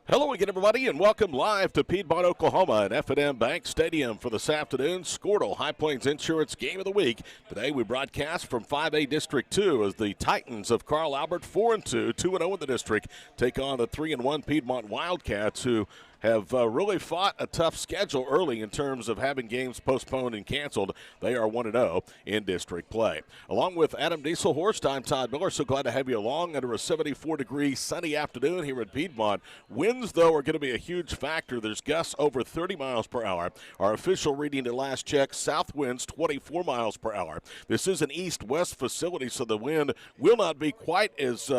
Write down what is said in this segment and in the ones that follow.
Hello again, everybody, and welcome live to Piedmont, Oklahoma at F&M Bank Stadium for this afternoon Squirtle High Plains Insurance Game of the Week. Today we broadcast from 5A District 2 as the Titans of Carl Albert 4-2, 2-0 in the district, take on the 3-1 Piedmont Wildcats, who have really fought a tough schedule early in terms of having games postponed and canceled. They are 1-0 in district play. Along with Adam Dieselhorst, I'm Todd Miller. So glad to have you along under a 74-degree sunny afternoon here at Piedmont. Winds, though, are going to be a huge factor. There's gusts over 30 miles per hour. Our official reading at last check, south winds 24 miles per hour. This is an east-west facility, so the wind will not be quite as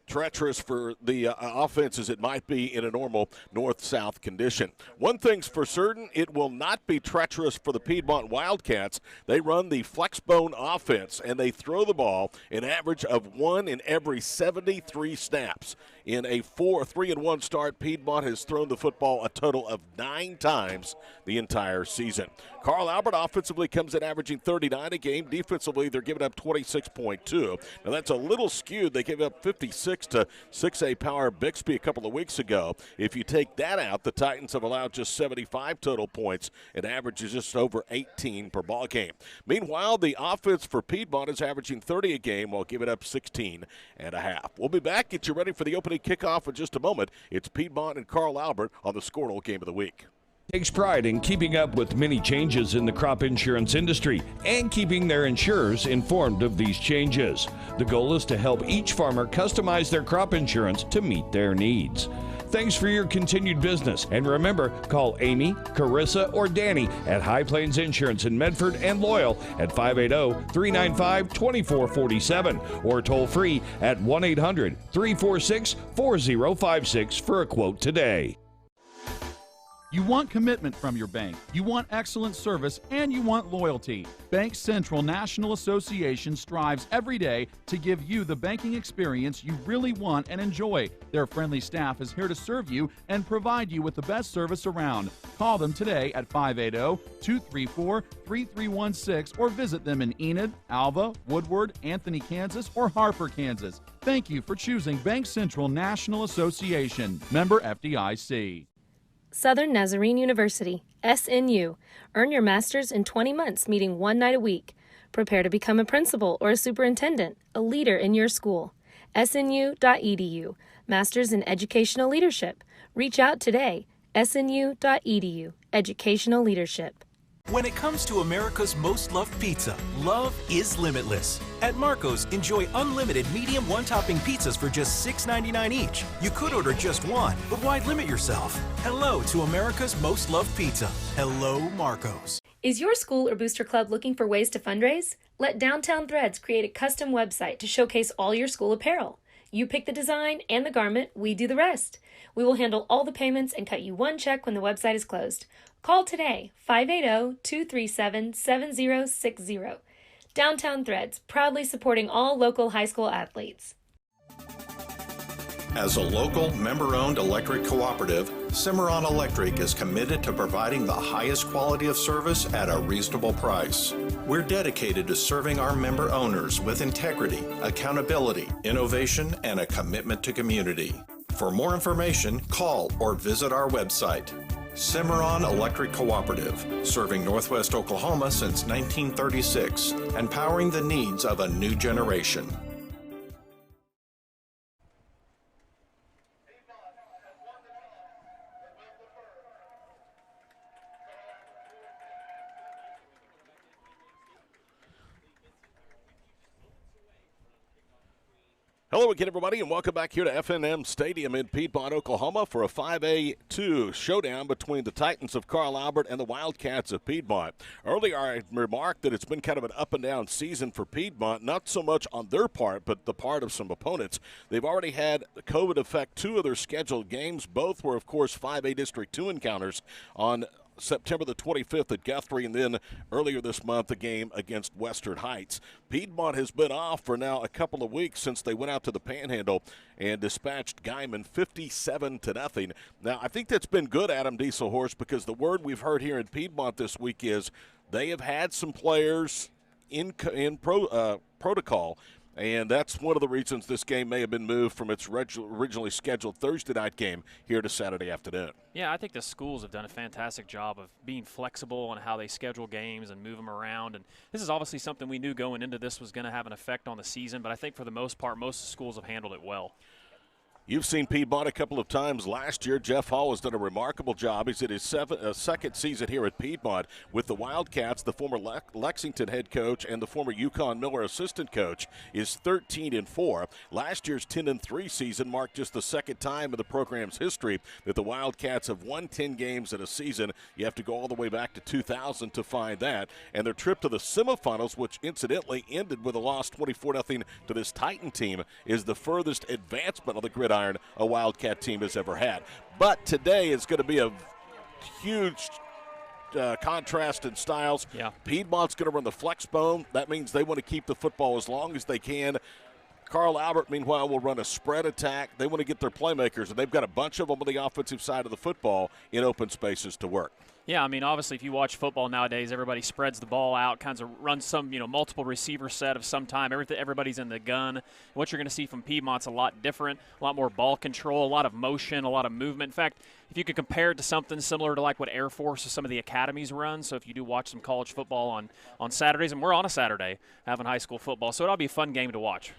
treacherous for the offense as it might be in a normal north-south condition. One thing's for certain, it will not be treacherous for the Piedmont Wildcats. They run the flexbone offense, and they throw the ball an average of 1 in every 73 snaps. In a 3-1 start, Piedmont has thrown the football a total of 9 times the entire season. Carl Albert offensively comes in averaging 39 a game. Defensively, they're giving up 26.2. Now, that's a little skewed. They gave up 56 to 6A Power Bixby a couple of weeks ago. If you take that out, the Titans have allowed just 75 total points. It averages just over 18 per ball game. Meanwhile, the offense for Piedmont is averaging 30 a game while giving up 16 and a half. We'll be back. Get you ready for the opening kickoff in just a moment. It's Piedmont and Carl Albert on the Squirtle Game of the Week. Takes pride in keeping up with many changes in the crop insurance industry and keeping their insurers informed of these changes. The goal is to help each farmer customize their crop insurance to meet their needs. Thanks for your continued business. And remember, call Amy, Carissa, or Danny at High Plains Insurance in Medford and Loyal at 580-395-2447 or toll free at 1-800-346-4056 for a quote today. You want commitment from your bank, you want excellent service, and you want loyalty. Bank Central National Association strives every day to give you the banking experience you really want and enjoy. Their friendly staff is here to serve you and provide you with the best service around. Call them today at 580-234-3316 or visit them in Enid, Alva, Woodward, Anthony, Kansas, or Harper, Kansas. Thank you for choosing Bank Central National Association. Member FDIC. Southern Nazarene University, SNU. Earn your master's in 20 months, meeting 1 night a week. Prepare to become a principal or a superintendent, a leader in your school. SNU.edu. Masters in Educational Leadership. Reach out today. SNU.edu. Educational Leadership. When it comes to America's most loved pizza, love is limitless. At Marco's, enjoy unlimited medium one-topping pizzas for just $6.99 each. You could order just one, but why limit yourself? Hello to America's most loved pizza. Hello, Marco's. Is your school or booster club looking for ways to fundraise? Let Downtown Threads create a custom website to showcase all your school apparel. You pick the design and the garment, we do the rest. We will handle all the payments and cut you one check when the website is closed. Call today, 580-237-7060. Downtown Threads, proudly supporting all local high school athletes. As a local, member-owned electric cooperative, Cimarron Electric is committed to providing the highest quality of service at a reasonable price. We're dedicated to serving our member owners with integrity, accountability, innovation, and a commitment to community. For more information, call or visit our website. Cimarron Electric Cooperative, serving Northwest Oklahoma since 1936 and powering the needs of a new generation. Hello again, everybody, and welcome back here to F&M Stadium in Piedmont, Oklahoma for a 5A2 showdown between the Titans of Carl Albert and the Wildcats of Piedmont. Earlier, I remarked that it's been kind of an up-and-down season for Piedmont, not so much on their part, but the part of some opponents. They've already had the COVID affect 2 of their scheduled games. Both were, of course, 5A District 2 encounters on September the 25th at Guthrie, and then earlier this month, a game against Western Heights. Piedmont has been off for now a couple of weeks since they went out to the Panhandle and dispatched Guyman 57-0. Now, I think that's been good, Adam Dieselhorst, because the word we've heard here in Piedmont this week is they have had some players in protocol And that's one of the reasons this game may have been moved from its originally scheduled Thursday night game here to Saturday afternoon. Yeah, I think the schools have done a fantastic job of being flexible on how they schedule games and move them around. And this is obviously something we knew going into this was going to have an effect on the season, but I think for the most part, most schools have handled it well. You've seen Piedmont a couple of times last year. Jeff Hall has done a remarkable job. He's in his second season here at Piedmont with the Wildcats. The former Lexington head coach and the former Yukon Miller assistant coach is 13-4. Last year's 10-3 season marked just the second time in the program's history that the Wildcats have won 10 games in a season. You have to go all the way back to 2000 to find that. And their trip to the semifinals, which incidentally ended with a loss 24-0 to this Titan team, is the furthest advancement of the gridiron a Wildcat team has ever had. But today is going to be a huge contrast in styles. Yeah. Piedmont's going to run the flex bone. That means they want to keep the football as long as they can. Carl Albert, meanwhile, will run a spread attack. They want to get their playmakers, and they've got a bunch of them on the offensive side of the football in open spaces to work. Yeah, I mean, obviously, if you watch football nowadays, everybody spreads the ball out, kinds of runs some, multiple receiver set of some time. Everybody's in the gun. What you're going to see from Piedmont's a lot different, a lot more ball control, a lot of motion, a lot of movement. In fact, if you could compare it to something similar to like what Air Force or some of the academies run, so if you do watch some college football on Saturdays, and we're on a Saturday having high school football, so it'll be a fun game to watch.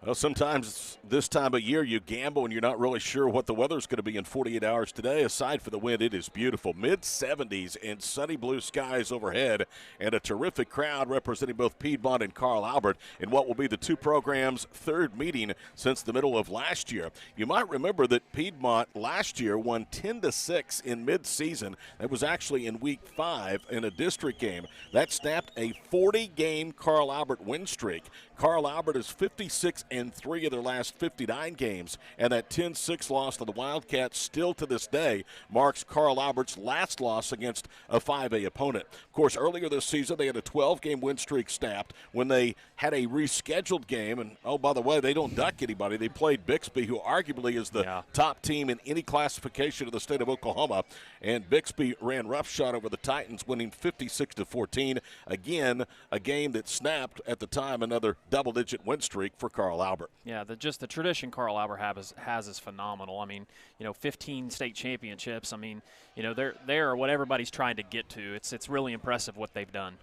Well, sometimes this time of year you gamble and you're not really sure what the weather's going to be in 48 hours today. Aside from the wind, it is beautiful. Mid-70s and sunny blue skies overhead, and a terrific crowd representing both Piedmont and Carl Albert in what will be the two programs' third meeting since the middle of last year. You might remember that Piedmont last year won 10-6 in mid-season. That was actually in Week 5 in a district game. That snapped a 40-game Carl Albert win streak. Carl Albert is 56-3 of their last 59 games, and that 10-6 loss to the Wildcats still to this day marks Carl Albert's last loss against a 5A opponent. Of course, earlier this season they had a 12-game win streak snapped when they had a rescheduled game, and oh, by the way, they don't duck anybody. They played Bixby, who arguably is the top team in any classification of the state of Oklahoma, and Bixby ran roughshod over the Titans, winning 56-14. Again, a game that snapped at the time another double-digit win streak for Carl Albert. Yeah, the tradition Carl Albert has is phenomenal. I mean, 15 state championships. I mean, they're what everybody's trying to get to. It's really impressive what they've done.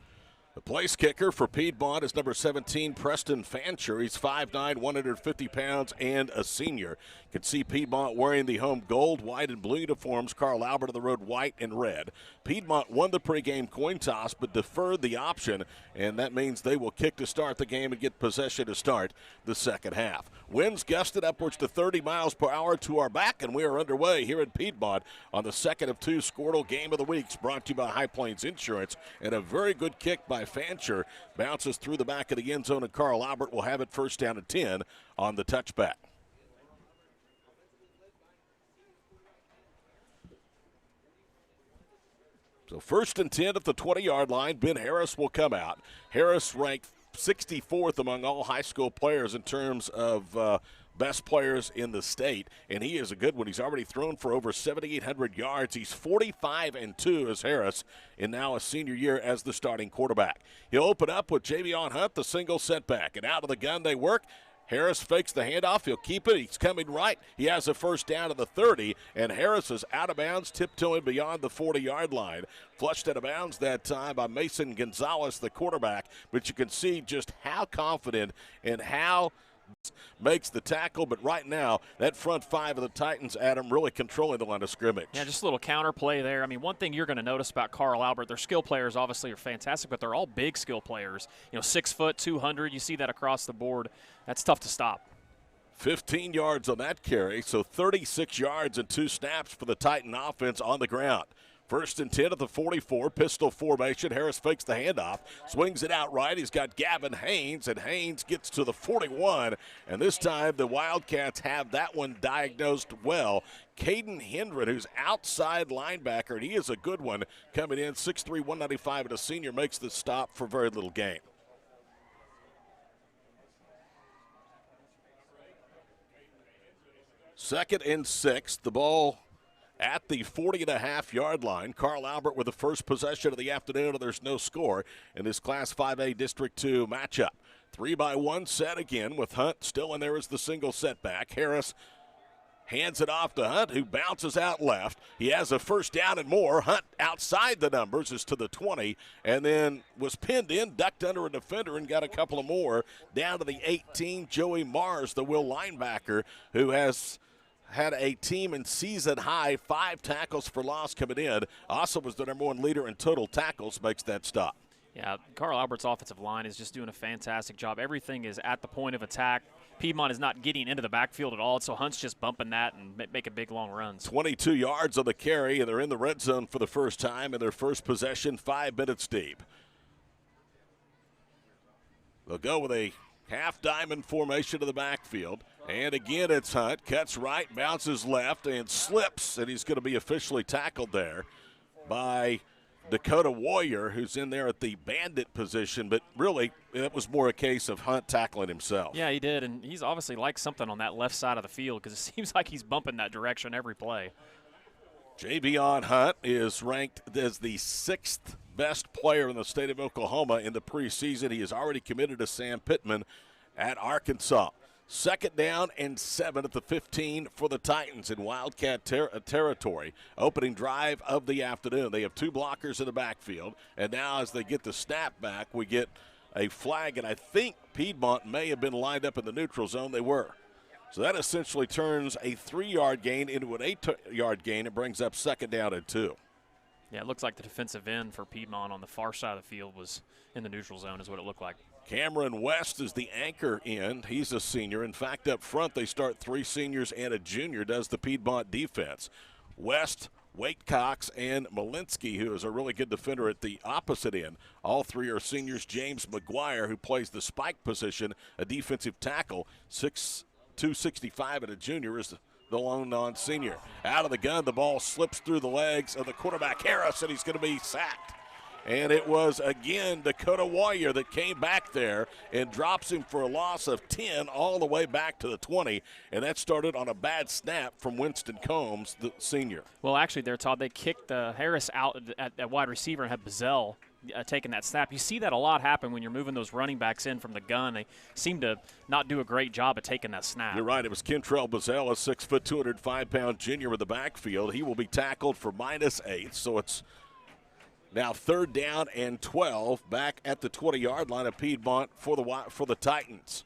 The place kicker for Piedmont is number 17, Preston Fancher. He's 5'9", 150 pounds, and a senior. You can see Piedmont wearing the home gold, white, and blue uniforms. Carl Albert on the road, white and red. Piedmont won the pregame coin toss but deferred the option, and that means they will kick to start the game and get possession to start the second half. Winds gusted upwards to 30 miles per hour to our back, and we are underway here in Piedmont on the second of two Squirtle Game of the Weeks, brought to you by High Plains Insurance. And a very good kick by Fancher bounces through the back of the end zone, and Carl Albert will have it first down and 10 on the touchback. So first and 10 at the 20-yard line. Ben Harris will come out. Harris ranked 64th among all high school players in terms of best players in the state, and he is a good one. He's already thrown for over 7,800 yards. He's 45-2 as Harris, and now a senior year as the starting quarterback. He'll open up with Javion Hunt, the single setback, and out of the gun they work. Harris fakes the handoff. He'll keep it. He's coming right. He has a first down at the 30, and Harris is out of bounds, tiptoeing beyond the 40-yard line. Flushed out of bounds that time by Mason Gonzalez, the quarterback. But you can see just how confident and how makes the tackle. But right now, that front five of the Titans, Adam, really controlling the line of scrimmage. Yeah, just a little counter play there. I mean, one thing you're going to notice about Carl Albert, their skill players obviously are fantastic, but they're all big skill players. 6 foot, 200. You see that across the board. That's tough to stop. 15 yards on that carry, so 36 yards and 2 snaps for the Titan offense on the ground. First and 10 at the 44, pistol formation. Harris fakes the handoff, swings it out right. He's got Gavin Haynes, and Haynes gets to the 41. And this time the Wildcats have that one diagnosed well. Caden Hendren, who's outside linebacker, and he is a good one, coming in 6'3", 195, and a senior, makes the stop for very little gain. Second and 6, the ball at the 40.5-yard line. Carl Albert with the first possession of the afternoon, and there's no score in this Class 5A District 2 matchup. 3-by-1 set again with Hunt still in there as the single setback. Harris hands it off to Hunt, who bounces out left. He has a first down and more. Hunt outside the numbers is to the 20, and then was pinned in, ducked under a defender, and got a couple of more down to the 18. Joey Mars, the Will linebacker, who has had a team and season high 5 tackles for loss coming in. Also was the number 1 leader in total tackles, makes that stop. Yeah, Carl Albert's offensive line is just doing a fantastic job. Everything is at the point of attack. Piedmont is not getting into the backfield at all, so Hunt's just bumping that and making big, long runs. 22 yards on the carry, and they're in the red zone for the first time in their first possession, 5 minutes deep. They'll go with a half-diamond formation to the backfield. And again, it's Hunt. Cuts right, bounces left, and slips, and he's going to be officially tackled there by Dakota Warrior, who's in there at the bandit position, but really it was more a case of Hunt tackling himself. Yeah, he did, and he's obviously liked something on that left side of the field because it seems like he's bumping that direction every play. Javion Hunt is ranked as the 6th best player in the state of Oklahoma in the preseason. He is already committed to Sam Pittman at Arkansas. 2nd down and 7 at the 15 for the Titans in Wildcat territory. Opening drive of the afternoon. They have 2 blockers in the backfield. And now as they get the snap back, we get a flag. And I think Piedmont may have been lined up in the neutral zone. They were. So that essentially turns a 3-yard gain into an 8-yard gain. It brings up 2nd down and 2. Yeah, it looks like the defensive end for Piedmont on the far side of the field was in the neutral zone is what it looked like. Cameron West is the anchor end. He's a senior. In fact, up front, they start 3 seniors and a junior, does the Piedmont defense. West, Wakecox, and Malinsky, who is a really good defender at the opposite end. All 3 are seniors. James McGuire, who plays the spike position, a defensive tackle, 6'2", 265, and a junior, is the lone non-senior. Out of the gun, the ball slips through the legs of the quarterback, Harris, and he's going to be sacked. And it was, again, Dakota Warrior that came back there and drops him for a loss of 10 all the way back to the 20. And that started on a bad snap from Winston Combs, the senior. Well, actually, there, Todd, they kicked Harris out at wide receiver and had Bazell taking that snap. You see that a lot happen when you're moving those running backs in from the gun. They seem to not do a great job of taking that snap. You're right. It was Kentrell Bazell, a 6', 205-pound junior in the backfield. He will be tackled for -8, so it's now 3rd down and 12 back at the 20-yard line of Piedmont for the Titans.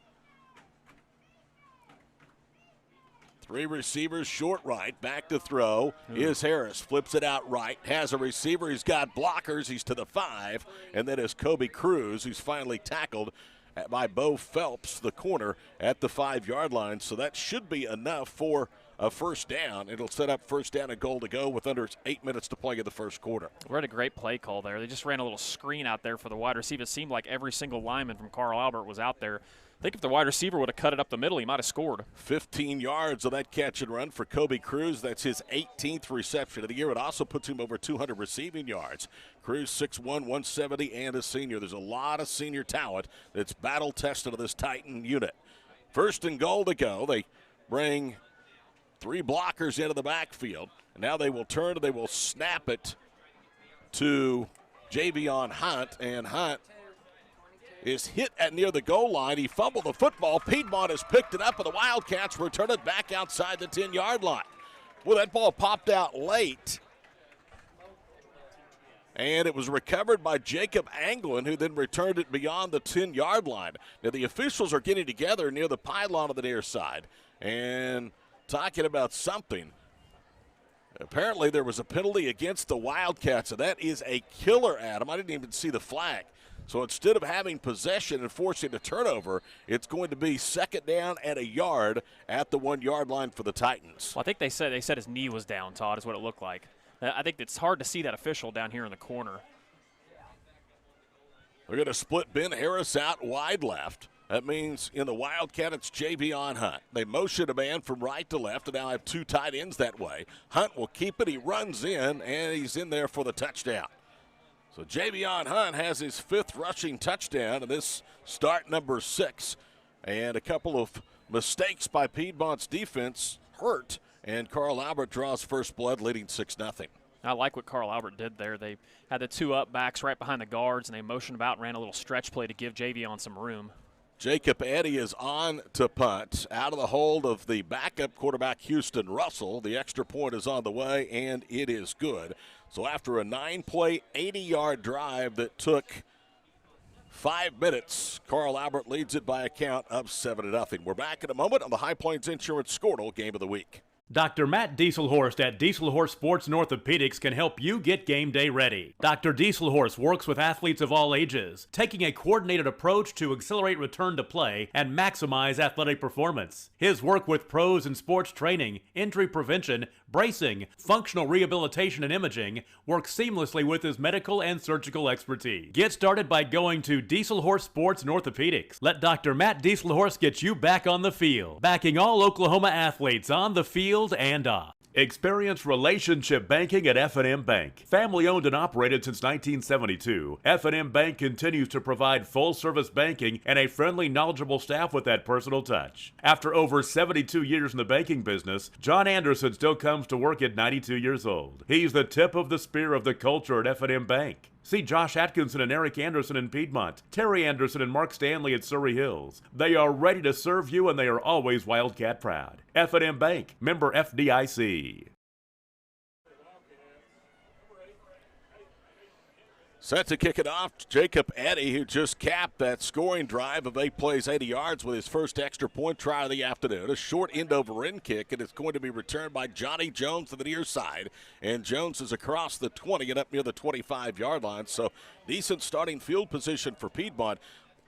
3 receivers, short right, back to throw is Harris. Flips it out right, has a receiver. He's got blockers. He's to the 5, and then is Kobe Cruz, who's finally tackled by Bo Phelps, the corner, at the 5-yard line. So that should be enough for a first down. It'll set up 1st down and goal to go with under 8 minutes to play in the first quarter. We're at a great play call there. They just ran a little screen out there for the wide receiver. It seemed like every single lineman from Carl Albert was out there. I think if the wide receiver would have cut it up the middle, he might have scored. 15 yards of that catch and run for Kobe Cruz. That's his 18th reception of the year. It also puts him over 200 receiving yards. Cruz 6'1", 170, and a senior. There's a lot of senior talent that's battle-tested of this Titan unit. 1st and goal to go. They bring 3 blockers into the backfield. And now they will turn and they will snap it to Javion Hunt. And Hunt is hit at near the goal line. He fumbled the football. Piedmont has picked it up, and the Wildcats return it back outside the 10-yard line. Well, that ball popped out late, and it was recovered by Jacob Anglin, who then returned it beyond the 10-yard line. Now, the officials are getting together near the pylon on the near side and talking about something. Apparently, there was a penalty against the Wildcats, and that is a killer, Adam. I didn't even see the flag. So instead of having possession and forcing a turnover, it's going to be 2nd down and a yard at the 1-yard line for the Titans. Well, I think they said his knee was down, Todd, is what it looked like. I think it's hard to see that official down here in the corner. They're going to split Ben Harris out wide left. That means in the Wildcat, it's Javion Hunt. They motion a man from right to left, and now have 2 tight ends that way. Hunt will keep it. He runs in, and he's in there for the touchdown. So Javion Hunt has his 5th rushing touchdown, and this start number 6. And a couple of mistakes by Piedmont's defense hurt, and Carl Albert draws first blood, leading 6-0. I like what Carl Albert did there. They had the 2 up backs right behind the guards, and they motioned about and ran a little stretch play to give Javion some room. Jacob Eddy is on to punt, out of the hold of the backup quarterback Houston Russell. The extra point is on the way, and it is good. So after a 9-play, 80-yard drive that took 5 minutes, Carl Albert leads it by a count of 7-0. We're back in a moment on the High Plains Insurance Squirtle Game of the Week. Dr. Matt Dieselhorst at Dieselhorst Sports and Orthopedics can help you get game day ready. Dr. Dieselhorst works with athletes of all ages, taking a coordinated approach to accelerate return to play and maximize athletic performance. His work with pros in sports training, injury prevention, bracing, functional rehabilitation, and imaging works seamlessly with his medical and surgical expertise. Get started by going to Dieselhorst Sports and Orthopedics. Let Dr. Matt Dieselhorst get you back on the field, backing all Oklahoma athletes on the field and off. Experience relationship banking at F&M Bank. Family owned and operated since 1972, F&M Bank continues to provide full-service banking and a friendly, knowledgeable staff with that personal touch. After over 72 years in the banking business, John Anderson still comes to work at 92 years old. He's the tip of the spear of the culture at F&M Bank. See Josh Atkinson and Eric Anderson in Piedmont, Terry Anderson and Mark Stanley at Surrey Hills. They are ready to serve you, and they are always Wildcat proud. F&M Bank, member FDIC. Set to kick it off, Jacob Eddy, who just capped that scoring drive of 8 plays, 80 yards with his first extra point try of the afternoon. A short end-over-end kick, and it's going to be returned by Johnny Jones to the near side. And Jones is across the 20 and up near the 25-yard line. So decent starting field position for Piedmont.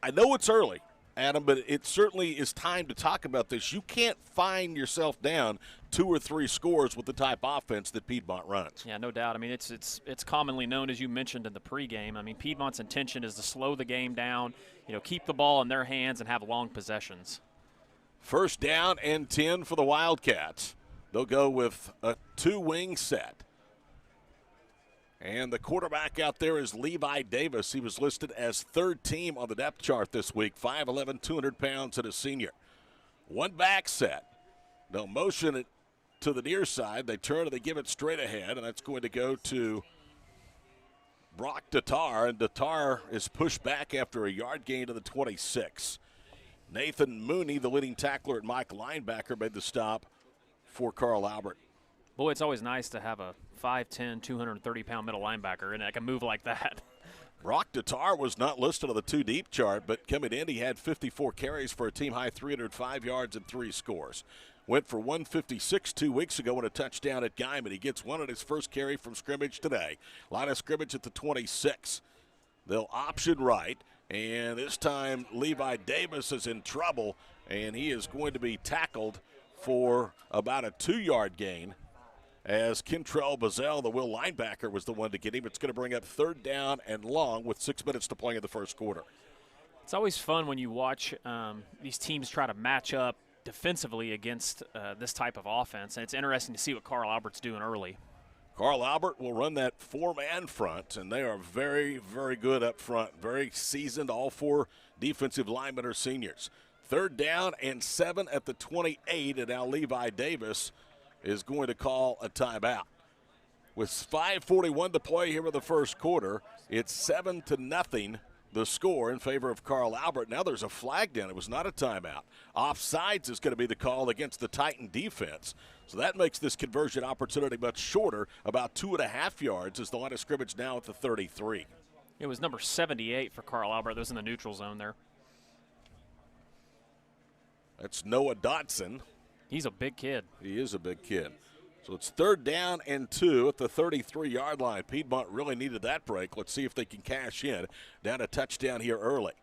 I know it's early, Adam, but it certainly is time to talk about this. You can't find yourself down 2 or 3 scores with the type offense that Piedmont runs. Yeah, no doubt. I mean, it's commonly known, as you mentioned in the pregame. I mean, Piedmont's intention is to slow the game down, keep the ball in their hands and have long possessions. First down and 10 for the Wildcats. They'll go with a 2-wing set. And the quarterback out there is Levi Davis. He was listed as third team on the depth chart this week, 5'11", 200 pounds, and a senior. One back set. They'll motion it to the near side. They turn and they give it straight ahead, and that's going to go to Brock Datar, and Datar is pushed back after a yard gain to the 26. Nathan Mooney, the leading tackler at Mike linebacker, made the stop for Carl Albert. Boy, it's always nice to have a 5'10", 230-pound middle linebacker, and that can move like that. Brock Datar was not listed on the 2-deep chart, but coming in, he had 54 carries for a team-high 305 yards and 3 scores. Went for 156 2 weeks ago and a touchdown at Guyman. He gets one on his first carry from scrimmage today. Line of scrimmage at the 26. They'll option right, and this time Levi Davis is in trouble, and he is going to be tackled for about a 2-yard gain, as Kentrell Bazell, the Will linebacker, was the one to get him. It's going to bring up third down and long with 6 minutes to play in the first quarter. It's always fun when you watch these teams try to match up defensively against this type of offense, and it's interesting to see what Carl Albert's doing early. Carl Albert will run that 4-man front, and they are very, very good up front, very seasoned. All 4 defensive linemen are seniors. Third down and 7 at the 28, and now Levi Davis is going to call a timeout. With 5:41 to play here in the first quarter, it's 7-0 the score in favor of Carl Albert. Now there's a flag down. It was not a timeout. Offsides is going to be the call against the Titan defense. So that makes this conversion opportunity much shorter, about 2.5 yards, as the line of scrimmage now at the 33. It was number 78 for Carl Albert. That was in the neutral zone there. That's Noah Dotson. He's a big kid. He is a big kid. So it's third down and 2 at the 33-yard line. Piedmont really needed that break. Let's see if they can cash in. Down a touchdown here early.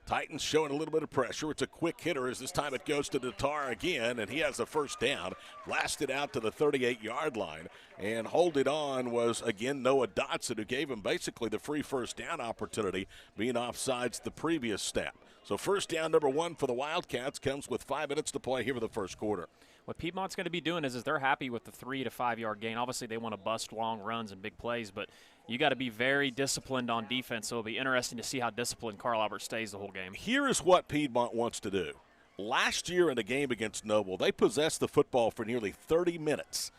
Titans showing a little bit of pressure. It's a quick hitter as this time it goes to Datar again, and he has the first down. Blasted out to the 38-yard line. And holding on was, again, Noah Dotson, who gave him basically the free first down opportunity, being offsides the previous snap. So first down number 1 for the Wildcats comes with 5 minutes to play here in the first quarter. What Piedmont's going to be doing is they're happy with the 3 to 5 yard gain. Obviously, they want to bust long runs and big plays, but you got to be very disciplined on defense. So it'll be interesting to see how disciplined Carl Albert stays the whole game. Here is what Piedmont wants to do. Last year in a game against Noble, they possessed the football for nearly 30 minutes.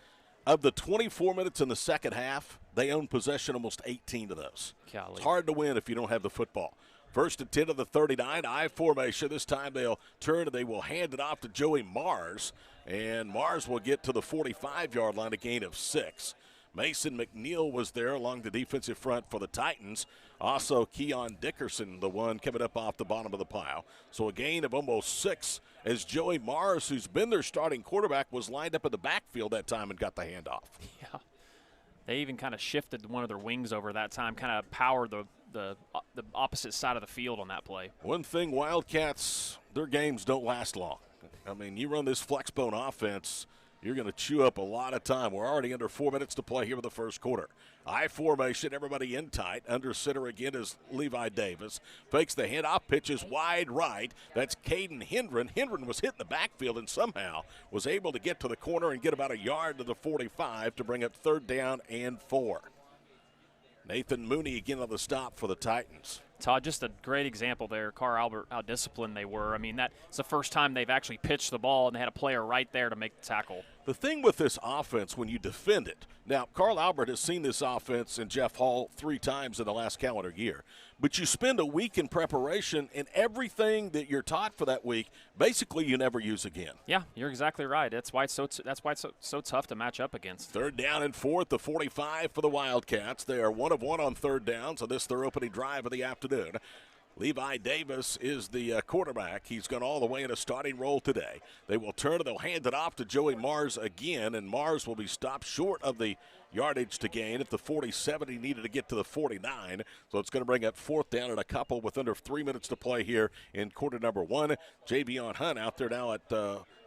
Of the 24 minutes in the second half, they owned possession almost 18 of those. Golly. It's hard to win if you don't have the football. First and 10 to the 39, I formation. This time they'll turn and they will hand it off to Joey Mars. And Mars will get to the 45-yard line, a gain of 6. Mason McNeil was there along the defensive front for the Titans. Also, Keon Dickerson, the one coming up off the bottom of the pile. So a gain of almost 6 as Joey Mars, who's been their starting quarterback, was lined up in the backfield that time and got the handoff. Yeah. They even kind of shifted one of their wings over that time, kind of powered the opposite side of the field on that play. One thing, Wildcats, their games don't last long. I mean, you run this flexbone offense, you're going to chew up a lot of time. We're already under 4 minutes to play here with the first quarter. I formation, everybody in tight. Under center again is Levi Davis. Fakes the handoff, pitches wide right. That's Caden Hendren. Hendren was hit in the backfield and somehow was able to get to the corner and get about a yard to the 45 to bring up 3rd down and 4. Nathan Mooney again on the stop for the Titans. Todd, just a great example there. Carl Albert, how disciplined they were. I mean, that's the first time they've actually pitched the ball, and they had a player right there to make the tackle. The thing with this offense, when you defend it, now Carl Albert has seen this offense and Jeff Hall 3 times in the last calendar year, but you spend a week in preparation, and everything that you're taught for that week, basically you never use again. Yeah, you're exactly right. That's why it's so tough to match up against. 3rd down and 4 at the 45 for the Wildcats. They are 1 of 1 on 3rd down, so this is their opening drive of the afternoon. Levi Davis is the quarterback. He's gone all the way in a starting role today. They will turn and they'll hand it off to Joey Mars again, and Mars will be stopped short of the yardage to gain at the 47. He needed to get to the 49, so it's going to bring up 4th down and a couple with under 3 minutes to play here in quarter number 1. Javion Hunt out there now at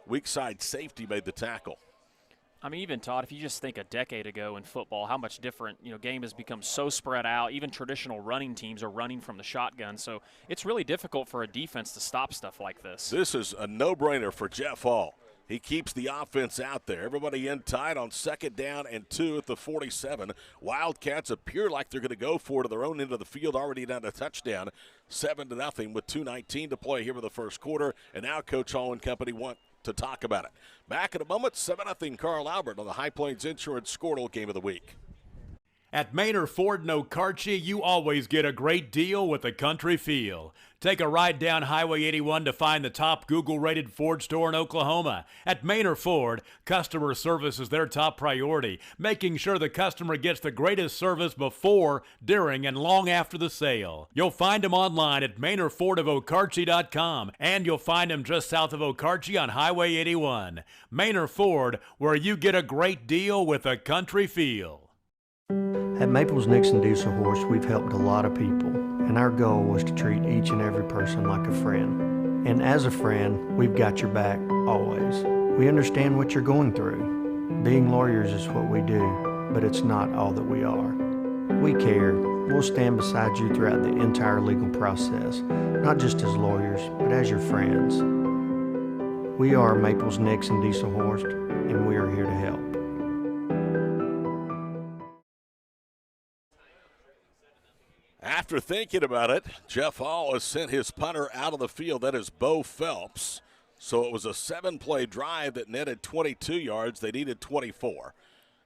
weak side safety made the tackle. I mean, even, Todd, if you just think a decade ago in football, how much different, game has become so spread out. Even traditional running teams are running from the shotgun. So it's really difficult for a defense to stop stuff like this. This is a no-brainer for Jeff Hall. He keeps the offense out there. Everybody in tight on 2nd down and 2 at the 47. Wildcats appear like they're going to go for it to their own end of the field, already down a touchdown, 7-0 with 2:19 to play here with the first quarter. And now Coach Hall and company want to talk about it. Back in a moment, 7-0 Carl Albert on the High Plains Insurance Squirtle Game of the Week. At Maynard Ford in Okarche, you always get a great deal with a country feel. Take a ride down Highway 81 to find the top Google-rated Ford store in Oklahoma. At Maynard Ford, customer service is their top priority, making sure the customer gets the greatest service before, during, and long after the sale. You'll find them online at MaynardFordOfOkarche.com, and you'll find them just south of Okarche on Highway 81. Maynard Ford, where you get a great deal with a country feel. At Maples Nixon Diesel Horse, we've helped a lot of people, and our goal was to treat each and every person like a friend. And as a friend, we've got your back, always. We understand what you're going through. Being lawyers is what we do, but it's not all that we are. We care. We'll stand beside you throughout the entire legal process, not just as lawyers, but as your friends. We are Maples Nixon Diesel Horse, and we are here to help. After thinking about it, Jeff Hall has sent his punter out of the field. That is Bo Phelps. So it was a 7-play drive that netted 22 yards. They needed 24.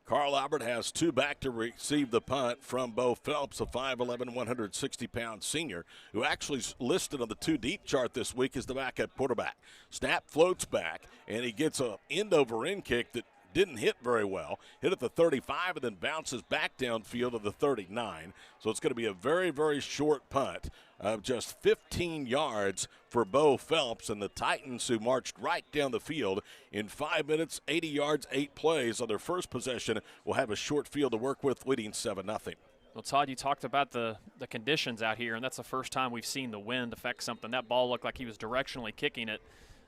Carl Albert has 2 back to receive the punt from Bo Phelps, a 5'11", 160-pound senior, who actually is listed on the 2-deep chart this week as the backup quarterback. Snap floats back, and he gets a end-over-end kick that didn't hit very well, hit at the 35 and then bounces back downfield to the 39. So it's going to be a very, very short punt of just 15 yards for Bo Phelps and the Titans, who marched right down the field in 5 minutes, 80 yards, 8 plays on their first possession, will have a short field to work with, leading 7-0. Well, Todd, you talked about the conditions out here, and that's the first time we've seen the wind affect something. That ball looked like he was directionally kicking it,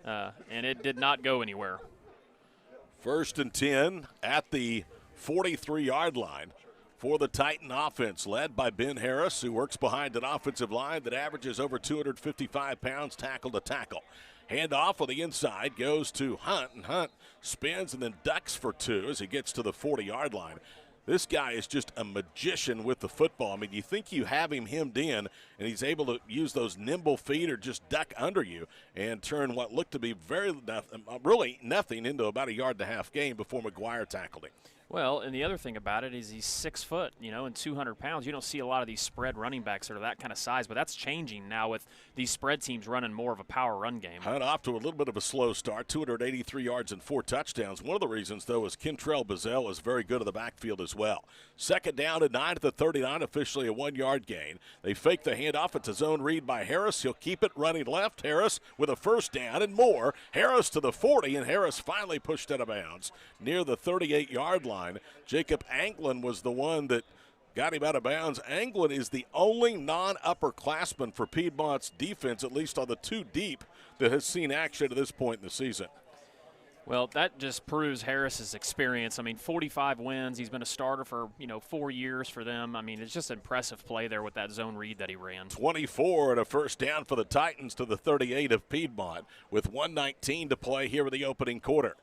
and it did not go anywhere. 1st and 10 at the 43-yard line for the Titan offense, led by Ben Harris, who works behind an offensive line that averages over 255 pounds tackle to tackle. Handoff on the inside goes to Hunt, and Hunt spins and then ducks for 2 as he gets to the 40-yard line. This guy is just a magician with the football. I mean, you think you have him hemmed in, and he's able to use those nimble feet or just duck under you and turn what looked to be really nothing into about a 1.5-yard gain before McGuire tackled him. Well, and the other thing about it is he's 6 foot, and 200 pounds. You don't see a lot of these spread running backs that are that kind of size, but that's changing now with these spread teams running more of a power run game. Hunt off to a little bit of a slow start, 283 yards and 4 touchdowns. One of the reasons, though, is Kentrell Bazell is very good in the backfield as well. Second down and 9 at the 39, officially a 1-yard gain. They fake the handoff. It's a zone read by Harris. He'll keep it running left. Harris with a first down and more. Harris to the 40, and Harris finally pushed out of bounds near the 38-yard line. Jacob Anglin was the one that got him out of bounds. Anglin is the only non-upperclassman for Piedmont's defense, at least on the 2 deep, that has seen action at this point in the season. Well, that just proves Harris's experience. 45 wins. He's been a starter for, 4 years for them. It's just impressive play there with that zone read that he ran. 24 and a first down for the Titans to the 38 of Piedmont with 1:19 to play here in the opening quarter.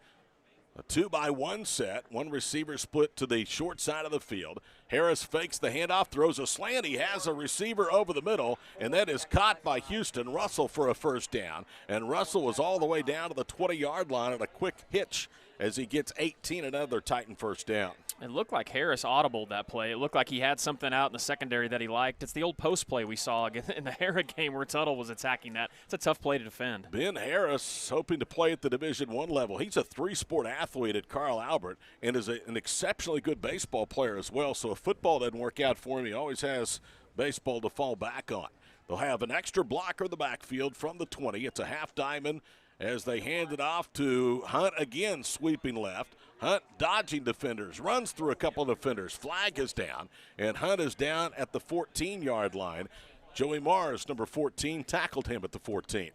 A 2-by-1 set, one receiver split to the short side of the field. Harris fakes the handoff, throws a slant. He has a receiver over the middle, and that is caught by Houston Russell for a first down. And Russell was all the way down to the 20-yard line at a quick hitch as he gets 18, another Titan first down. It looked like Harris audibled that play. It looked like he had something out in the secondary that he liked. It's the old post play we saw in the Harris game where Tuttle was attacking that. It's a tough play to defend. Ben Harris hoping to play at the Division I level. He's a 3-sport athlete at Carl Albert and is an exceptionally good baseball player as well. So if football doesn't work out for him, he always has baseball to fall back on. They'll have an extra blocker in the backfield from the 20. It's a half diamond as they hand it off to Hunt again, sweeping left. Hunt dodging defenders, runs through a couple of defenders. Flag is down, and Hunt is down at the 14-yard line. Joey Mars, number 14, tackled him at the 14.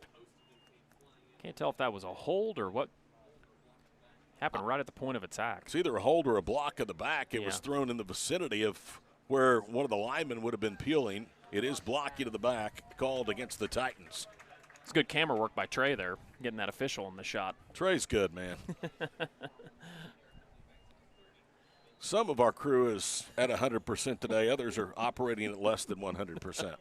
Can't tell if that was a hold or what happened right at the point of attack. It's either a hold or a block in the back. It was thrown in the vicinity of where one of the linemen would have been peeling. It is blocking to the back, called against the Titans. It's good camera work by Trey there, getting that official in the shot. Trey's good, man. Some of our crew is at 100% today. Others are operating at less than 100%.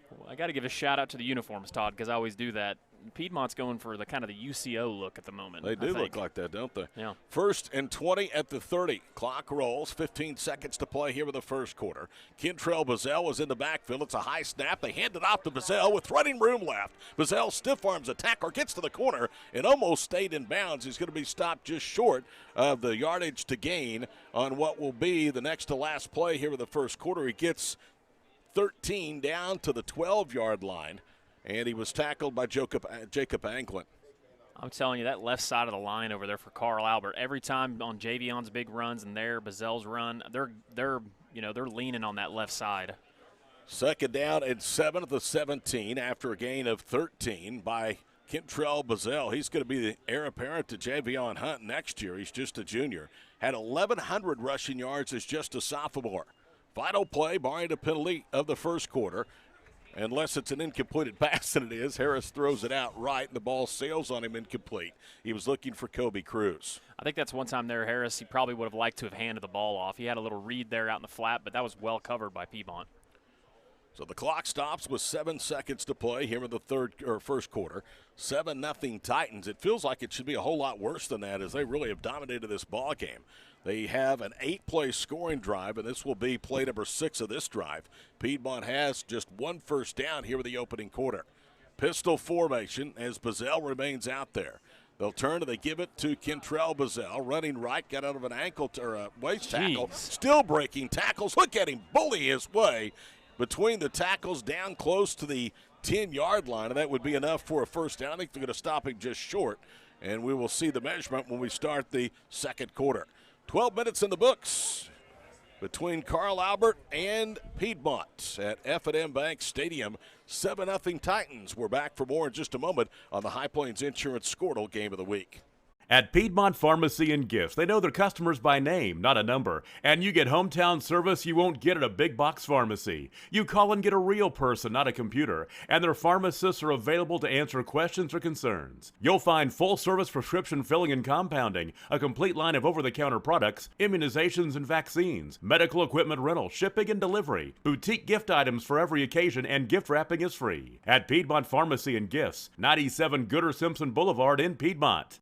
Well, I got to give a shout out to the uniforms, Todd, because I always do that. Piedmont's going for the kind of the UCO look at the moment. They do look like that, don't they? Yeah. 1st and 20 at the 30. Clock rolls. 15 seconds to play here in the first quarter. Kentrell Bazell is in the backfield. It's a high snap. They hand it off to Bazell with running room left. Bazell stiff arms a tackler, gets to the corner, and almost stayed in bounds. He's going to be stopped just short of the yardage to gain on what will be the next to last play here in the first quarter. He gets 13 down to the 12-yard line. And he was tackled by Jacob Anglin. I'm telling you, that left side of the line over there for Carl Albert, every time on Javion's big runs and Bazell's run, they're leaning on that left side. Second down and 7 at the 17 after a gain of 13 by Kentrell Bazell. He's going to be the heir apparent to Javion Hunt next year. He's just a junior. Had 1,100 rushing yards as just a sophomore. Final play, barring a penalty of the first quarter. Unless it's an incompleted pass, and it is. Harris throws it out right, and the ball sails on him incomplete. He was looking for Kobe Cruz. I think that's one time there, Harris, he probably would have liked to have handed the ball off. He had a little read there out in the flat, but that was well covered by Piedmont. So the clock stops with 7 seconds to play here in the first quarter. 7-0 Titans. It feels like it should be a whole lot worse than that, as they really have dominated this ball game. They have an 8-play scoring drive, and this will be play number 6 of this drive. Piedmont has just 1 first down here in the opening quarter. Pistol formation as Bazell remains out there. They'll turn and they give it to Kentrell Bazell. Running right, got out of an ankle or a waist tackle. Still breaking tackles. Look at him bully his way between the tackles down close to the 10-yard line, and that would be enough for a first down. I think they're going to stop him just short, and we will see the measurement when we start the second quarter. 12 minutes in the books between Carl Albert and Piedmont at F&M Bank Stadium. 7-0 Titans. We're back for more in just a moment on the High Plains Insurance Squirtle Game of the Week. At Piedmont Pharmacy and Gifts, they know their customers by name, not a number. And you get hometown service you won't get at a big box pharmacy. You call and get a real person, not a computer. And their pharmacists are available to answer questions or concerns. You'll find full service prescription filling and compounding, a complete line of over-the-counter products, immunizations and vaccines, medical equipment rental, shipping and delivery, boutique gift items for every occasion, and gift wrapping is free. At Piedmont Pharmacy and Gifts, 97 Gooder Simpson Boulevard in Piedmont.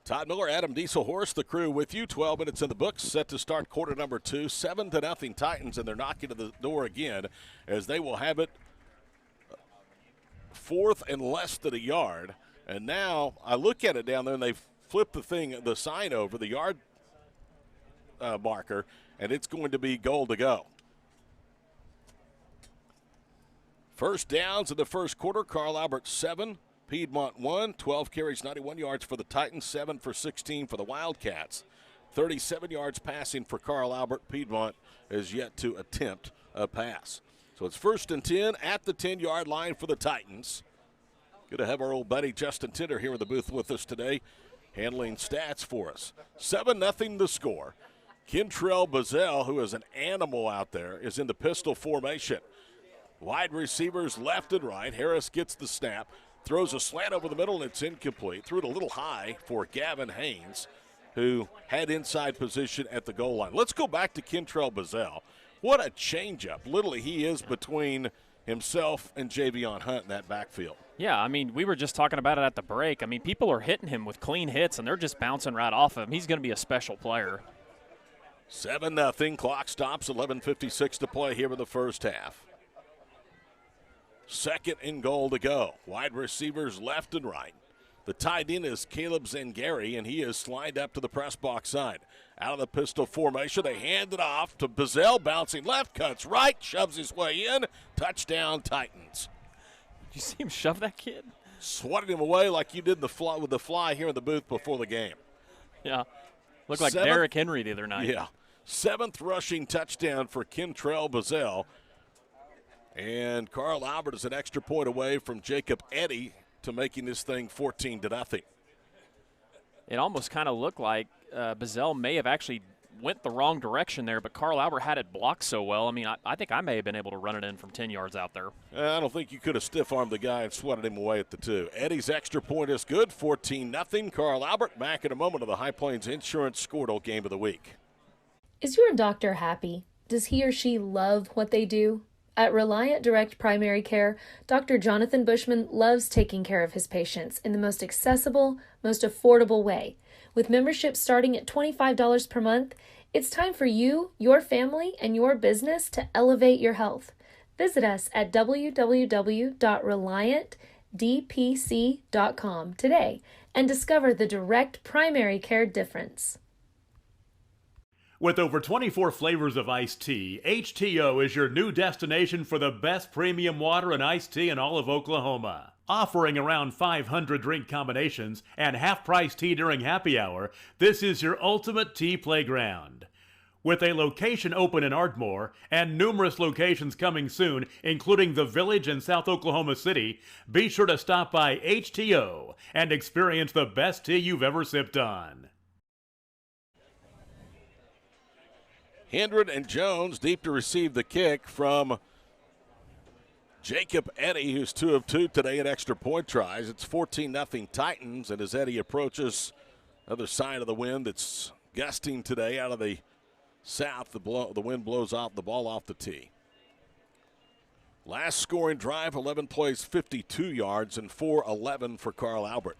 Todd Miller, Adam Dieselhorst, the crew with you. 12 minutes in the books, set to start quarter number 2. 7-0 Titans, and they're knocking to the door again as they will have it 4th and less than a yard. And now I look at it down there, and they've flipped the sign over, the yard marker, and it's going to be goal to go. First downs in the first quarter, Carl Albert 7. Piedmont 1, 12 carries, 91 yards for the Titans, 7 for 16 for the Wildcats. 37 yards passing for Carl Albert. Piedmont is yet to attempt a pass. So it's 1st and 10 at the 10-yard line for the Titans. Good to have our old buddy Justin Tinder here in the booth with us today, handling stats for us. 7-0 the score. Kentrell Bazell, who is an animal out there, is in the pistol formation. Wide receivers left and right. Harris gets the snap. Throws a slant over the middle, and it's incomplete. Threw it a little high for Gavin Haynes, who had inside position at the goal line. Let's go back to Kentrell Bazell. What a changeup. Literally, he is between himself and Javion Hunt in that backfield. Yeah, I mean, we were just talking about it at the break. I mean, people are hitting him with clean hits, and they're just bouncing right off of him. He's going to be a special player. 7-0. Clock stops. 11:56 to play here in the first half. 2nd and goal to go. Wide receivers left and right. The tight end is Caleb Zangari, and he is slid up to the press box side. Out of the pistol formation, they hand it off to Bazell, bouncing left, cuts right, shoves his way in. Touchdown, Titans. Did you see him shove that kid? Swatted him away like you did with the fly here in the booth before the game. Yeah. Looked like Derrick Henry the other night. Yeah. 7th rushing touchdown for Kentrell Bazell. And Carl Albert is an extra point away from Jacob Eddy to making this thing 14-0. It almost kind of looked like Bazell may have actually went the wrong direction there, but Carl Albert had it blocked so well. I mean, I think I may have been able to run it in from 10 yards out there. I don't think you could have stiff-armed the guy and swatted him away at the 2. Eddy's extra point is good, 14-0. Carl Albert back in a moment of the High Plains Insurance Squirtle Game of the Week. Is your doctor happy? Does he or she love what they do? At Reliant Direct Primary Care, Dr. Jonathan Bushman loves taking care of his patients in the most accessible, most affordable way. With membership starting at $25 per month, it's time for you, your family, and your business to elevate your health. Visit us at www.reliantdpc.com today and discover the direct primary care difference. With over 24 flavors of iced tea, HTO is your new destination for the best premium water and iced tea in all of Oklahoma. Offering around 500 drink combinations and half-price tea during happy hour, this is your ultimate tea playground. With a location open in Ardmore and numerous locations coming soon, including the Village in South Oklahoma City, be sure to stop by HTO and experience the best tea you've ever sipped on. Hendren and Jones deep to receive the kick from Jacob Eddy, who's 2 of 2 today at extra point tries. It's 14-0 Titans, and as Eddy approaches other side of the wind, it's gusting today out of the south. The wind blows off the ball off the tee. Last scoring drive, 11 plays, 52 yards, and 4-11 for Carl Albert.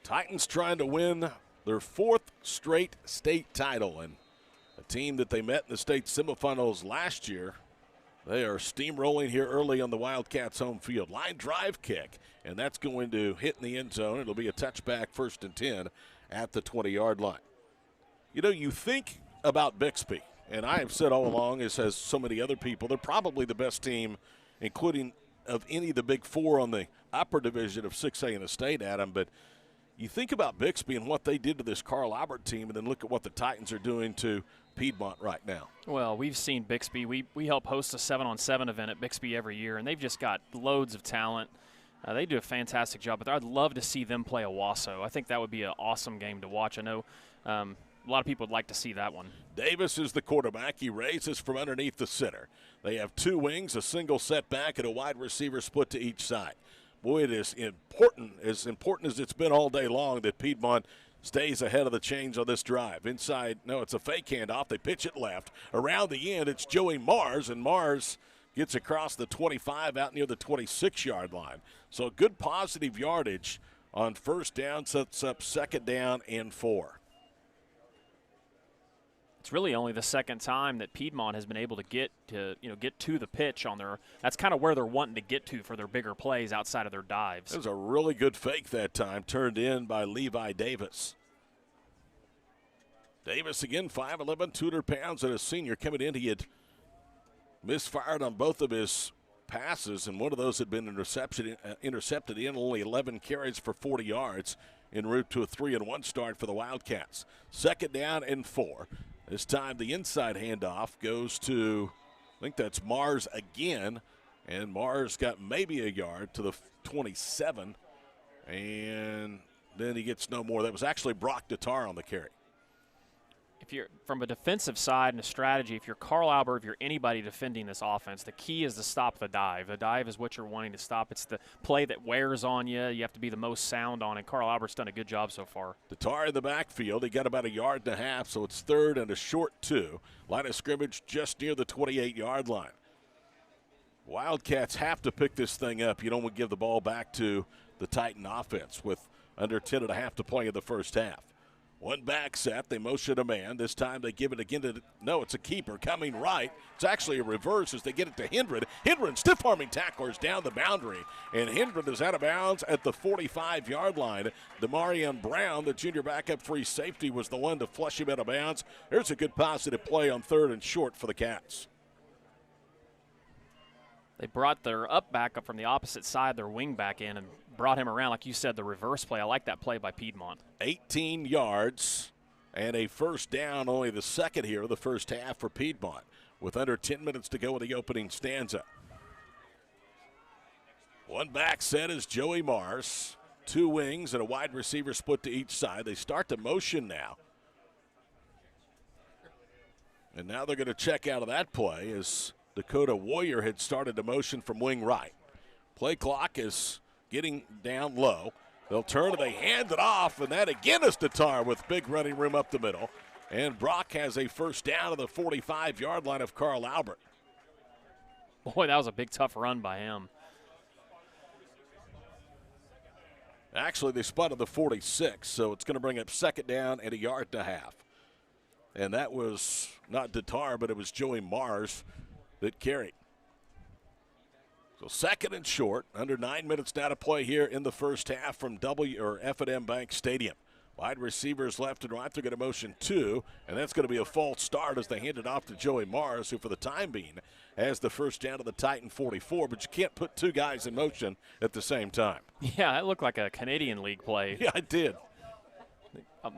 Titans trying to win their 4th straight state title, and a team that they met in the state semifinals last year. They are steamrolling here early on the Wildcats' home field. Line drive kick, and that's going to hit in the end zone. It'll be a touchback, 1st and 10 at the 20-yard line. You know, you think about Bixby, and I have said all along, as has so many other people, they're probably the best team, including of any of the big four on the upper division of 6A in the state, Adam. But you think about Bixby and what they did to this Carl Albert team, and then look at what the Titans are doing to Piedmont right now. Well, we've seen Bixby. We help host a 7-on-7 event at Bixby every year, and they've just got loads of talent. They do a fantastic job, but I'd love to see them play Owasso. I think that would be an awesome game to watch. I know a lot of people would like to see that one. Davis is the quarterback. He raises from underneath the center. They have two wings, a single setback, and a wide receiver split to each side. Boy, it is important as it's been all day long, that Piedmont stays ahead of the chains on this drive. Inside, no, it's a fake handoff. They pitch it left. Around the end, it's Joey Mars, and Mars gets across the 25 out near the 26-yard line. So good positive yardage on first down, sets up second down and 4. It's really only the second time that Piedmont has been able to get to the pitch on their. That's kind of where they're wanting to get to for their bigger plays outside of their dives. It was a really good fake that time, turned in by Levi Davis. Davis again, 5'11", 200 pounds, and a senior coming in. He had misfired on both of his passes, and one of those had been intercepted in only 11 carries for 40 yards en route to a 3-1 start for the Wildcats. Second down and 4. This time the inside handoff goes to, I think that's Mars again, and Mars got maybe a yard to the 27, and then he gets no more. That was actually Brock Tatar on the carry. If you're from a defensive side and a strategy, if you're Carl Albert, if you're anybody defending this offense, the key is to stop the dive. The dive is what you're wanting to stop. It's the play that wears on you. You have to be the most sound on, and Carl Albert's done a good job so far. Tatar in the backfield. He got about a yard and a half, so it's third and a short 2. Line of scrimmage just near the 28-yard line. Wildcats have to pick this thing up. You don't want to give the ball back to the Titan offense with under 10.5 to play in the first half. One back set, they motion a man. This time they give it again to, no, it's a keeper coming right. It's actually a reverse as they get it to Hendren. Hendren stiff-arming tacklers down the boundary, and Hendren is out of bounds at the 45-yard line. Demarion Brown, the junior backup free safety, was the one to flush him out of bounds. There's a good positive play on third and short for the Cats. They brought their back up from the opposite side, their wing back in, and brought him around, like you said, the reverse play. I like that play by Piedmont. 18 yards and a first down, only the second here of the first half for Piedmont, with under 10 minutes to go in the opening stanza. One back set is Joey Mars. Two wings and a wide receiver split to each side. They start to motion now. And now they're going to check out of that play as Dakota Warrior had started to motion from wing right. Play clock is getting down low. They'll turn and they hand it off, and that again is Tatar with big running room up the middle. And Brock has a first down to the 45-yard line of Carl Albert. Boy, that was a big, tough run by him. Actually, they spotted the 46, so it's going to bring up second down and a yard and a half. And that was not Tatar, but it was Joey Mars that carried. So second and short, under 9 minutes now to play here in the first half from F&M Bank Stadium. Wide receivers left and right. They're going to motion 2, and that's going to be a false start as they hand it off to Joey Mars, who for the time being has the first down of the Titan 44, but you can't put two guys in motion at the same time. Yeah, that looked like a Canadian League play. Yeah, it did.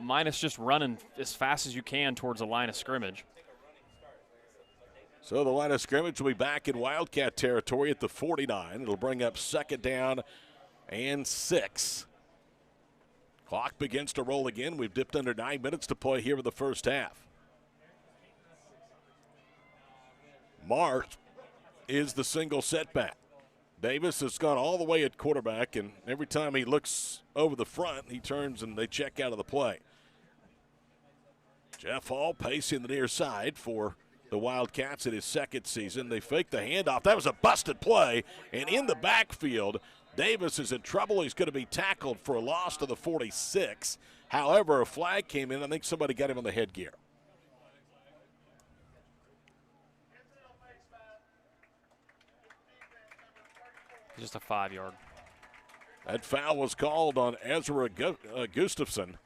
Minus just running as fast as you can towards the line of scrimmage. So the line of scrimmage will be back in Wildcat territory at the 49. It'll bring up second down and 6. Clock begins to roll again. We've dipped under 9 minutes to play here in the first half. Mars is the single setback. Davis has gone all the way at quarterback, and every time he looks over the front, he turns and they check out of the play. Jeff Hall pacing the near side for the Wildcats in his second season. They fake the handoff. That was a busted play. And in the backfield, Davis is in trouble. He's going to be tackled for a loss to the 46. However, a flag came in. I think somebody got him on the headgear. Just a 5-yard. That foul was called on Ezra Gustafson.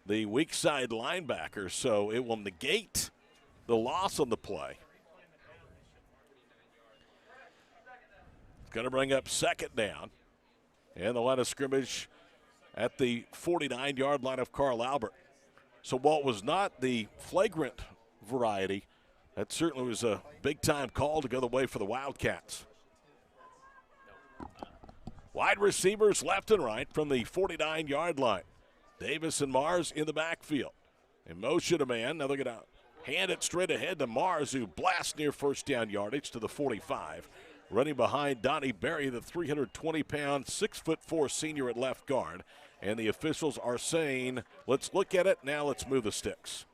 the weak side linebacker, so it will negate the loss on the play. It's going to bring up second down. And the line of scrimmage at the 49-yard line of Carl Albert. So while it was not the flagrant variety, that certainly was a big-time call to go the way for the Wildcats. Wide receivers left and right from the 49-yard line. Davis and Mars in the backfield. In motion a man. Now they're going to hand it straight ahead to Mars, who blasts near first down yardage to the 45. Running behind Donnie Berry, the 320-pound, 6'4" senior at left guard. And the officials are saying, let's look at it, now let's move the sticks.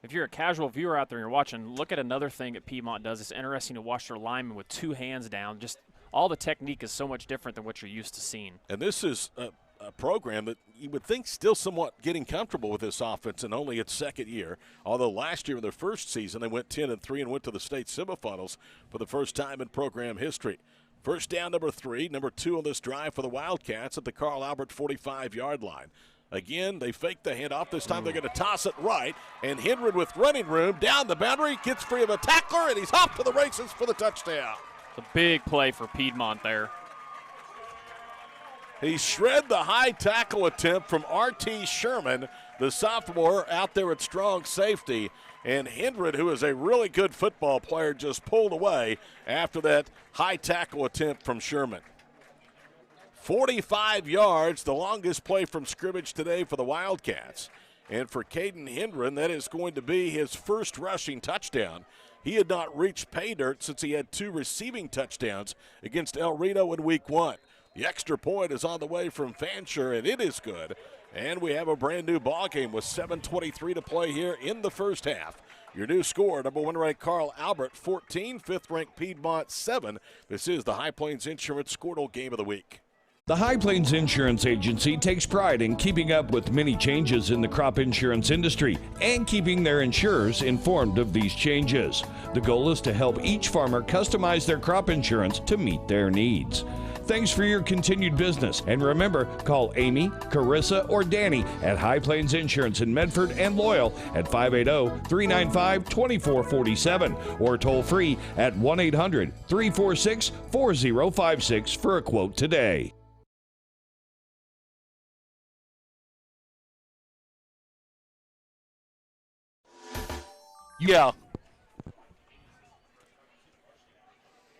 If you're a casual viewer out there and you're watching, look at another thing that Piedmont does. It's interesting to watch their linemen with two hands down. Just all the technique is so much different than what you're used to seeing. And this is a program that you would think still somewhat getting comfortable with this offense in only its second year. Although last year in their first season they went 10-3 and went to the state semifinals for the first time in program history. First down, number 3, number 2 on this drive for the Wildcats at the Carl Albert 45-yard line. Again, they fake the handoff. This time they're going to toss it right. And Hendren with running room down the boundary, gets free of a tackler, and he's off to the races for the touchdown. It's a big play for Piedmont there. He shred the high tackle attempt from R.T. Sherman, the sophomore out there at strong safety. And Hendren, who is a really good football player, just pulled away after that high tackle attempt from Sherman. 45 yards, the longest play from scrimmage today for the Wildcats. And for Caden Hendren, that is going to be his first rushing touchdown. He had not reached pay dirt since he had 2 receiving touchdowns against El Reno in week 1. The extra point is on the way from Fancher, and it is good. And we have a brand new ball game with 7:23 to play here in the first half. Your new score, number 1 ranked Carl Albert 14, 5th ranked Piedmont 7. This is the High Plains Insurance Squirtle Game of the Week. The High Plains Insurance Agency takes pride in keeping up with many changes in the crop insurance industry and keeping their insurers informed of these changes. The goal is to help each farmer customize their crop insurance to meet their needs. Thanks for your continued business. And remember, call Amy, Carissa, or Danny at High Plains Insurance in Medford and Loyal at 580-395-2447 or toll free at 1-800-346-4056 for a quote today. Yeah.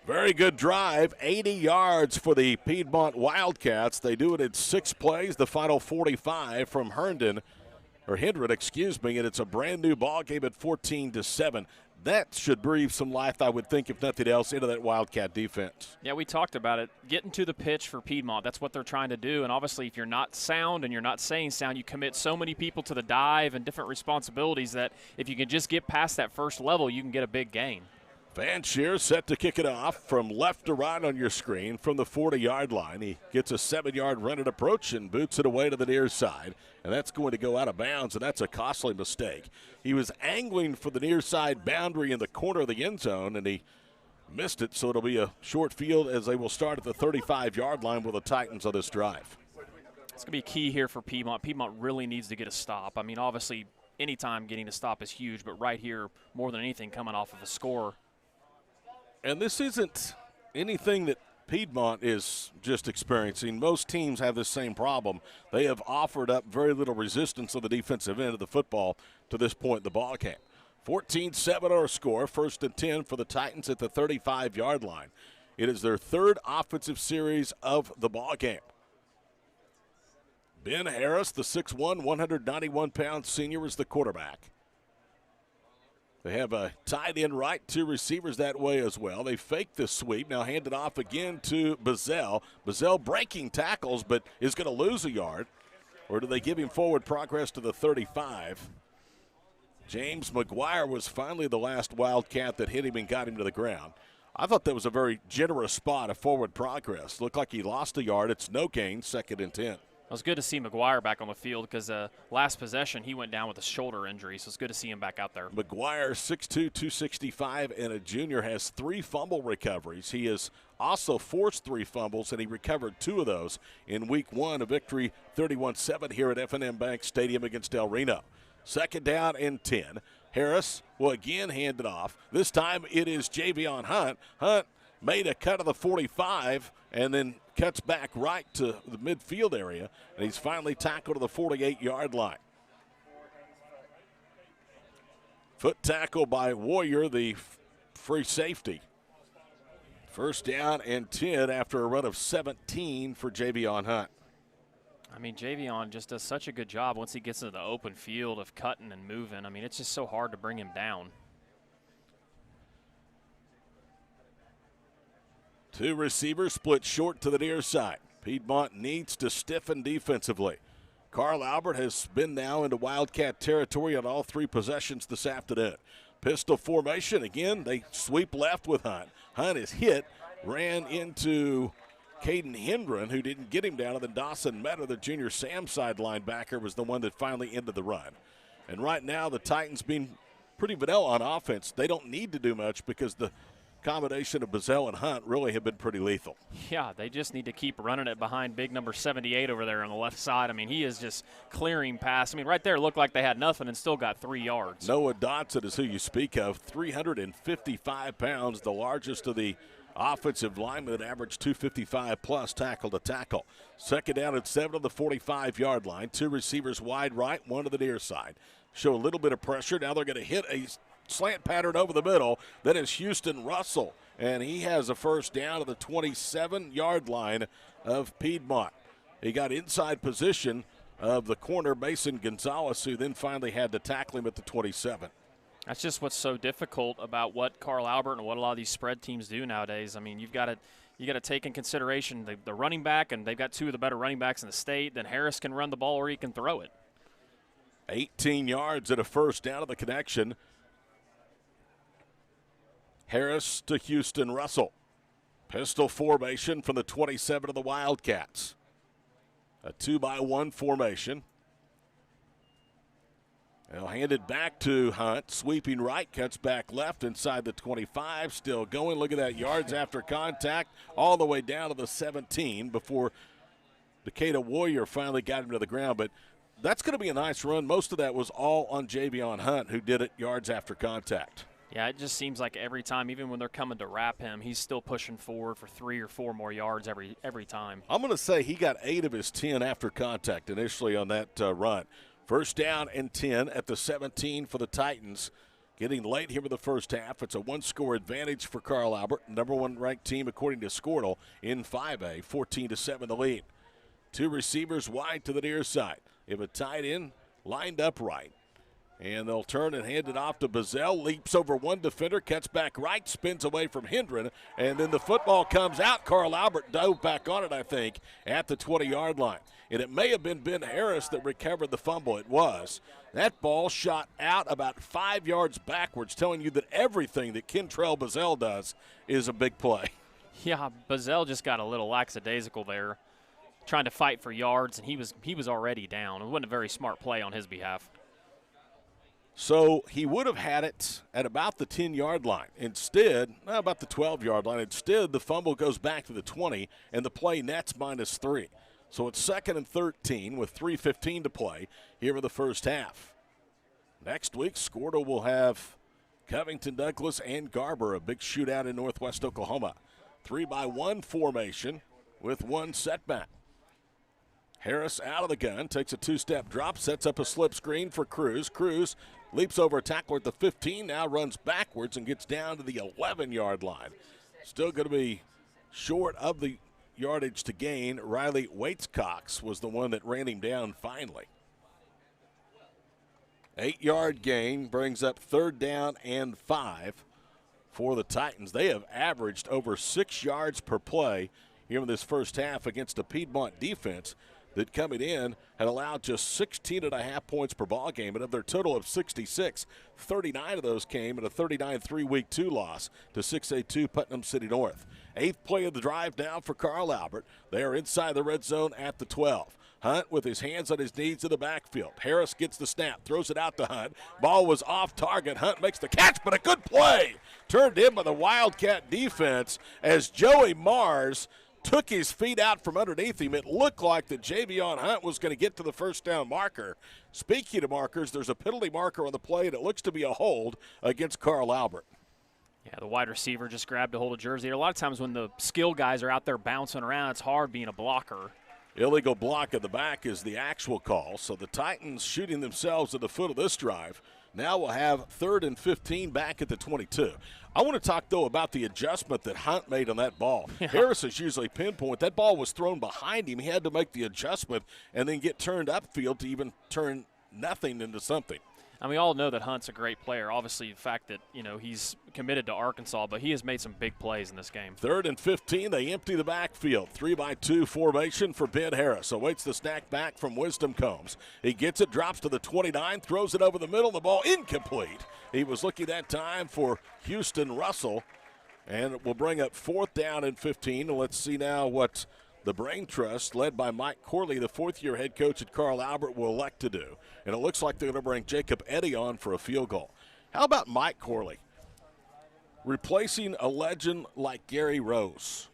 Very good drive, 80 yards for the Piedmont Wildcats. They do it in 6 plays, the final 45 from Hendren, and it's a brand new ball game at 14-7. That should breathe some life, I would think, if nothing else, into that Wildcat defense. Yeah, we talked about it. Getting to the pitch for Piedmont, that's what they're trying to do. And obviously, if you're not sound and you're not saying sound, you commit so many people to the dive and different responsibilities that if you can just get past that first level, you can get a big gain. Fancher set to kick it off from left to right on your screen from the 40-yard line. He gets a 7-yard run and approach and boots it away to the near side. And that's going to go out of bounds, and that's a costly mistake. He was angling for the near side boundary in the corner of the end zone, and he missed it, so it'll be a short field as they will start at the 35-yard line with the Titans on this drive. It's going to be key here for Piedmont. Piedmont really needs to get a stop. I mean, obviously, anytime getting a stop is huge, but right here, more than anything, coming off of a score. And this isn't anything that Piedmont is just experiencing. Most teams have this same problem. They have offered up very little resistance on the defensive end of the football to this point in the ball game. 14-7 our score, 1st and 10 for the Titans at the 35-yard line. It is their 3rd offensive series of the ball game. Ben Harris, the 6'1", 191-pound senior, is the quarterback. They have a tight end right, 2 receivers that way as well. They fake the sweep, now hand it off again to Bazell. Bazell breaking tackles, but is going to lose a yard. Or do they give him forward progress to the 35? James McGuire was finally the last Wildcat that hit him and got him to the ground. I thought that was a very generous spot of forward progress. Looked like he lost a yard. It's no gain, 2nd and 10. It was good to see McGuire back on the field because last possession he went down with a shoulder injury, so it's good to see him back out there. McGuire, 6'2", 265, and a junior, has 3 fumble recoveries. He is also forced 3 fumbles, and he recovered 2 of those in week 1, a victory 31-7 here at F&M Bank Stadium against El Reno. Second down and 10. Harris will again hand it off. This time it is Javion Hunt. Hunt made a cut of the 45 and then cuts back right to the midfield area, and he's finally tackled to the 48-yard line. Foot tackle by Warrior, the free safety. First down and 10 after a run of 17 for Javion Hunt. I mean, Javion just does such a good job once he gets into the open field of cutting and moving. I mean, it's just so hard to bring him down. 2 receivers split short to the near side. Piedmont needs to stiffen defensively. Carl Albert has been now into Wildcat territory on all 3 possessions this afternoon. Pistol formation again. They sweep left with Hunt. Hunt is hit, ran into Caden Hendren, who didn't get him down, and then Dawson Metter, the junior Sam side linebacker, was the one that finally ended the run. And right now the Titans being pretty vanilla on offense. They don't need to do much because the combination of Bazell and Hunt really have been pretty lethal. Yeah, they just need to keep running it behind big number 78 over there on the left side. I mean, he is just clearing pass. I mean, right there looked like they had nothing and still got 3 yards. Noah Dotson is who you speak of, 355 pounds, the largest of the offensive linemen that averaged 255 plus tackle to tackle. Second down and 7 on the 45-yard line. 2 receivers wide right, 1 to the near side. Show a little bit of pressure. Now they're going to hit a slant pattern over the middle. That is Houston Russell, and he has a first down to the 27-yard line of Piedmont. He got inside position of the corner, Mason Gonzalez, who then finally had to tackle him at the 27. That's just what's so difficult about what Carl Albert and what a lot of these spread teams do nowadays. I mean, you got to take in consideration the running back, and they've got 2 of the better running backs in the state. Then Harris can run the ball or he can throw it. 18 yards at a first down of the connection. Harris to Houston Russell. Pistol formation from the 27 of the Wildcats. A 2-by-1 formation. They'll hand it back to Hunt. Sweeping right, cuts back left inside the 25. Still going. Look at that. Yards after contact all the way down to the 17 before Decatur Warrior finally got him to the ground. But that's going to be a nice run. Most of that was all on Javion Hunt, who did it yards after contact. Yeah, it just seems like every time, even when they're coming to wrap him, he's still pushing forward for 3 or 4 more yards every time. I'm going to say he got 8 of his 10 after contact initially on that run. First down and 10 at the 17 for the Titans. Getting late here with the first half. It's a 1-score advantage for Carl Albert, number 1 ranked team according to Squirtle in 5A, 14-7 the lead. 2 receivers wide to the near side. If a tight end lined up right. And they'll turn and hand it off to Bazell. Leaps over 1 defender, cuts back right, spins away from Hendren, and then the football comes out. Carl Albert dove back on it, I think, at the 20-yard line. And it may have been Ben Harris that recovered the fumble. It was. That ball shot out about 5 yards backwards, telling you that everything that Kentrell Bazell does is a big play. Yeah, Bazell just got a little lackadaisical there, trying to fight for yards, and he was already down. It wasn't a very smart play on his behalf. So he would have had it at about the 10-yard line. Instead, about the 12-yard line. Instead, the fumble goes back to the 20, and the play nets -3. So it's 2nd and 13 with 3:15 to play here in the first half. Next week, Squirtle will have Covington, Douglas, and Garber, a big shootout in Northwest Oklahoma. 3-by-1 formation with 1 setback. Harris out of the gun, takes a 2-step drop, sets up a slip screen for Cruz. Cruz leaps over a tackler at the 15, now runs backwards and gets down to the 11-yard line. Still going to be short of the yardage to gain. Riley Waitscox was the one that ran him down finally. 8-yard gain brings up 3rd down and 5 for the Titans. They have averaged over 6 yards per play here in this first half against the Piedmont defense that coming in had allowed just 16.5 points per ball game, and of their total of 66, 39 of those came in a 39-3 Week 2 loss to 6A2 Putnam City North. 8th play of the drive now for Carl Albert. They are inside the red zone at the 12. Hunt with his hands on his knees in the backfield. Harris gets the snap, throws it out to Hunt. Ball was off target. Hunt makes the catch, but a good play turned in by the Wildcat defense as Joey Mars took his feet out from underneath him. It looked like that Javion Hunt was going to get to the first down marker. Speaking of markers, there's a penalty marker on the play, and it looks to be a hold against Carl Albert. Yeah, the wide receiver just grabbed a hold of jersey. A lot of times when the skill guys are out there bouncing around, it's hard being a blocker. Illegal block at the back is the actual call. So the Titans shooting themselves at the foot of this drive. Now we'll have 3rd and 15 back at the 22. I want to talk, though, about the adjustment that Hunt made on that ball. Yeah. Harris is usually pinpoint. That ball was thrown behind him. He had to make the adjustment and then get turned upfield to even turn nothing into something. And we all know that Hunt's a great player. Obviously, the fact that, he's committed to Arkansas, but he has made some big plays in this game. 3rd and 15, they empty the backfield. 3-by-2 formation for Ben Harris. Awaits the snack back from Wisdom Combs. He gets it, drops to the 29, throws it over the middle. The ball incomplete. He was looking that time for Houston Russell, and it will bring up 4th down and 15. And let's see now what the Brain Trust, led by Mike Corley, the 4th-year head coach at Carl Albert, will elect to do. And it looks like they're going to bring Jacob Eddy on for a field goal. How about Mike Corley replacing a legend like Gary Rose,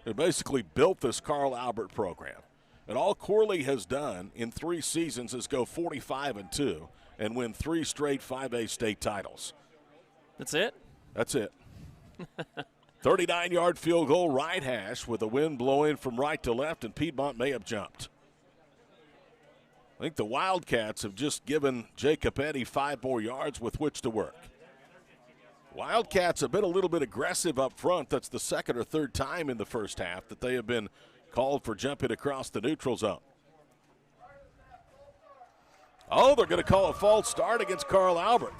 who basically built this Carl Albert program? And all Corley has done in 3 seasons is go 45-2 and win 3 straight 5A state titles. That's it? That's it. 39-yard field goal, right hash, with the wind blowing from right to left, and Piedmont may have jumped. I think the Wildcats have just given Jacob Eddy 5 more yards with which to work. Wildcats have been a little bit aggressive up front. That's the 2nd or 3rd time in the first half that they have been called for jumping across the neutral zone. Oh, they're going to call a false start against Carl Albert.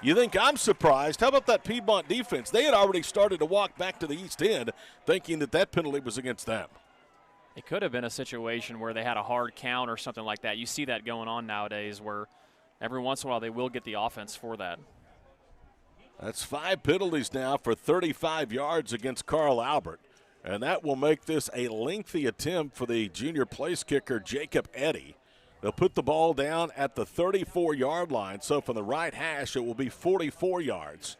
You think I'm surprised? How about that Piedmont defense? They had already started to walk back to the east end thinking that penalty was against them. It could have been a situation where they had a hard count or something like that. You see that going on nowadays where every once in a while they will get the offense for that. That's 5 penalties now for 35 yards against Carl Albert. And that will make this a lengthy attempt for the junior place kicker, Jacob Eddy. They'll put the ball down at the 34-yard line. So from the right hash, it will be 44 yards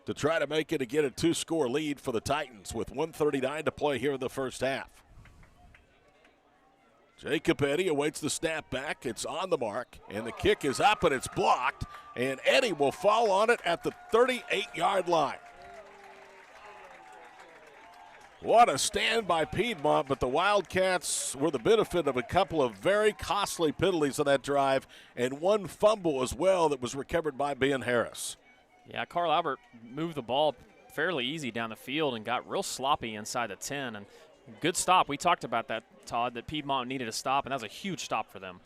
to try to make it to get a 2-score lead for the Titans with 1:39 to play here in the first half. Jacob Eddy awaits the snap back. It's on the mark, and the kick is up, and it's blocked. And Eddy will fall on it at the 38-yard line. What a stand by Piedmont, but the Wildcats were the benefit of a couple of very costly penalties on that drive and 1 fumble as well that was recovered by Ben Harris. Yeah, Carl Albert moved the ball fairly easy down the field and got real sloppy inside the 10. And good stop. We talked about that, Todd, that Piedmont needed a stop, and that was a huge stop for them.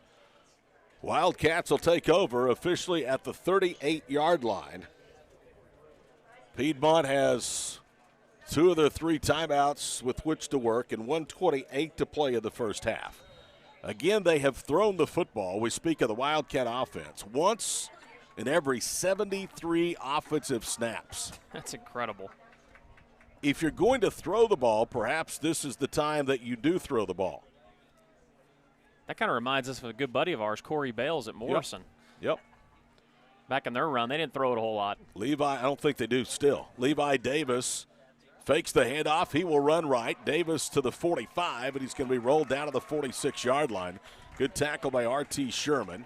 Wildcats will take over officially at the 38-yard line. Piedmont has 2 of their 3 timeouts with which to work and 1:28 to play in the first half. Again, they have thrown the football. We speak of the Wildcat offense once in every 73 offensive snaps. That's incredible. If you're going to throw the ball, perhaps this is the time that you do throw the ball. That kind of reminds us of a good buddy of ours, Corey Bales at Morrison. Yep. Back in their run, they didn't throw it a whole lot. Levi, I don't think they do still. Levi Davis fakes the handoff. He will run right. Davis to the 45, and he's going to be rolled down to the 46-yard line. Good tackle by R.T. Sherman.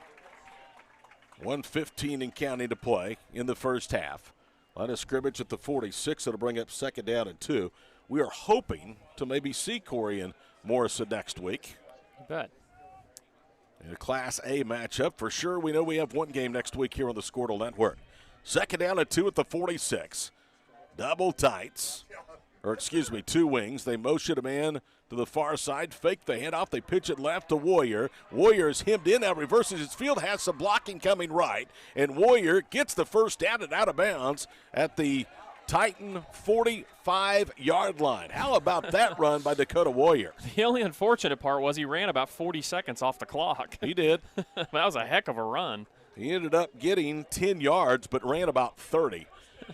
1:15 and counting to play in the first half. Line of scrimmage at the 46. It'll bring up 2nd down and 2. We are hoping to maybe see Corey and Morrison next week. You bet. In a Class A matchup, for sure. We know we have 1 game next week here on the Squirtle Network. 2nd down and 2 at the 46. Double tights. Or, 2 wings. They motion a man to the far side, fake the handoff. They pitch it left to Warrior. Warrior's hemmed in, now reverses his field, has some blocking coming right. And Warrior gets the first down and out of bounds at the Titan 45-yard line. How about that run by Dakota Warrior? The only unfortunate part was he ran about 40 seconds off the clock. He did. That was a heck of a run. He ended up getting 10 yards but ran about 30.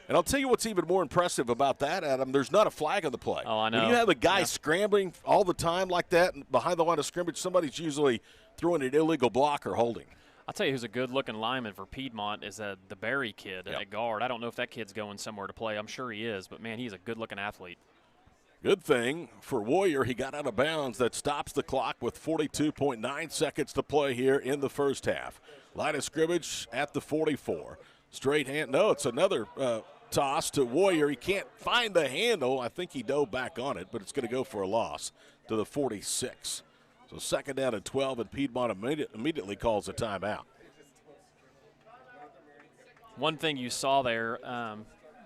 And I'll tell you what's even more impressive about that, Adam. There's not a flag on the play. Oh, I know. When you have a guy scrambling all the time like that and behind the line of scrimmage, somebody's usually throwing an illegal block or holding. I'll tell you who's a good-looking lineman for Piedmont is the Berry kid at guard. I don't know if that kid's going somewhere to play. I'm sure he is, but, man, he's a good-looking athlete. Good thing for Warrior, he got out of bounds. That stops the clock with 42.9 seconds to play here in the first half. Line of scrimmage at the 44. Straight hand. No, it's another toss to Warrior. He can't find the handle. I think he dove back on it, but it's going to go for a loss to the 46. So 2nd down and 12, and Piedmont immediately calls a timeout. One thing you saw there,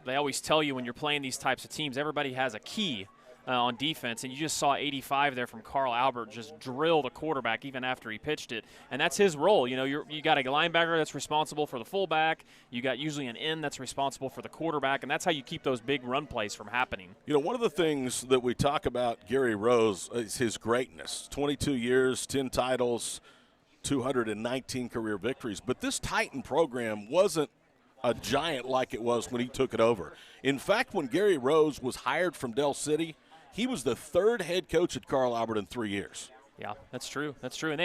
they always tell you when you're playing these types of teams, everybody has a key on defense, and you just saw 85 there from Carl Albert just drill the quarterback even after he pitched it, and that's his role. You know, you got a linebacker that's responsible for the fullback, you got usually an end that's responsible for the quarterback, and that's how you keep those big run plays from happening. You know, one of the things that we talk about Gary Rose is his greatness. 22 years, 10 titles, 219 career victories, but this Titan program wasn't a giant like it was when he took it over. In fact, when Gary Rose was hired from Del City, he was the 3rd head coach at Carl Albert in 3 years. Yeah, that's true. That's true. And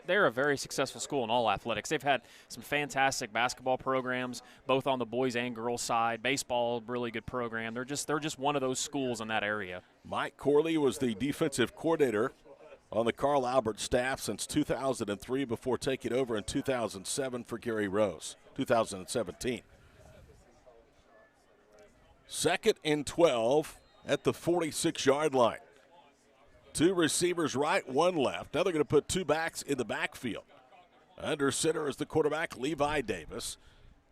they're a very successful school in all athletics. They've had some fantastic basketball programs, both on the boys and girls side. Baseball, really good program. They're just one of those schools in that area. Mike Corley was the defensive coordinator on the Carl Albert staff since 2003 before taking over in 2007 for Gary Rose, 2017. 2nd and 12 at the 46-yard line. 2 receivers right, 1 left. Now they're going to put 2 backs in the backfield. Under center is the quarterback, Levi Davis.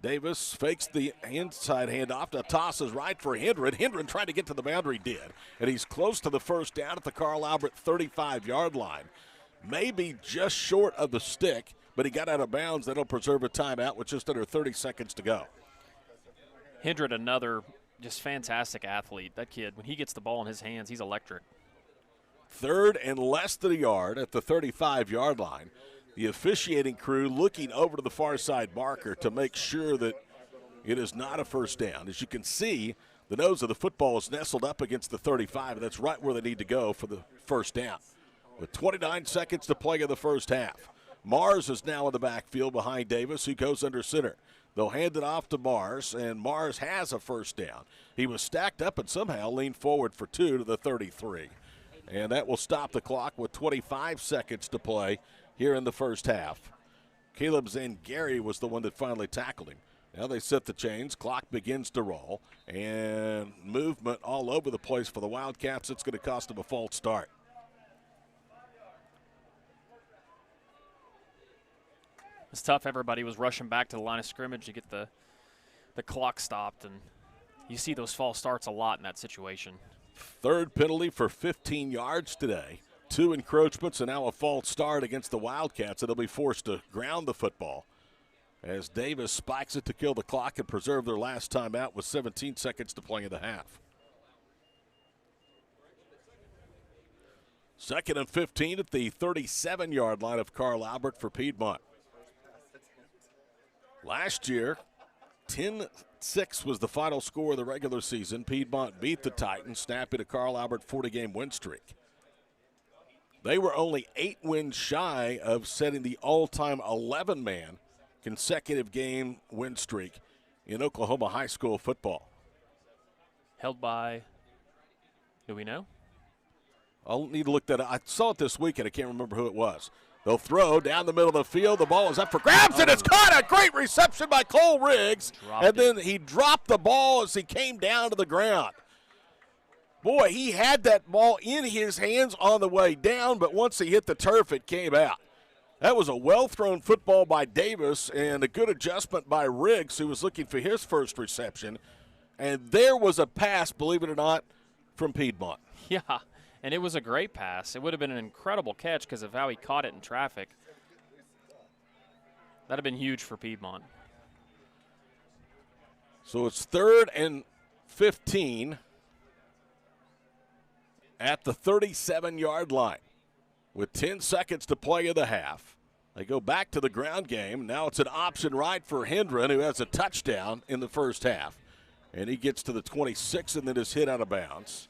Davis fakes the inside handoff. The toss is right for Hendren. Hendren trying to get to the boundary, did. And he's close to the first down at the Carl Albert 35-yard line. Maybe just short of the stick, but he got out of bounds. That'll preserve a timeout with just under 30 seconds to go. Hendren, another just fantastic athlete. That kid, when he gets the ball in his hands, he's electric. 3rd and less than a yard at the 35-yard line. The officiating crew looking over to the far side marker to make sure that it is not a first down. As you can see, the nose of the football is nestled up against the 35, and that's right where they need to go for the first down. With 29 seconds to play in the first half. Mars is now in the backfield behind Davis, who goes under center. They'll hand it off to Mars, and Mars has a first down. He was stacked up and somehow leaned forward for 2 to the 33. And that will stop the clock with 25 seconds to play here in the first half. Caleb Zangari was the one that finally tackled him. Now they set the chains. Clock begins to roll. And movement all over the place for the Wildcats. It's going to cost them a false start. It's tough. Everybody was rushing back to the line of scrimmage to get the clock stopped. And you see those false starts a lot in that situation. 3rd penalty for 15 yards today. 2 encroachments and now a false start against the Wildcats. They'll be forced to ground the football as Davis spikes it to kill the clock and preserve their last time out with 17 seconds to play in the half. 2nd and 15 at the 37-yard line of Carl Albert for Piedmont. Last year, 10-6 was the final score of the regular season. Piedmont beat the Titans, snapping a Carl Albert 40-game win streak. They were only 8 wins shy of setting the all-time 11-man consecutive game win streak in Oklahoma high school football. Held by, do we know? I'll need to look that up. I saw it this weekend. I can't remember who it was. They'll throw down the middle of the field. The ball is up for grabs, and it's caught. A great reception by Cole Riggs. Then he dropped the ball as he came down to the ground. Boy, he had that ball in his hands on the way down, but once he hit the turf, it came out. That was a well-thrown football by Davis and a good adjustment by Riggs, who was looking for his first reception. And there was a pass, believe it or not, from Piedmont. Yeah, and it was a great pass. It would have been an incredible catch because of how he caught it in traffic. That would have been huge for Piedmont. So it's 3rd and 15 at the 37-yard line with 10 seconds to play in the half. They go back to the ground game. Now it's an option right for Hendren, who has a touchdown in the first half. And he gets to the 26 and then is hit out of bounds.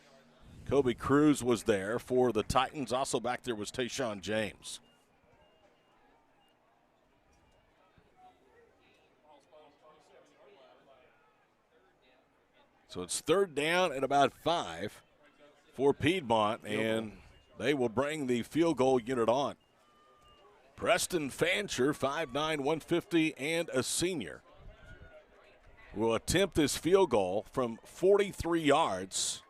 Kobe Cruz was there for the Titans. Also back there was Tayshawn James. So it's third down and about 5 for Piedmont, and they will bring the field goal unit on. Preston Fancher, 5'9", 150, and a senior, will attempt this field goal from 43 yards.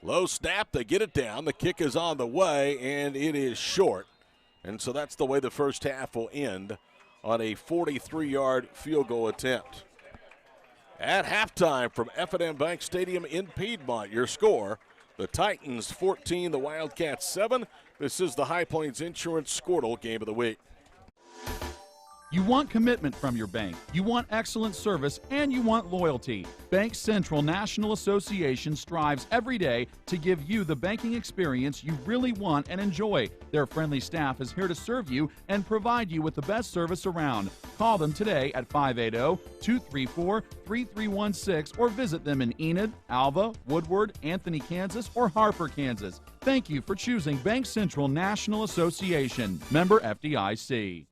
Low snap, they get it down. The kick is on the way, and it is short. And so that's the way the first half will end, on a 43-yard field goal attempt. At halftime from F&M Bank Stadium in Piedmont, your score, the Titans 14, the Wildcats 7. This is the High Plains Insurance Squirtle Game of the Week. You want commitment from your bank, you want excellent service, and you want loyalty. Bank Central National Association strives every day to give you the banking experience you really want and enjoy. Their friendly staff is here to serve you and provide you with the best service around. Call them today at 580-234-3316 or visit them in Enid, Alva, Woodward, Anthony, Kansas, or Harper, Kansas. Thank you for choosing Bank Central National Association. Member FDIC.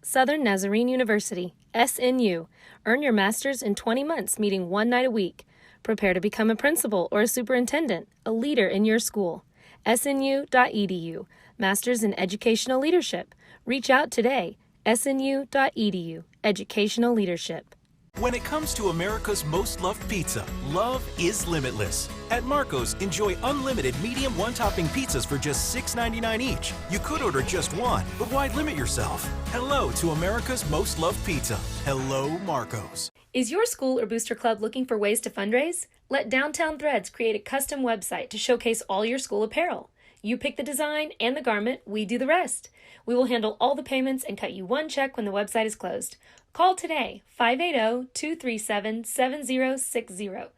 Southern Nazarene University, SNU. Earn your master's in 20 months, meeting one night a week. Prepare to become a principal or a superintendent, a leader in your school. SNU.edu. Master's in Educational Leadership. Reach out today. SNU.edu. Educational Leadership. When it comes to America's most loved pizza, love is limitless. At Marco's, enjoy unlimited medium one-topping pizzas for just $6.99 each. You could order just one, but why limit yourself? Hello to America's most loved pizza. Hello, Marco's. Is your school or booster club looking for ways to fundraise? Let Downtown Threads create a custom website to showcase all your school apparel. You pick the design and the garment, we do the rest. We will handle all the payments and cut you one check when the website is closed. Call today, 580-237-7060.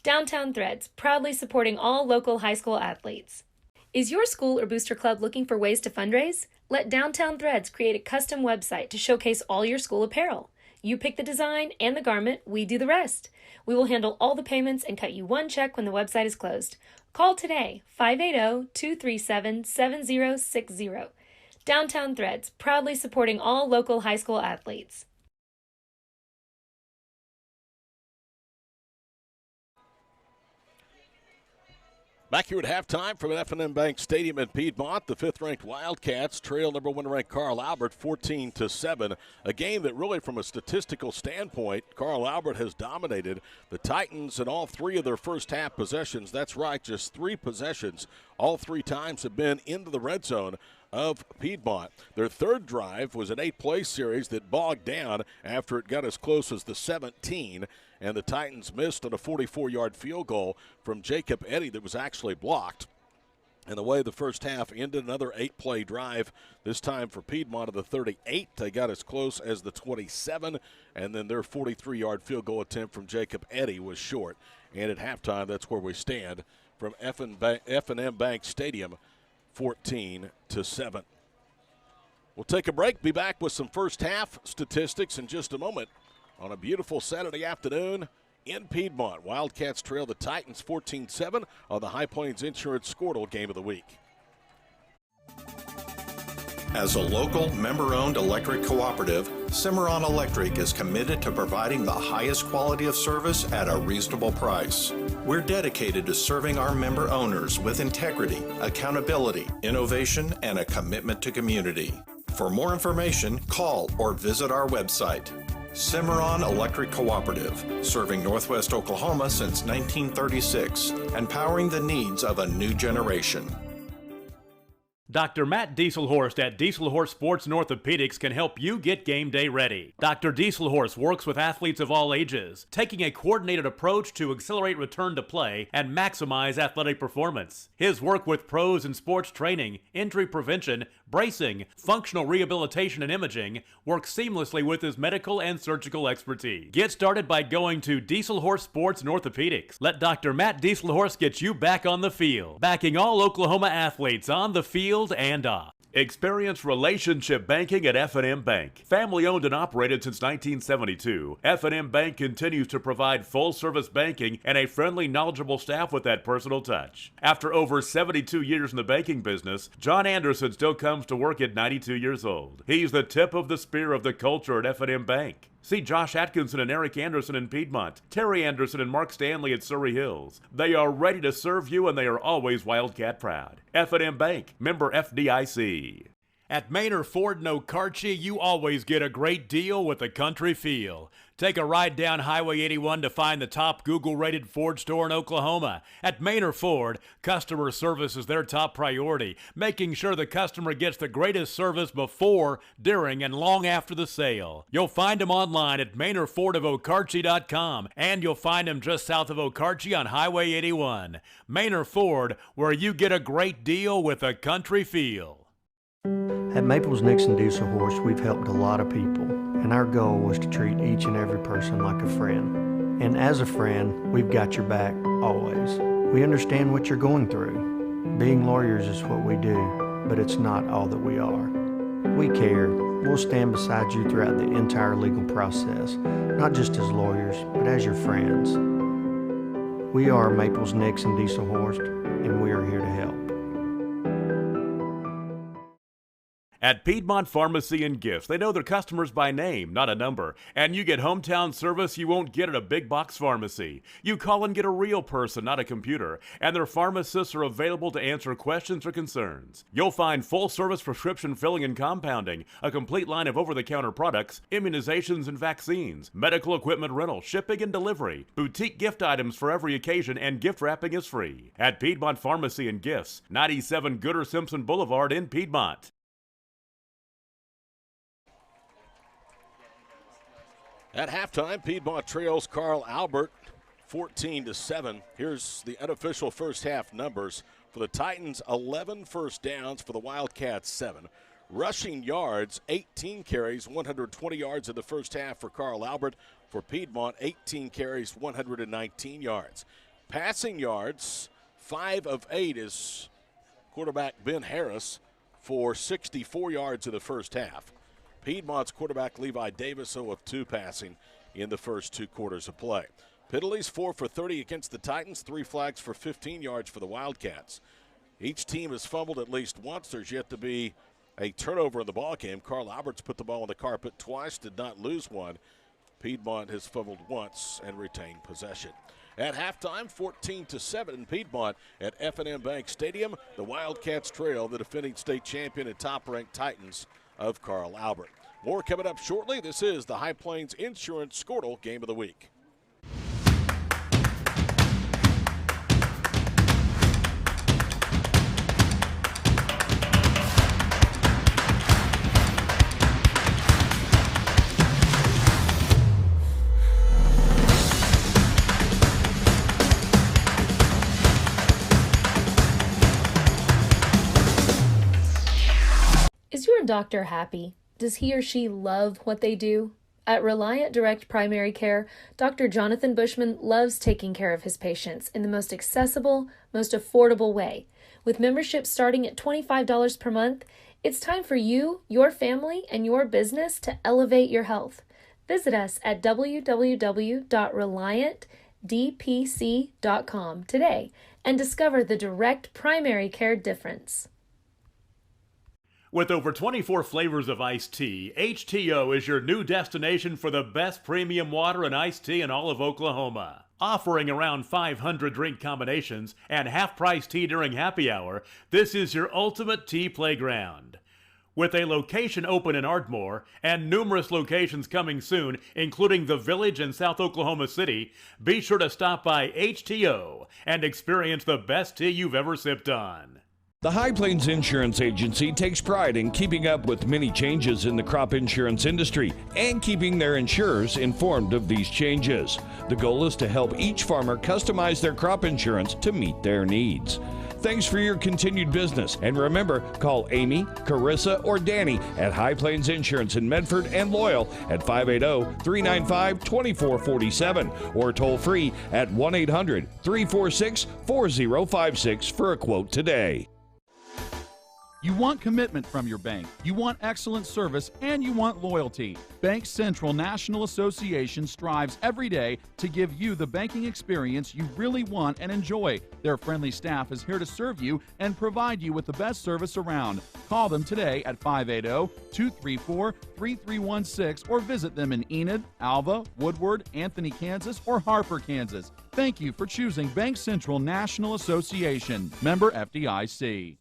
Downtown Threads, proudly supporting all local high school athletes. Is your school or booster club looking for ways to fundraise? Let Downtown Threads create a custom website to showcase all your school apparel. You pick the design and the garment, we do the rest. We will handle all the payments and cut you one check when the website is closed. Call today, 580-237-7060. Downtown Threads, proudly supporting all local high school athletes. Back here at halftime from an F&M Bank Stadium in Piedmont, the 5th-ranked Wildcats trail number 1-ranked Carl Albert 14-7. A game that really, from a statistical standpoint, Carl Albert has dominated the Titans in all 3 of their first-half possessions. That's right, just 3 possessions. All 3 times have been into the red zone of Piedmont. Their third drive was an 8-play series that bogged down after it got as close as the 17, and the Titans missed on a 44-yard field goal from Jacob Eddy that was actually blocked. And the way the first half ended, another 8-play drive, this time for Piedmont of the 38. They got as close as the 27, and then their 43-yard field goal attempt from Jacob Eddy was short. And at halftime, that's where we stand from F&M Bank Stadium, 14-7. We'll take a break, be back with some first half statistics in just a moment on a beautiful Saturday afternoon in Piedmont. Wildcats trail the Titans 14-7 on the High Plains Insurance Squirtle Game of the Week. As a local, member-owned electric cooperative, Cimarron Electric is committed to providing the highest quality of service at a reasonable price. We're dedicated to serving our member owners with integrity, accountability, innovation, and a commitment to community. For more information, call or visit our website. Cimarron Electric Cooperative, serving Northwest Oklahoma since 1936 and powering the needs of a new generation. Dr. Matt Dieselhorst at Dieselhorst Sports and Orthopedics can help you get game day ready. Dr. Dieselhorst works with athletes of all ages, taking a coordinated approach to accelerate return to play and maximize athletic performance. His work with pros in sports training, injury prevention, bracing, functional rehabilitation, and imaging work seamlessly with his medical and surgical expertise. Get started by going to Dieselhorse Sports and Orthopedics. Let Dr. Matt Dieselhorse get you back on the field, backing all Oklahoma athletes on the field and off. Experience relationship banking at F&M Bank. Family owned and operated since 1972, F&M Bank continues to provide full-service banking and a friendly, knowledgeable staff with that personal touch. After over 72 years in the banking business, John Anderson still comes to work at 92 years old. He's the tip of the spear of the culture at F&M Bank. See Josh Atkinson and Eric Anderson in Piedmont, Terry Anderson and Mark Stanley at Surrey Hills. They are ready to serve you, and they are always Wildcat proud. F&M Bank, member FDIC. At Maynard Ford in Okarche, you always get a great deal with a country feel. Take a ride down Highway 81 to find the top Google-rated Ford store in Oklahoma. At Maynard Ford, customer service is their top priority, making sure the customer gets the greatest service before, during, and long after the sale. You'll find them online at MaynardFordOfOkarche.com, and you'll find them just south of Okarche on Highway 81. Maynard Ford, where you get a great deal with a country feel. At Maples Nixon Diesel Horse, we've helped a lot of people, and our goal was to treat each and every person like a friend. And as a friend, we've got your back always. We understand what you're going through. Being lawyers is what we do, but it's not all that we are. We care. We'll stand beside you throughout the entire legal process, not just as lawyers, but as your friends. We are Maples Nixon Diesel Horse, and we are here to help. At Piedmont Pharmacy and Gifts, they know their customers by name, not a number. And you get hometown service you won't get at a big box pharmacy. You call and get a real person, not a computer. And their pharmacists are available to answer questions or concerns. You'll find full service prescription filling and compounding, a complete line of over-the-counter products, immunizations and vaccines, medical equipment rental, shipping and delivery, boutique gift items for every occasion, and gift wrapping is free. At Piedmont Pharmacy and Gifts, 97 Gooder Simpson Boulevard in Piedmont. At halftime, Piedmont trails Carl Albert 14-7. Here's the unofficial first half numbers. For the Titans, 11 first downs. For the Wildcats, 7. Rushing yards, 18 carries, 120 yards in the first half for Carl Albert. For Piedmont, 18 carries, 119 yards. Passing yards, 5 of 8 is quarterback Ben Harris for 64 yards in the first half. Piedmont's quarterback Levi Davis, 0 of 2 passing in the first 2 quarters of play. Penalties, 4 for 30 against the Titans, 3 flags for 15 yards for the Wildcats. Each team has fumbled at least once. There's yet to be a turnover in the ballgame. Carl Alberts put the ball on the carpet twice, did not lose one. Piedmont has fumbled once and retained possession. At halftime, 14-7 in Piedmont at F&M Bank Stadium. The Wildcats trail the defending state champion and top-ranked Titans of Carl Albert. More coming up shortly. This is the High Plains Insurance Squirtle Game of the Week. Is your doctor happy? Does he or she love what they do? At Reliant Direct Primary Care, Dr. Jonathan Bushman loves taking care of his patients in the most accessible, most affordable way. With membership starting at $25 per month, it's time for you, your family, and your business to elevate your health. Visit us at www.reliantdpc.com today and discover the direct primary care difference. With over 24 flavors of iced tea, HTO is your new destination for the best premium water and iced tea in all of Oklahoma. Offering around 500 drink combinations and half-price tea during happy hour, this is your ultimate tea playground. With a location open in Ardmore and numerous locations coming soon, including the Village in South Oklahoma City, be sure to stop by HTO and experience the best tea you've ever sipped on. The High Plains Insurance Agency takes pride in keeping up with many changes in the crop insurance industry and keeping their insurers informed of these changes. The goal is to help each farmer customize their crop insurance to meet their needs. Thanks for your continued business. And remember, call Amy, Carissa, or Danny at High Plains Insurance in Medford and Loyal at 580-395-2447 or toll free at 1-800-346-4056 for a quote today. You want commitment from your bank, you want excellent service, and you want loyalty. Bank Central National Association strives every day to give you the banking experience you really want and enjoy. Their friendly staff is here to serve you and provide you with the best service around. Call them today at 580-234-3316 or visit them in Enid, Alva, Woodward, Anthony, Kansas, or Harper, Kansas. Thank you for choosing Bank Central National Association. Member FDIC.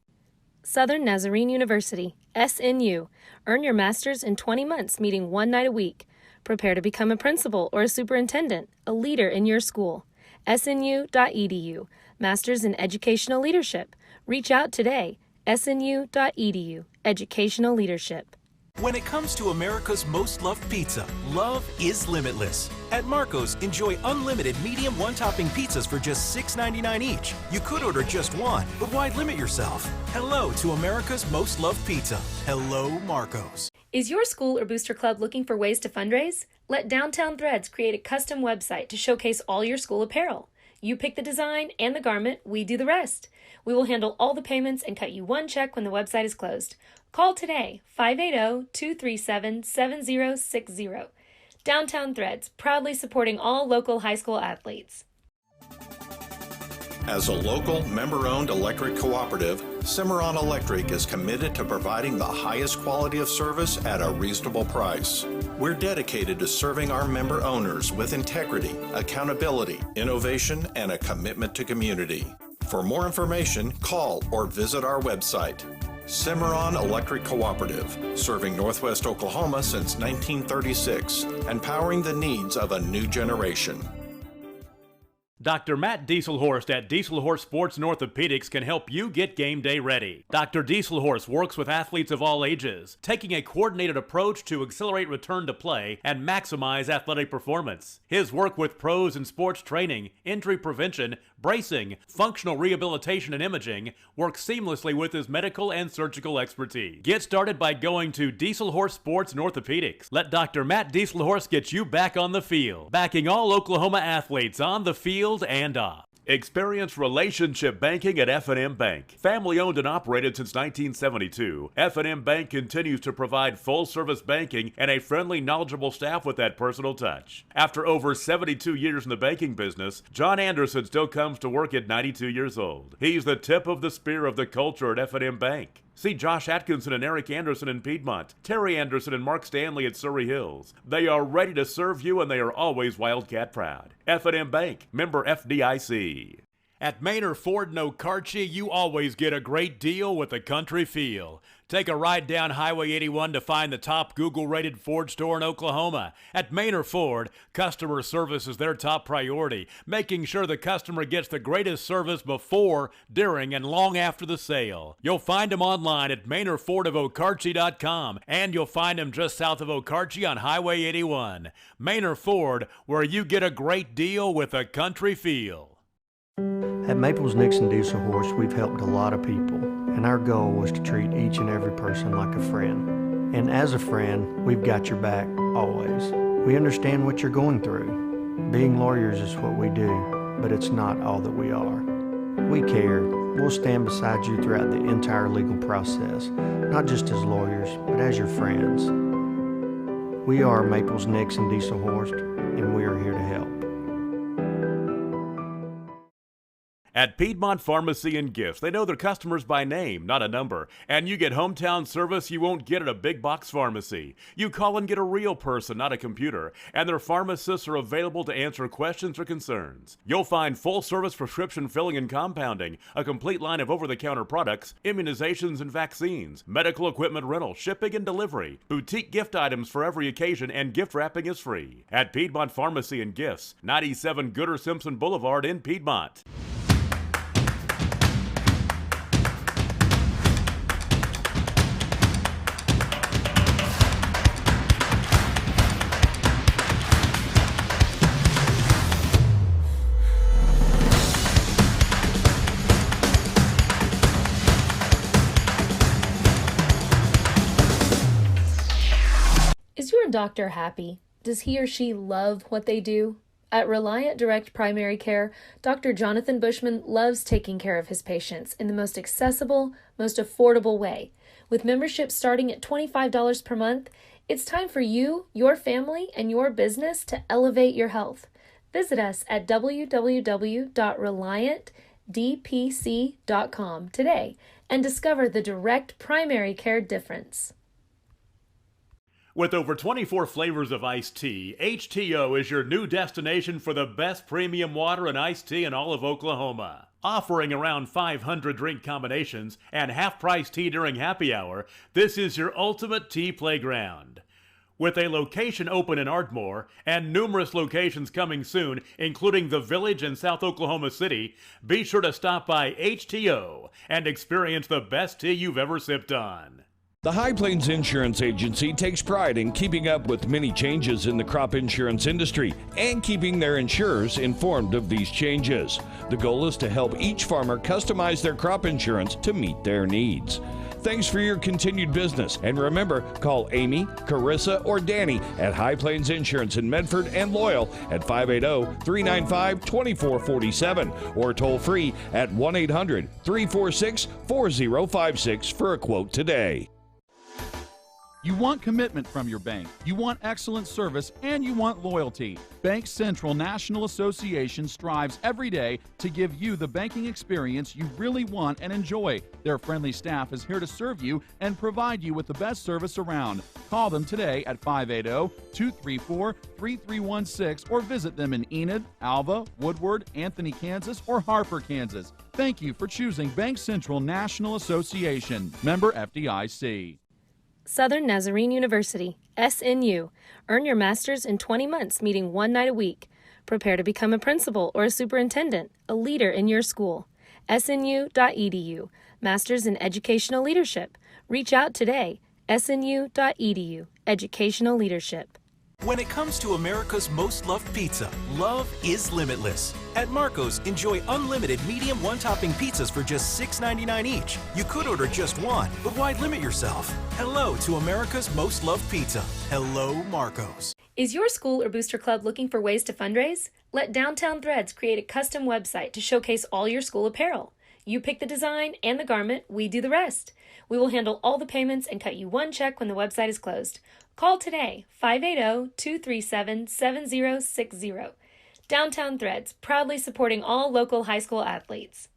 Southern Nazarene University, SNU. Earn your master's in 20 months, meeting one night a week. Prepare to become a principal or a superintendent, a leader in your school. SNU.edu. Masters in Educational Leadership. Reach out today. SNU.edu. Educational Leadership. When it comes to America's most loved pizza, love is limitless. At Marco's, enjoy unlimited medium one-topping pizzas for just $6.99 each. You could order just one, but why limit yourself? Hello to America's most loved pizza. Hello, Marco's. Is your school or booster club looking for ways to fundraise? Let Downtown Threads create a custom website to showcase all your school apparel. You pick the design and the garment, we do the rest. We will handle all the payments and cut you one check when the website is closed. Call today, 580-237-7060. Downtown Threads, proudly supporting all local high school athletes. As a local, member-owned electric cooperative, Cimarron Electric is committed to providing the highest quality of service at a reasonable price. We're dedicated to serving our member owners with integrity, accountability, innovation, and a commitment to community. For more information, call or visit our website. Cimarron Electric Cooperative, serving Northwest Oklahoma since 1936 and powering the needs of a new generation. Dr. Matt Dieselhorst at Dieselhorst Sports and Orthopedics can help you get game day ready. Dr. Dieselhorst works with athletes of all ages, taking a coordinated approach to accelerate return to play and maximize athletic performance. His work with pros in sports training, injury prevention, bracing, functional rehabilitation, and imaging works seamlessly with his medical and surgical expertise. Get started by going to Dieselhorst Sports and Orthopedics. Let Dr. Matt Dieselhorst get you back on the field, backing all Oklahoma athletes on the field and off. Experience relationship banking at F&M Bank. Family owned and operated since 1972, F&M Bank continues to provide full-service banking and a friendly, knowledgeable staff with that personal touch. After over 72 years in the banking business, John Anderson still comes to work at 92 years old. He's the tip of the spear of the culture at F&M Bank. See Josh Atkinson and Eric Anderson in Piedmont, Terry Anderson and Mark Stanley at Surrey Hills. They are ready to serve you and they are always Wildcat proud. F&M Bank, member FDIC. At Maynard Ford in Okarche, you always get a great deal with a country feel. Take a ride down Highway 81 to find the top Google-rated Ford store in Oklahoma. At Maynard Ford, customer service is their top priority, making sure the customer gets the greatest service before, during, and long after the sale. You'll find them online at MaynardFordOfOkarche.com, and you'll find them just south of Okarche on Highway 81. Maynard Ford, where you get a great deal with a country feel. At Maples Nixon Diesel Horse, we've helped a lot of people, and our goal was to treat each and every person like a friend. And as a friend, we've got your back, always. We understand what you're going through. Being lawyers is what we do, but it's not all that we are. We care. We'll stand beside you throughout the entire legal process, not just as lawyers, but as your friends. We are Maples Nixon Diesel Horse, and we are here to help. At Piedmont Pharmacy and Gifts, they know their customers by name, not a number. And you get hometown service you won't get at a big box pharmacy. You call and get a real person, not a computer. And their pharmacists are available to answer questions or concerns. You'll find full service prescription filling and compounding, a complete line of over-the-counter products, immunizations and vaccines, medical equipment rental, shipping and delivery, boutique gift items for every occasion, and gift wrapping is free. At Piedmont Pharmacy and Gifts, 97 Gooder Simpson Boulevard in Piedmont. Is your doctor happy? Does he or she love what they do? At Reliant Direct Primary Care, Dr. Jonathan Bushman loves taking care of his patients in the most accessible, most affordable way. With membership starting at $25 per month, it's time for you, your family, and your business to elevate your health. Visit us at www.reliantdpc.com today and discover the direct primary care difference. With over 24 flavors of iced tea, HTO is your new destination for the best premium water and iced tea in all of Oklahoma. Offering around 500 drink combinations and half-price tea during happy hour, this is your ultimate tea playground. With a location open in Ardmore and numerous locations coming soon, including the Village in South Oklahoma City, be sure to stop by HTO and experience the best tea you've ever sipped on. The High Plains Insurance Agency takes pride in keeping up with many changes in the crop insurance industry and keeping their insurers informed of these changes. The goal is to help each farmer customize their crop insurance to meet their needs. Thanks for your continued business, and remember, call Amy, Carissa, or Danny at High Plains Insurance in Medford and Loyal at 580-395-2447 or toll free at 1-800-346-4056 for a quote today. You want commitment from your bank, you want excellent service, and you want loyalty. Bank Central National Association strives every day to give you the banking experience you really want and enjoy. Their friendly staff is here to serve you and provide you with the best service around. Call them today at 580-234-3316 or visit them in Enid, Alva, Woodward, Anthony, Kansas, or Harper, Kansas. Thank you for choosing Bank Central National Association. Member FDIC. Southern Nazarene University, SNU. Earn your master's in 20 months, meeting one night a week. Prepare to become a principal or a superintendent, a leader in your school. SNU.edu. Master's in Educational Leadership. Reach out today. SNU.edu. Educational Leadership. When it comes to America's most loved pizza, love is limitless. At Marco's, enjoy unlimited medium one-topping pizzas for just $6.99 each. You could order just one, but why limit yourself? Hello to America's most loved pizza. Hello, Marco's. Is your school or booster club looking for ways to fundraise? Let Downtown Threads create a custom website to showcase all your school apparel. You pick the design and the garment, we do the rest. We will handle all the payments and cut you one check when the website is closed. Call today, 580-237-7060. Downtown Threads, proudly supporting all local high school athletes.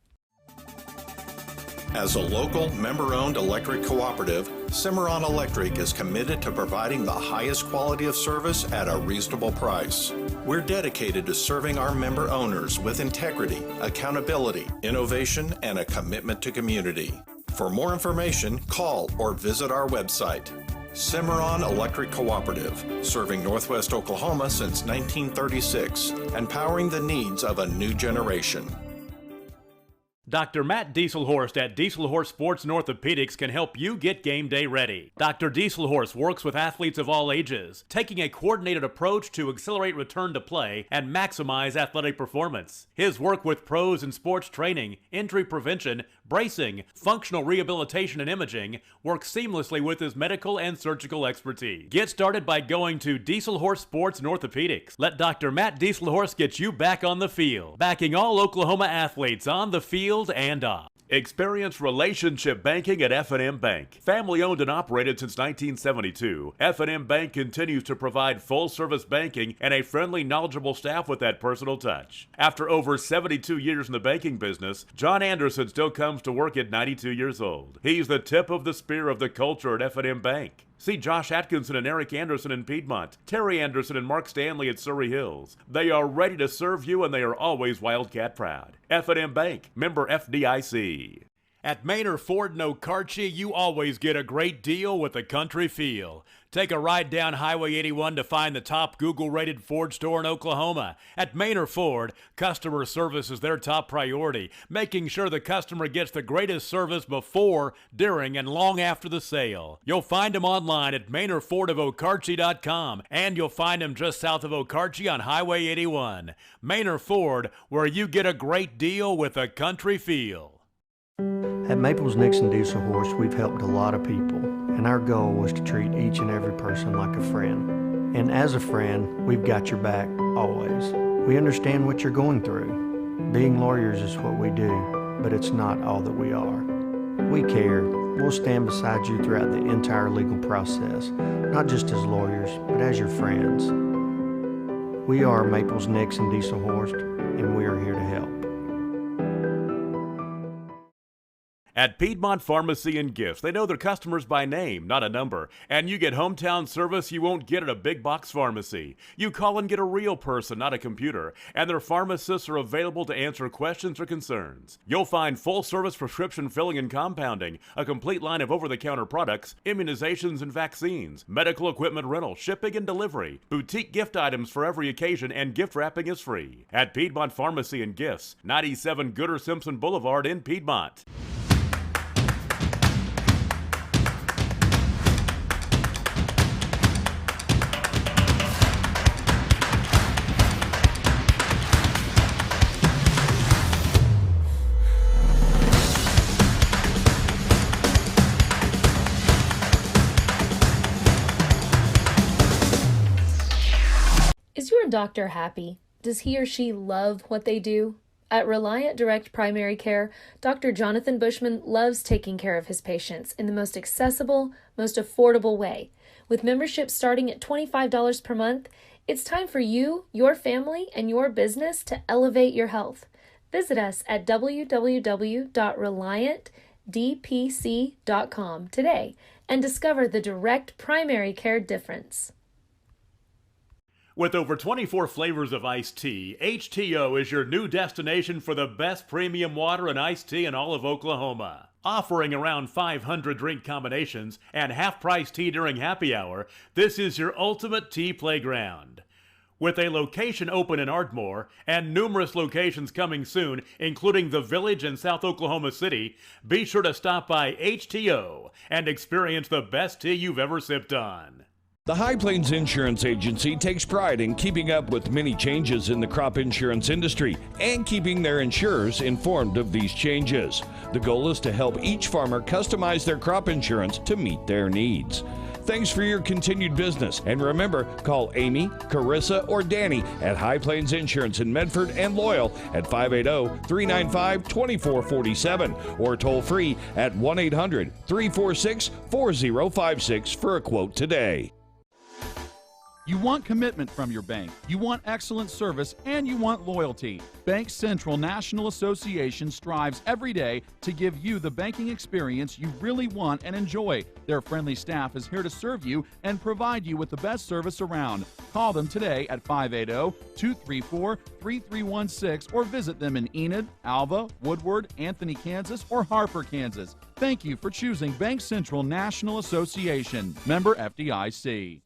As a local, member-owned electric cooperative, Cimarron Electric is committed to providing the highest quality of service at a reasonable price. We're dedicated to serving our member owners with integrity, accountability, innovation, and a commitment to community. For more information, call or visit our website. Cimarron Electric Cooperative, serving Northwest Oklahoma since 1936 and powering the needs of a new generation. Dr. Matt Dieselhorst at Dieselhorst Sports and Orthopedics can help you get game day ready. Dr. Dieselhorst works with athletes of all ages, taking a coordinated approach to accelerate return to play and maximize athletic performance. His work with pros in sports training, injury prevention, bracing, functional rehabilitation, and imaging works seamlessly with his medical and surgical expertise. Get started by going to Dieselhorst Sports and Orthopedics. Let Dr. Matt Dieselhorst get you back on the field, backing all Oklahoma athletes on the field and off. Experience relationship banking at F&M Bank. Family owned and operated since 1972, F&M Bank continues to provide full-service banking and a friendly, knowledgeable staff with that personal touch. After over 72 years in the banking business, John Anderson still comes to work at 92 years old. He's the tip of the spear of the culture at F&M Bank. See Josh Atkinson and Eric Anderson in Piedmont, Terry Anderson and Mark Stanley at Surrey Hills. They are ready to serve you, and they are always Wildcat proud. F&M Bank, member FDIC. At Maynard Ford in Okarche, you always get a great deal with a country feel. Take a ride down Highway 81 to find the top Google-rated Ford store in Oklahoma. At Maynard Ford, customer service is their top priority, making sure the customer gets the greatest service before, during, and long after the sale. You'll find them online at MaynardFordOfOkarche.com, and you'll find them just south of Okarche on Highway 81. Maynard Ford, where you get a great deal with a country feel. At Maples Nixon Diesel Horse, we've helped a lot of people, and and our goal was to treat each and every person like a friend. And as a friend, we've got your back always. We understand what you're going through. Being lawyers is what we do, but it's not all that we are. We care. We'll stand beside you throughout the entire legal process, not just as lawyers, but as your friends. We are Maples, Nix, and Dieselhorst, and we are here to help. At Piedmont Pharmacy and Gifts, they know their customers by name, not a number. And you get hometown service you won't get at a big box pharmacy. You call and get a real person, not a computer. And their pharmacists are available to answer questions or concerns. You'll find full service prescription filling and compounding, a complete line of over-the-counter products, immunizations and vaccines, medical equipment rental, shipping and delivery, boutique gift items for every occasion, and gift wrapping is free. At Piedmont Pharmacy and Gifts, 97 Gooder Simpson Boulevard in Piedmont. Is your doctor happy? Does he or she love what they do? At Reliant Direct Primary Care, Dr. Jonathan Bushman loves taking care of his patients in the most accessible, most affordable way. With membership starting at $25 per month, it's time for you, your family, and your business to elevate your health. Visit us at www.reliantdpc.com today and discover the direct primary care difference. With over 24 flavors of iced tea, HTO is your new destination for the best premium water and iced tea in all of Oklahoma. Offering around 500 drink combinations and half-price tea during happy hour, this is your ultimate tea playground. With a location open in Ardmore and numerous locations coming soon, including the Village in South Oklahoma City, be sure to stop by HTO and experience the best tea you've ever sipped on. The High Plains Insurance Agency takes pride in keeping up with many changes in the crop insurance industry and keeping their insurers informed of these changes. The goal is to help each farmer customize their crop insurance to meet their needs. Thanks for your continued business, and remember, call Amy, Carissa, or Danny at High Plains Insurance in Medford and Loyal at 580-395-2447 or toll free at 1-800-346-4056 for a quote today. You want commitment from your bank, you want excellent service, and you want loyalty. Bank Central National Association strives every day to give you the banking experience you really want and enjoy. Their friendly staff is here to serve you and provide you with the best service around. Call them today at 580-234-3316 or visit them in Enid, Alva, Woodward, Anthony, Kansas, or Harper, Kansas. Thank you for choosing Bank Central National Association. Member FDIC.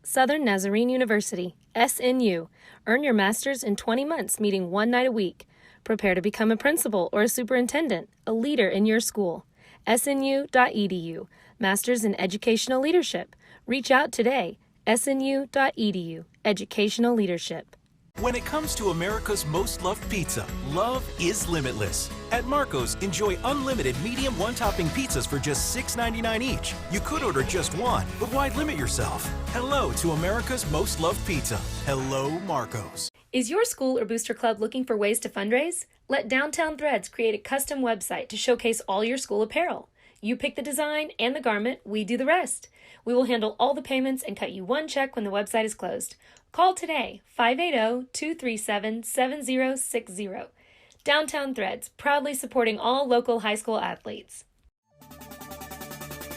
Southern Nazarene University, SNU. Earn your master's in 20 months, meeting one night a week. Prepare to become a principal or a superintendent, a leader in your school. SNU.edu. Masters in Educational Leadership. Reach out today. SNU.edu. Educational Leadership. When it comes to America's most loved pizza, love is limitless. At Marco's, enjoy unlimited medium one-topping pizzas for just $6.99 each. You could order just one, but why limit yourself? Hello to America's most loved pizza. Hello, Marco's. Is your school or booster club looking for ways to fundraise? Let Downtown Threads create a custom website to showcase all your school apparel. You pick the design and the garment, we do the rest. We will handle all the payments and cut you one check when the website is closed. Call today, 580-237-7060. Downtown Threads, proudly supporting all local high school athletes.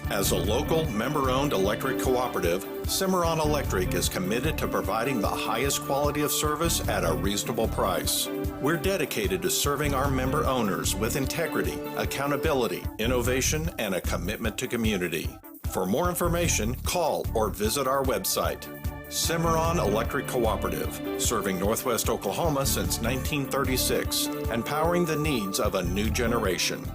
As a local, member-owned electric cooperative, Cimarron Electric is committed to providing the highest quality of service at a reasonable price. We're dedicated to serving our member owners with integrity, accountability, innovation, and a commitment to community. For more information, call or visit our website. Cimarron Electric Cooperative, serving Northwest Oklahoma since 1936, empowering the needs of a new generation.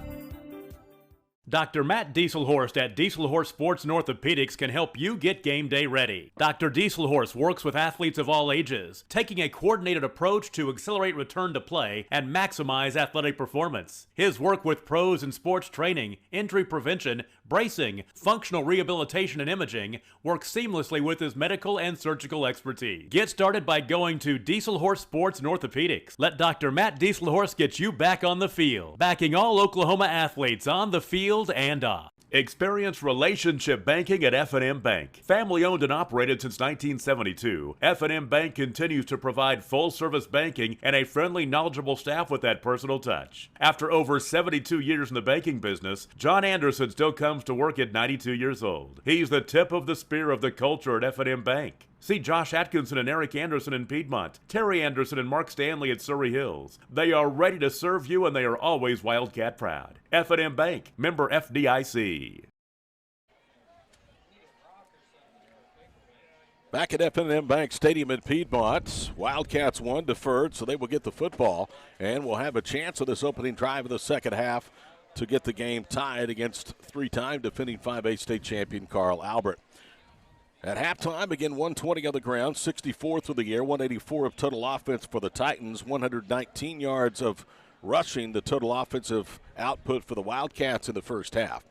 Dr. Matt Dieselhorst at Dieselhorst Sports and Orthopedics can help you get game day ready. Dr. Dieselhorst works with athletes of all ages, taking a coordinated approach to accelerate return to play and maximize athletic performance. His work with pros in sports training, injury prevention, bracing, functional rehabilitation, and imaging work seamlessly with his medical and surgical expertise. Get started by going to Dieselhorse Sports and Orthopedics. Let Dr. Matt Dieselhorse get you back on the field, backing all Oklahoma athletes on the field and off. Experience relationship banking at F&M Bank. Family owned and operated since 1972, F&M Bank continues to provide full-service banking and a friendly, knowledgeable staff with that personal touch. After over 72 years in the banking business, John Anderson still comes to work at 92 years old. He's the tip of the spear of the culture at F&M Bank. See Josh Atkinson and Eric Anderson in Piedmont, Terry Anderson and Mark Stanley at Surrey Hills. They are ready to serve you, and they are always Wildcat proud. F&M Bank, member FDIC. Back at F&M Bank Stadium in Piedmont, Wildcats won, deferred, so they will get the football and will have a chance of this opening drive of the second half to get the game tied against three-time defending 5A state champion Carl Albert. At halftime, again, 120 on the ground, 64 through the air, 184 of total offense for the Titans, 119 yards of rushing, the total offensive output for the Wildcats in the first half.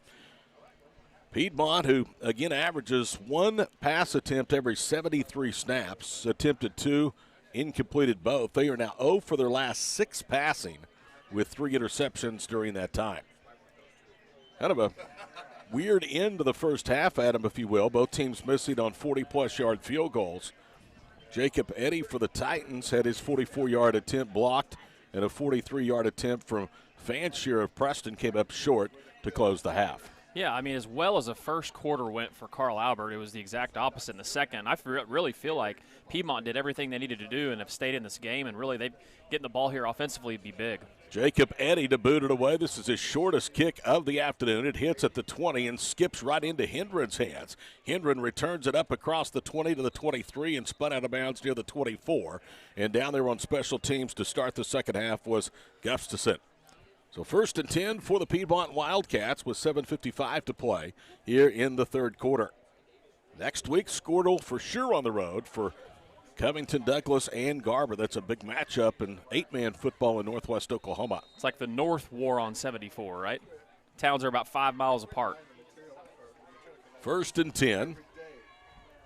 Piedmont, who again averages one pass attempt every 73 snaps, attempted two, incompleted both. They are now 0 for their last 6 passing with 3 interceptions during that time. Kind of a weird end to the first half, Adam, if you will. Both teams missing on 40-plus yard field goals. Jacob Eddy for the Titans had his 44-yard attempt blocked, and a 43-yard attempt from Fanshire of Preston came up short to close the half. Yeah, I mean, as well as the first quarter went for Carl Albert, it was the exact opposite in the second. I really feel like Piedmont did everything they needed to do and have stayed in this game, and really getting the ball here offensively would be big. Jacob Eddy to boot it away. This is his shortest kick of the afternoon. It hits at the 20 and skips right into Hendren's hands. Hendren returns it up across the 20 to the 23 and spun out of bounds near the 24. And down there on special teams to start the second half was Gustafson. So 1st and 10 for the Piedmont Wildcats with 7:55 to play here in the third quarter. Next week, Squirtle for sure on the road for Covington, Douglas, and Garber. That's a big matchup in 8-man football in Northwest Oklahoma. It's like the North War on 74, right? Towns are about 5 miles apart. 1st and 10,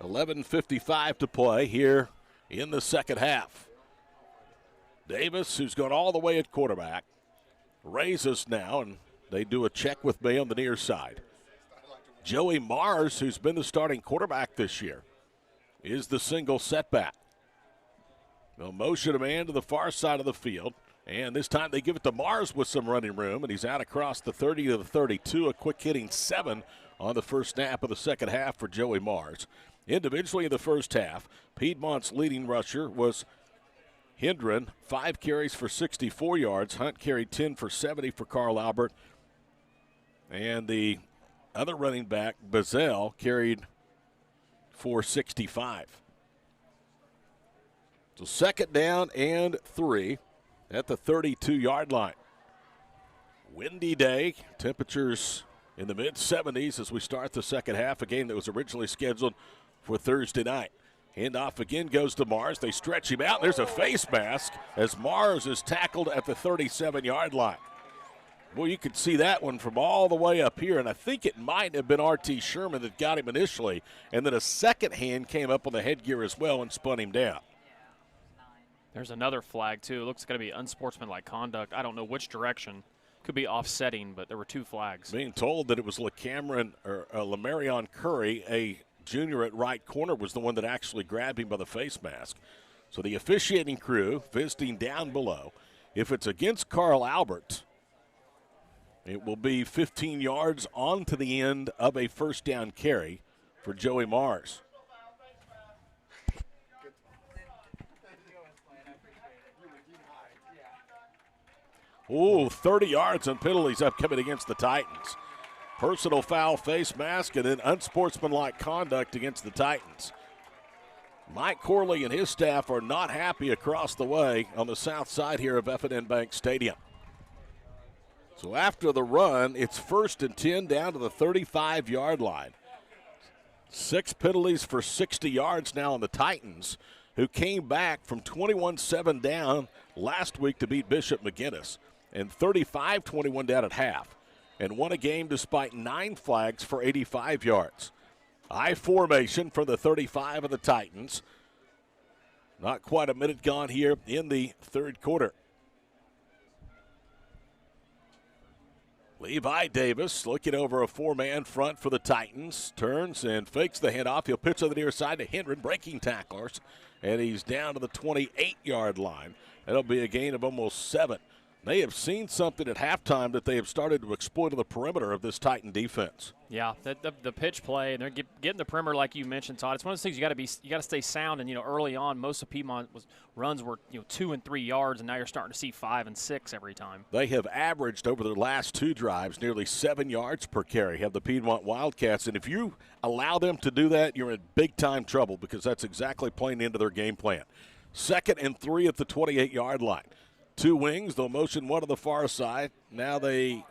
11:55 to play here in the second half. Davis, who's gone all the way at quarterback, raises now, and they do a check with me on the near side. Joey Mars, who's been the starting quarterback this year, is the single setback. They'll motion a man to the far side of the field, and this time they give it to Mars with some running room, and he's out across the 30 to the 32, a quick hitting 7 on the first snap of the second half for Joey Mars. Individually in the first half, Piedmont's leading rusher was Hendren, 5 carries for 64 yards. Hunt carried 10 for 70 for Carl Albert. And the other running back, Bazell, carried for 65. So 2nd down and 3 at the 32-yard line. Windy day, temperatures in the mid-70s as we start the second half, a game that was originally scheduled for Thursday night. Handoff again goes to Mars. They stretch him out. There's a face mask as Mars is tackled at the 37-yard line. Well, you could see that one from all the way up here, and I think it might have been R.T. Sherman that got him initially, and then a second hand came up on the headgear as well and spun him down. There's another flag, too. It looks going to be unsportsmanlike conduct. I don't know which direction. Could be offsetting, but there were 2 flags. Being told that it was Lamarion Curry, a junior at right corner, was the one that actually grabbed him by the face mask. So the officiating crew visiting down below. If it's against Carl Albert, it will be 15 yards on to the end of a first down carry for Joey Mars. Ooh, 30 yards on penalties upcoming against the Titans. Personal foul, face mask, and then unsportsmanlike conduct against the Titans. Mike Corley and his staff are not happy across the way on the south side here of F&M Bank Stadium. So after the run, it's 1st and 10 down to the 35-yard line. 6 penalties for 60 yards now on the Titans, who came back from 21-7 down last week to beat Bishop McGinnis, and 35-21 down at half. and won a game despite 9 flags for 85 yards. I formation from the 35 of the Titans. Not quite a minute gone here in the third quarter. Levi Davis looking over a 4-man front for the Titans. Turns and fakes the handoff. He'll pitch to the near side to Hendren, breaking tacklers. And he's down to the 28-yard line. That'll be a gain of almost 7. They have seen something at halftime that they have started to exploit on the perimeter of this Titan defense. Yeah, the pitch play, and they're getting the perimeter like you mentioned, Todd. It's one of those things you got to stay sound. And early on, most of Piedmont runs were 2 and 3 yards, and now you're starting to see 5 and 6 every time. They have averaged over their last 2 drives nearly 7 yards per carry. Have the Piedmont Wildcats, and if you allow them to do that, you're in big time trouble because that's exactly playing into their game plan. 2nd and 3 at the 28-yard line. 2 wings, they'll motion one to the far side. Now they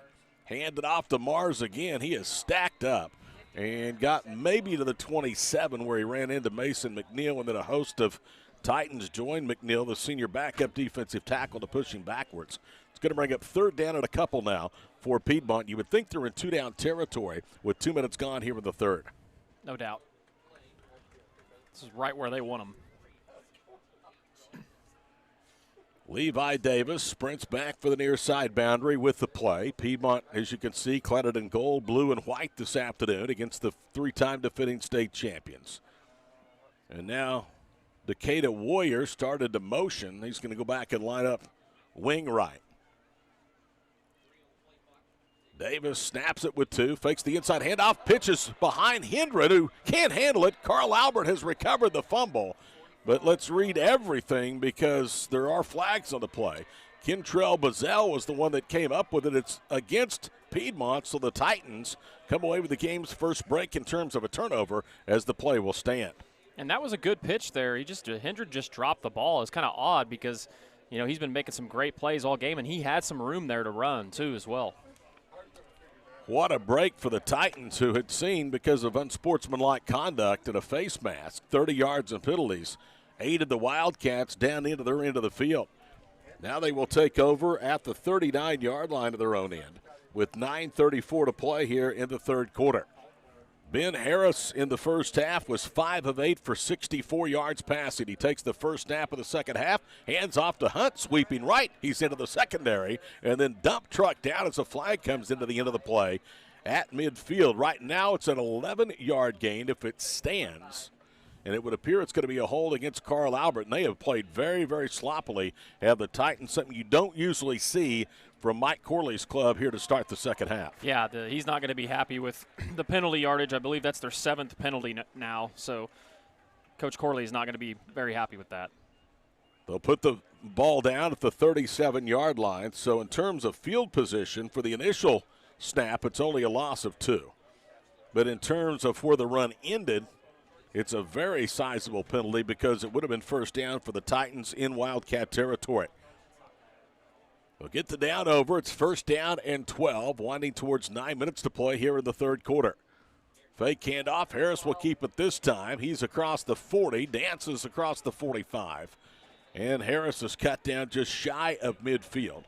hand it off to Mars again. He is stacked up and got maybe to the 27 where he ran into Mason McNeil, and then a host of Titans joined McNeil, the senior backup defensive tackle, to push him backwards. It's going to bring up 3rd down and a couple now for Piedmont. You would think they're in 2-down territory with 2 minutes gone here in the third. No doubt. This is right where they want them. Levi Davis sprints back for the near side boundary with the play. Piedmont, as you can see, cladded in gold, blue, and white this afternoon against the 3-time defending state champions. And now Decatur Warrior started to motion. He's going to go back and line up wing right. Davis snaps it with 2, fakes the inside handoff, pitches behind Hendren, who can't handle it. Carl Albert has recovered the fumble. But let's read everything because there are flags on the play. Kentrell Bazell was the one that came up with it. It's against Piedmont, so the Titans come away with the game's first break in terms of a turnover as the play will stand. And that was a good pitch there. Hendren just dropped the ball. It's kind of odd because, he's been making some great plays all game, and he had some room there to run too as well. What a break for the Titans, who had seen, because of unsportsmanlike conduct and a face mask, 30 yards and penalties, aided the Wildcats down into their end of the field. Now they will take over at the 39-yard line of their own end with 9:34 to play here in the third quarter. Ben Harris in the first half was 5 of 8 for 64 yards passing. He takes the first snap of the second half, hands off to Hunt, sweeping right. He's into the secondary, and then dump truck down as a flag comes into the end of the play at midfield. Right now it's an 11-yard gain if it stands, and it would appear it's going to be a hold against Carl Albert, and they have played very, very sloppily. Have the Titans, something you don't usually see from Mike Corley's club here to start the second half. Yeah, he's not going to be happy with the penalty yardage. I believe that's their 7th penalty now, so Coach Corley is not going to be very happy with that. They'll put the ball down at the 37-yard line, so in terms of field position for the initial snap, it's only a loss of 2. But in terms of where the run ended, it's a very sizable penalty because it would have been first down for the Titans in Wildcat territory. They'll get the down over. It's first down and 12, winding towards 9 minutes to play here in the third quarter. Fake handoff. Harris will keep it this time. He's across the 40, dances across the 45. And Harris is cut down just shy of midfield.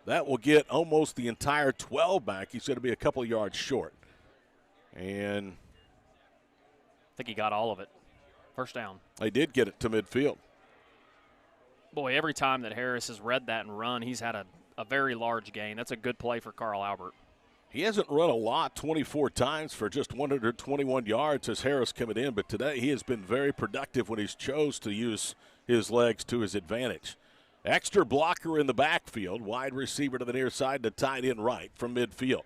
That will get almost the entire 12 back. He's going to be a couple yards short. And I think he got all of it. First down. They did get it to midfield. Boy, every time that Harris has read that and run, he's had a very large gain. That's a good play for Carl Albert. He hasn't run a lot, 24 times for just 121 yards as Harris coming in, but today he has been very productive when he's chose to use his legs to his advantage. Extra blocker in the backfield, wide receiver to the near side to tight end right from midfield.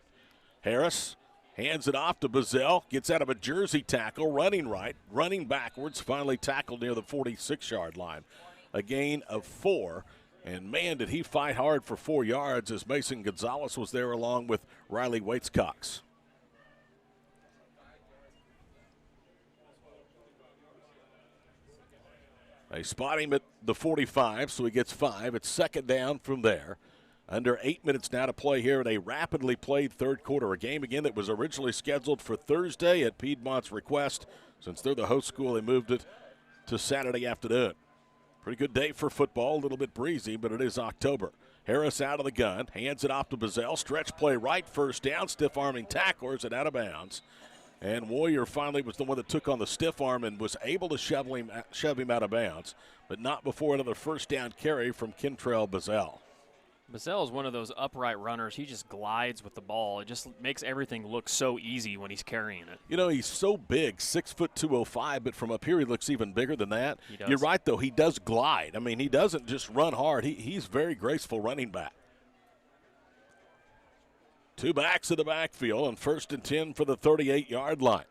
Harris hands it off to Bazell, gets out of a jersey tackle, running right, running backwards, finally tackled near the 46-yard line. A gain of 4, and man, did he fight hard for 4 yards as Mason Gonzalez was there along with Riley Waitscox. They spot him at the 45, so he gets 5. It's second down from there. Under 8 minutes now to play here in a rapidly played third quarter. A game again that was originally scheduled for Thursday at Piedmont's request. Since they're the host school, they moved it to Saturday afternoon. Pretty good day for football, a little bit breezy, but it is October. Harris out of the gun, hands it off to Bazell. Stretch play right, first down, stiff arming tacklers and out of bounds. And Warrior finally was the one that took on the stiff arm and was able to shove him out of bounds, but not before another first down carry from Kentrell Bazell. Bazell is one of those upright runners. He just glides with the ball. It just makes everything look so easy when he's carrying it. You know, he's so big, 6'2", 205, but from up here he looks even bigger than that. He does. You're right, though. He does glide. I mean, he doesn't just run hard. He's very graceful running back. Two backs in the backfield on 1st and 10 for the 38-yard line.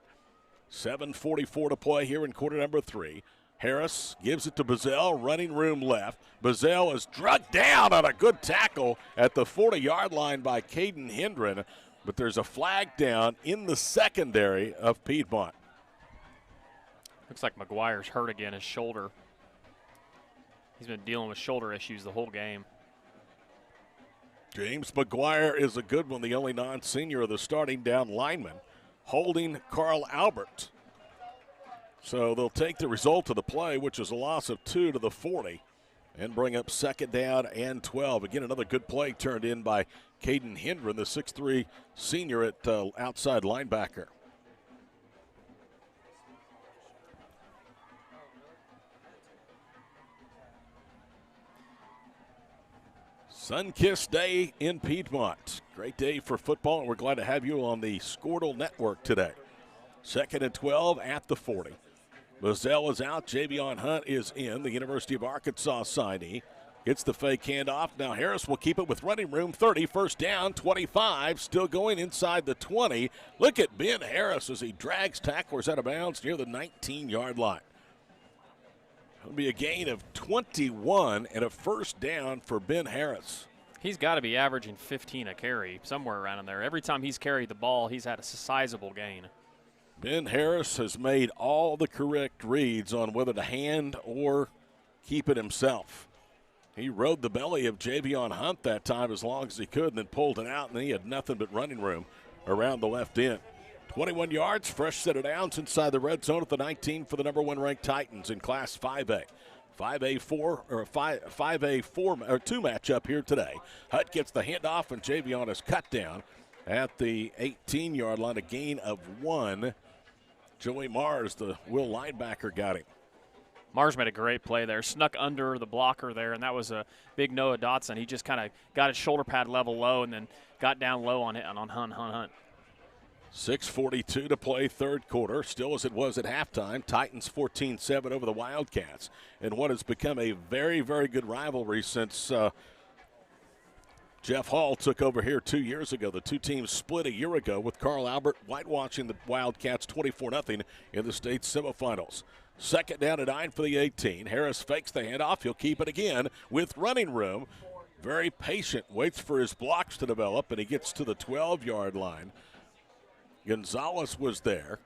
7:44 to play here in quarter number 3. Harris gives it to Bazell, running room left. Bazell is drugged down on a good tackle at the 40-yard line by Caden Hendren, but there's a flag down in the secondary of Piedmont. Looks like McGuire's hurt again, his shoulder. He's been dealing with shoulder issues the whole game. James McGuire is a good one, the only non-senior of the starting down lineman, holding Carl Albert. So they'll take the result of the play, which is a loss of 2 to the 40, and bring up 2nd down and 12. Again, another good play turned in by Caden Hendren, the 6'3" senior at outside linebacker. Sun-kissed day in Piedmont. Great day for football, and we're glad to have you on the Squirtle Network today. 2nd and 12 at the 40. Bazell is out. Javion Hunt is in, the University of Arkansas signee. Gets the fake handoff. Now Harris will keep it with running room. 30, first down, 25. Still going inside the 20. Look at Ben Harris as he drags tacklers out of bounds near the 19-yard line. It'll be a gain of 21 and a first down for Ben Harris. He's got to be averaging 15 a carry, somewhere around in there. Every time he's carried the ball, he's had a sizable gain. Ben Harris has made all the correct reads on whether to hand or keep it himself. He rode the belly of Javion Hunt that time as long as he could and then pulled it out, and then he had nothing but running room around the left end. 21 yards, fresh set of downs inside the red zone at the 19 for the number 1 ranked Titans in Class 5A. 5A2 matchup here today. Hutt gets the handoff and Javion is cut down at the 18-yard line, a gain of 1. Joey Mars, the Will linebacker, got him. Mars made a great play there, snuck under the blocker there, and that was a big Noah Dotson. He just kind of got his shoulder pad level low and then got down low on Hunt. 6:42 to play, third quarter. Still as it was at halftime. Titans 14-7 over the Wildcats. And what has become a very, very good rivalry since Jeff Hall took over here 2 years ago. The two teams split a year ago with Carl Albert whitewashing the Wildcats 24-0 in the state semifinals. 2nd down and 9 for the 18. Harris fakes the handoff. He'll keep it again with running room. Very patient, waits for his blocks to develop, and he gets to the 12-yard line. Gonzalez was there,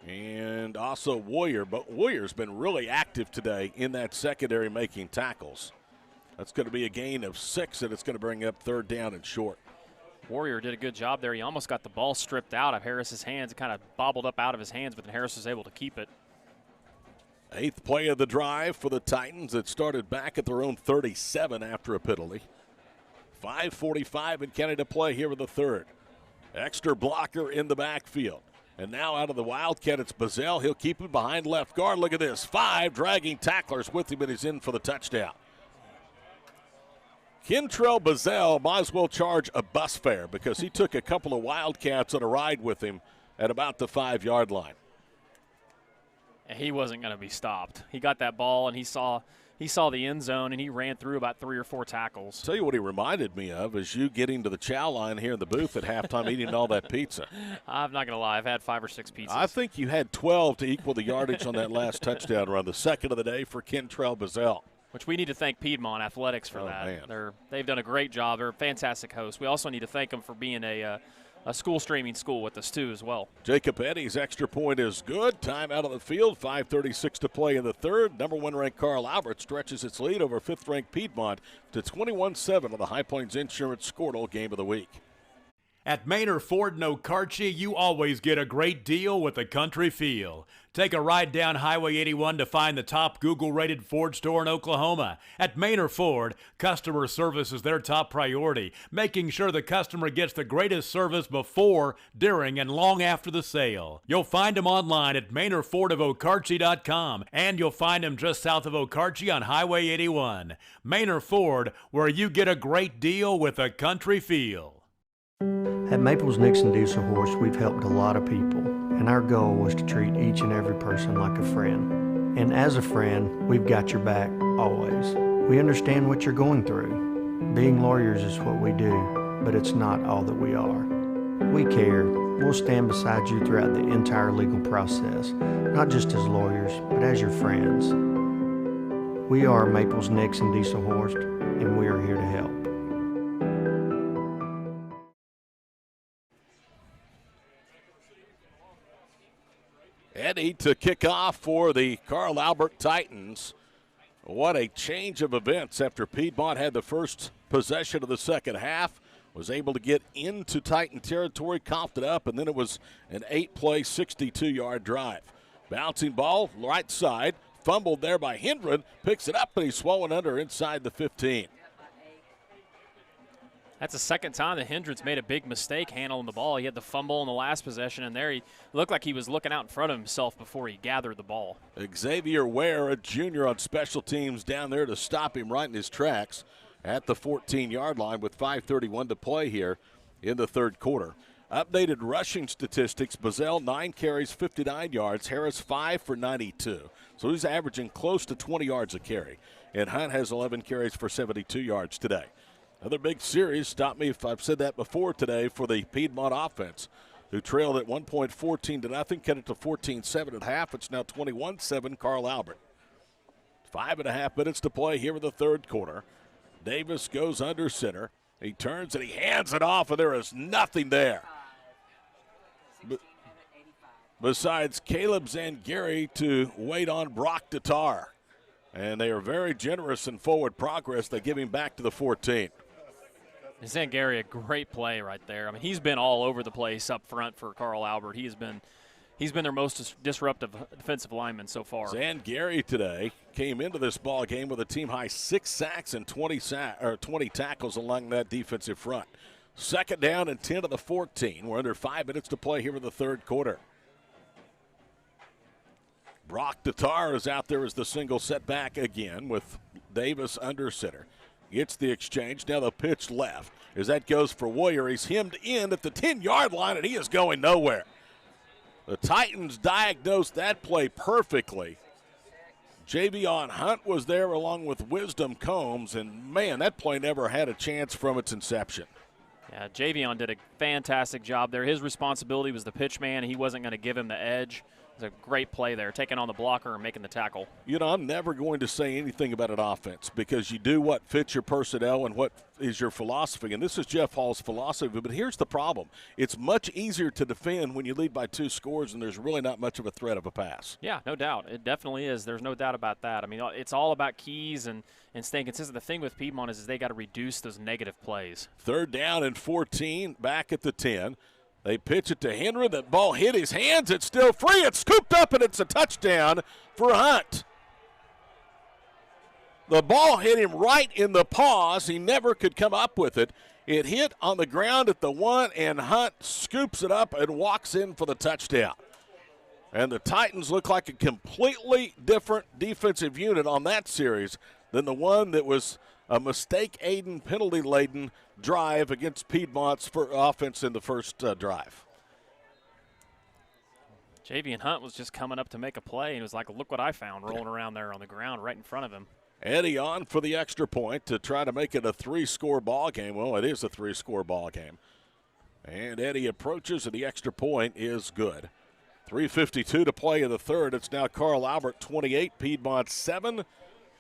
and also Warrior, but Warrior's been really active today in that secondary making tackles. That's going to be a gain of 6, and it's going to bring up 3rd down and short. Warrior did a good job there. He almost got the ball stripped out of Harris's hands. It kind of bobbled up out of his hands, but then Harris was able to keep it. 8th play of the drive for the Titans. It started back at their own 37 after a penalty. 5:45 in Canada play here with the 3rd. Extra blocker in the backfield. And now out of the Wildcat, it's Bazell. He'll keep it behind left guard. Look at this. 5 dragging tacklers with him, and he's in for the touchdown. Kentrell Bazell might as well charge a bus fare because he took a couple of Wildcats on a ride with him at about the 5-yard line. And he wasn't going to be stopped. He got that ball, and he saw the end zone, and he ran through about 3 or 4 tackles. Tell you what he reminded me of is you getting to the chow line here in the booth at halftime eating all that pizza. I'm not going to lie. I've had 5 or 6 pizzas. I think you had 12 to equal the yardage on that last touchdown run, the second of the day for Kentrell Bazell. Which we need to thank Piedmont Athletics for that. Man. They've done a great job. They're a fantastic host. We also need to thank them for being a school streaming school with us, too, as well. Jacob Eddy's extra point is good. Time out of the field, 5:36 to play in the 3rd. Number 1 ranked Carl Albert stretches its lead over 5th ranked Piedmont to 21-7 on the High Plains Insurance Squirtle Game of the Week. At Maynard Ford in Okarche, you always get a great deal with a country feel. Take a ride down Highway 81 to find the top Google-rated Ford store in Oklahoma. At Maynard Ford, customer service is their top priority, making sure the customer gets the greatest service before, during, and long after the sale. You'll find them online at MaynardFordOfOkarche.com, and you'll find them just south of Okarche on Highway 81. Maynard Ford, where you get a great deal with a country feel. At Maples Nixon Diesel Horse, we've helped a lot of people, and our goal was to treat each and every person like a friend. And as a friend, we've got your back, always. We understand what you're going through. Being lawyers is what we do, but it's not all that we are. We care. We'll stand beside you throughout the entire legal process, not just as lawyers, but as your friends. We are Maples Nixon Diesel Horse, and we are here to help. Eddie to kick off for the Carl Albert Titans. What a change of events after Piedmont had the first possession of the second half, was able to get into Titan territory, coughed it up, and then it was an 8-play, 62-yard drive. Bouncing ball, right side, fumbled there by Hendren, picks it up, and he's swollen under inside the 15. That's the second time that Hendricks made a big mistake handling the ball. He had the fumble in the last possession, and there he looked like he was looking out in front of himself before he gathered the ball. Xavier Ware, a junior on special teams, down there to stop him right in his tracks at the 14-yard line with 5:31 to play here in the third quarter. Updated rushing statistics, Bazell 9 carries, 59 yards. Harris 5 for 92. So he's averaging close to 20 yards a carry. And Hunt has 11 carries for 72 yards today. Another big series, stop me if I've said that before today, for the Piedmont offense, who trailed at one point 14-0, cut it to 14-7 at half. It's now 21-7 Carl Albert. 5.5 minutes to play here in the third quarter. Davis goes under center. He turns and he hands it off, and there is nothing there. Besides Caleb Zangari to wait on Brock Tatar. And they are very generous in forward progress. They give him back to the 14. Zangari, a great play right there. I mean, he's been all over the place up front for Carl Albert. He's been their most disruptive defensive lineman so far. Zangari today came into this ball game with a team-high 6 sacks and 20 tackles along that defensive front. Second down and 10 of the 14. We're under 5 minutes to play here in the third quarter. Brock Tatar is out there as the single setback again with Davis under center. Gets the exchange. Now the pitch left. As that goes for Warrior, he's hemmed in at the 10-yard line, and he is going nowhere. The Titans diagnosed that play perfectly. Javion Hunt was there along with Wisdom Combs, and, man, that play never had a chance from its inception. Yeah, Javion did a fantastic job there. His responsibility was the pitch man. He wasn't going to give him the edge. It was a great play there, taking on the blocker and making the tackle. You know, I'm never going to say anything about an offense because you do what fits your personnel and what is your philosophy. And this is Jeff Hall's philosophy. But here's the problem. It's much easier to defend when you lead by 2 scores and there's really not much of a threat of a pass. Yeah, no doubt. It definitely is. There's no doubt about that. I mean, it's all about keys and staying consistent. The thing with Piedmont is they got to reduce those negative plays. Third down and 14, back at the 10. They pitch it to Henry. That ball hit his hands. It's still free. It's scooped up, and it's a touchdown for Hunt. The ball hit him right in the paws. He never could come up with it. It hit on the ground at the 1, and Hunt scoops it up and walks in for the touchdown. And the Titans look like a completely different defensive unit on that series than the one that was a mistake-aided, penalty-laden drive against Piedmont's offense in the first drive. Javion Hunt was just coming up to make a play, and it was like, look what I found rolling around there on the ground right in front of him. Eddie on for the extra point to try to make it a 3-score ball game. Well, it is a 3-score ball game. And Eddie approaches, and the extra point is good. 3:52 to play in the third. It's now Carl Albert 28, Piedmont 7.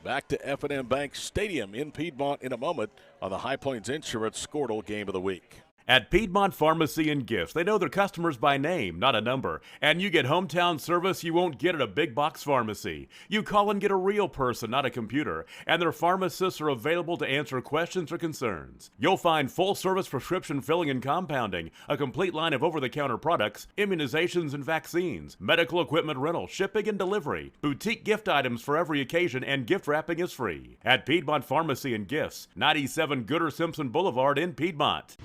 Back to F&M Bank Stadium in Piedmont in a moment on the High Plains Insurance Squirtle Game of the Week. At Piedmont Pharmacy and Gifts, they know their customers by name, not a number. And you get hometown service you won't get at a big box pharmacy. You call and get a real person, not a computer. And their pharmacists are available to answer questions or concerns. You'll find full service prescription filling and compounding, a complete line of over-the-counter products, immunizations and vaccines, medical equipment rental, shipping and delivery, boutique gift items for every occasion, and gift wrapping is free. At Piedmont Pharmacy and Gifts, 97 Gooder Simpson Boulevard in Piedmont.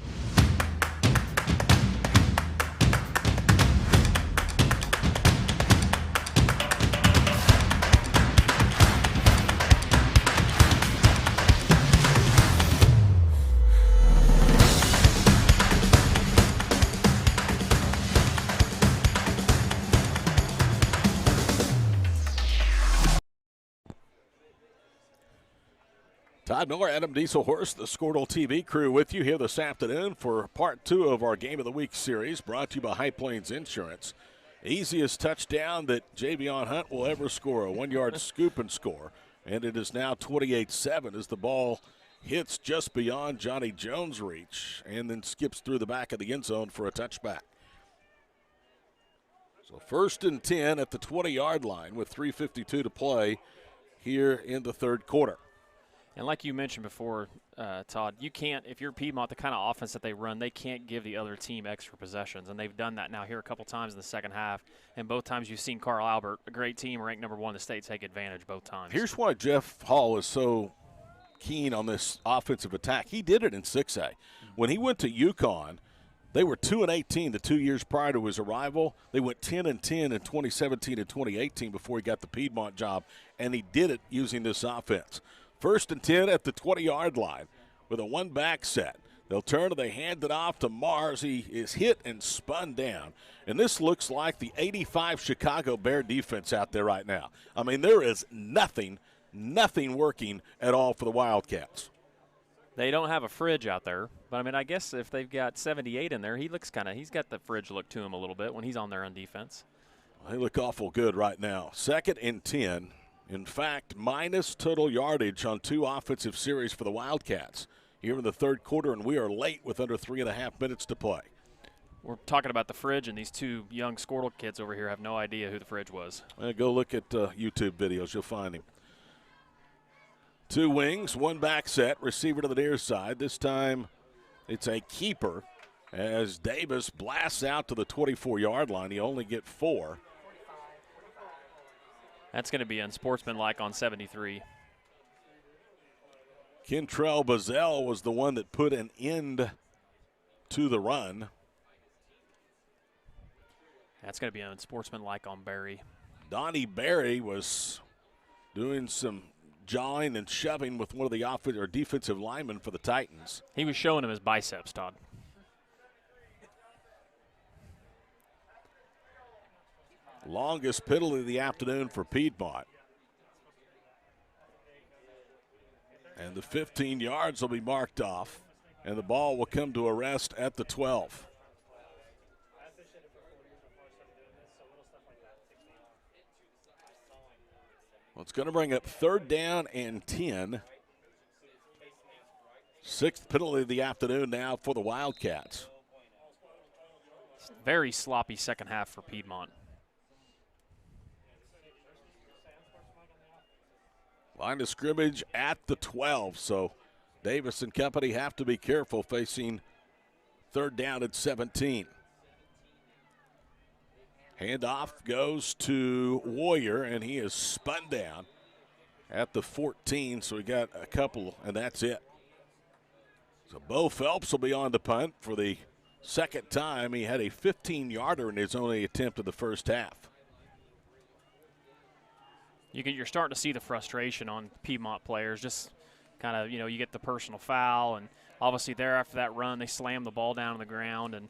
Todd Miller, Adam Dieselhorst, the Squirtle TV crew with you here this afternoon for part 2 of our Game of the Week series, brought to you by High Plains Insurance. Easiest touchdown that Javion Hunt will ever score, a 1-yard scoop and score. And it is now 28-7 as the ball hits just beyond Johnny Jones' reach and then skips through the back of the end zone for a touchback. So 1st and 10 at the 20-yard line with 3:52 to play here in the third quarter. And like you mentioned before, Todd, you can't, if you're Piedmont, the kind of offense that they run, they can't give the other team extra possessions. And they've done that now here a couple times in the second half. And both times you've seen Carl Albert, a great team, ranked number 1 in the state, take advantage both times. Here's why Jeff Hall is so keen on this offensive attack. He did it in 6A. When he went to UConn, they were 2-18 the 2 years prior to his arrival. They went 10-10 in 2017 and 2018 before he got the Piedmont job, and he did it using this offense. 1st and 10 at the 20-yard line with a one-back set. They'll turn and they hand it off to Mars. He is hit and spun down. And this looks like the 85 Chicago Bear defense out there right now. I mean, there is nothing working at all for the Wildcats. They don't have a fridge out there. But, I mean, I guess if they've got 78 in there, he looks he's got the fridge look to him a little bit when he's on there on defense. Well, they look awful good right now. 2nd and 10. In fact, minus total yardage on 2 offensive series for the Wildcats here in the third quarter, and we are late with under 3.5 minutes to play. We're talking about the fridge, and these 2 young Squirtle kids over here have no idea who the fridge was. Go look at YouTube videos. You'll find him. 2 wings, 1 back set, receiver to the near side. This time it's a keeper as Davis blasts out to the 24-yard line. He only get 4. That's going to be unsportsmanlike on 73. Kentrell Bazell was the one that put an end to the run. That's going to be unsportsmanlike on Barry. Donnie Barry was doing some jawing and shoving with one of the defensive linemen for the Titans. He was showing him his biceps, Todd. Longest penalty of the afternoon for Piedmont. And the 15 yards will be marked off, and the ball will come to a rest at the 12. Well, it's going to bring up 3rd down and 10. 6th penalty of the afternoon now for the Wildcats. Very sloppy second half for Piedmont. Line of scrimmage at the 12, so Davis and company have to be careful facing 3rd down and 17. Handoff goes to Warrior, and he is spun down at the 14, so we got a couple, and that's it. So Bo Phelps will be on the punt for the 2nd time. He had a 15-yarder in his only attempt of the first half. You're starting to see the frustration on Piedmont players. Just kind of, you get the personal foul, and obviously there after that run, they slam the ball down on the ground, and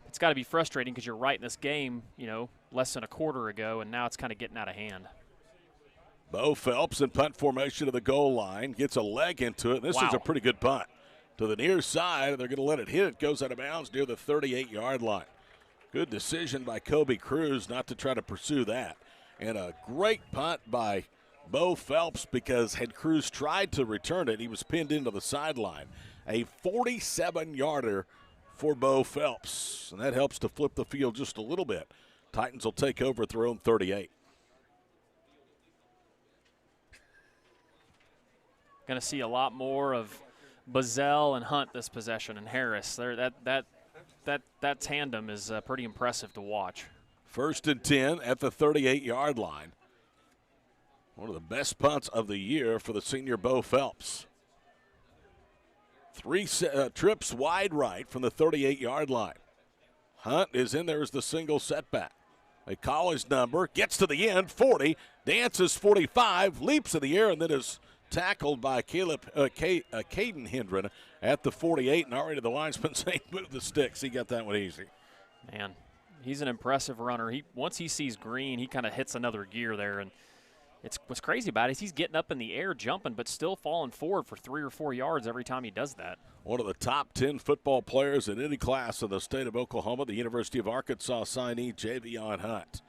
it's got to be frustrating because you're right in this game, less than a quarter ago, and now it's kind of getting out of hand. Bo Phelps in punt formation to the goal line, gets a leg into it. This is a pretty good punt. To the near side, they're going to let it hit. It goes out of bounds near the 38-yard line. Good decision by Kobe Cruz not to try to pursue that. And a great punt by Bo Phelps because had Cruz tried to return it, he was pinned into the sideline. A 47-yarder for Bo Phelps, and that helps to flip the field just a little bit. Titans will take over at their own 38. Going to see a lot more of Bazell and Hunt this possession, and Harris. That tandem is pretty impressive to watch. 1st and 10 at the 38-yard line. One of the best punts of the year for the senior Bo Phelps. 3 trips wide right from the 38-yard line. Hunt is in there as the single setback. They call his number, gets to the end, 40, dances 45, leaps in the air, and then is tackled by Caden Hendren at the 48. And already the linesman saying, move the sticks. He got that one easy. Man, he's an impressive runner. Once he sees green, he kind of hits another gear there. And what's crazy about it is he's getting up in the air, jumping, but still falling forward for 3 or 4 yards every time he does that. One of the top 10 football players in any class in the state of Oklahoma, the University of Arkansas signee, Javion Hunt.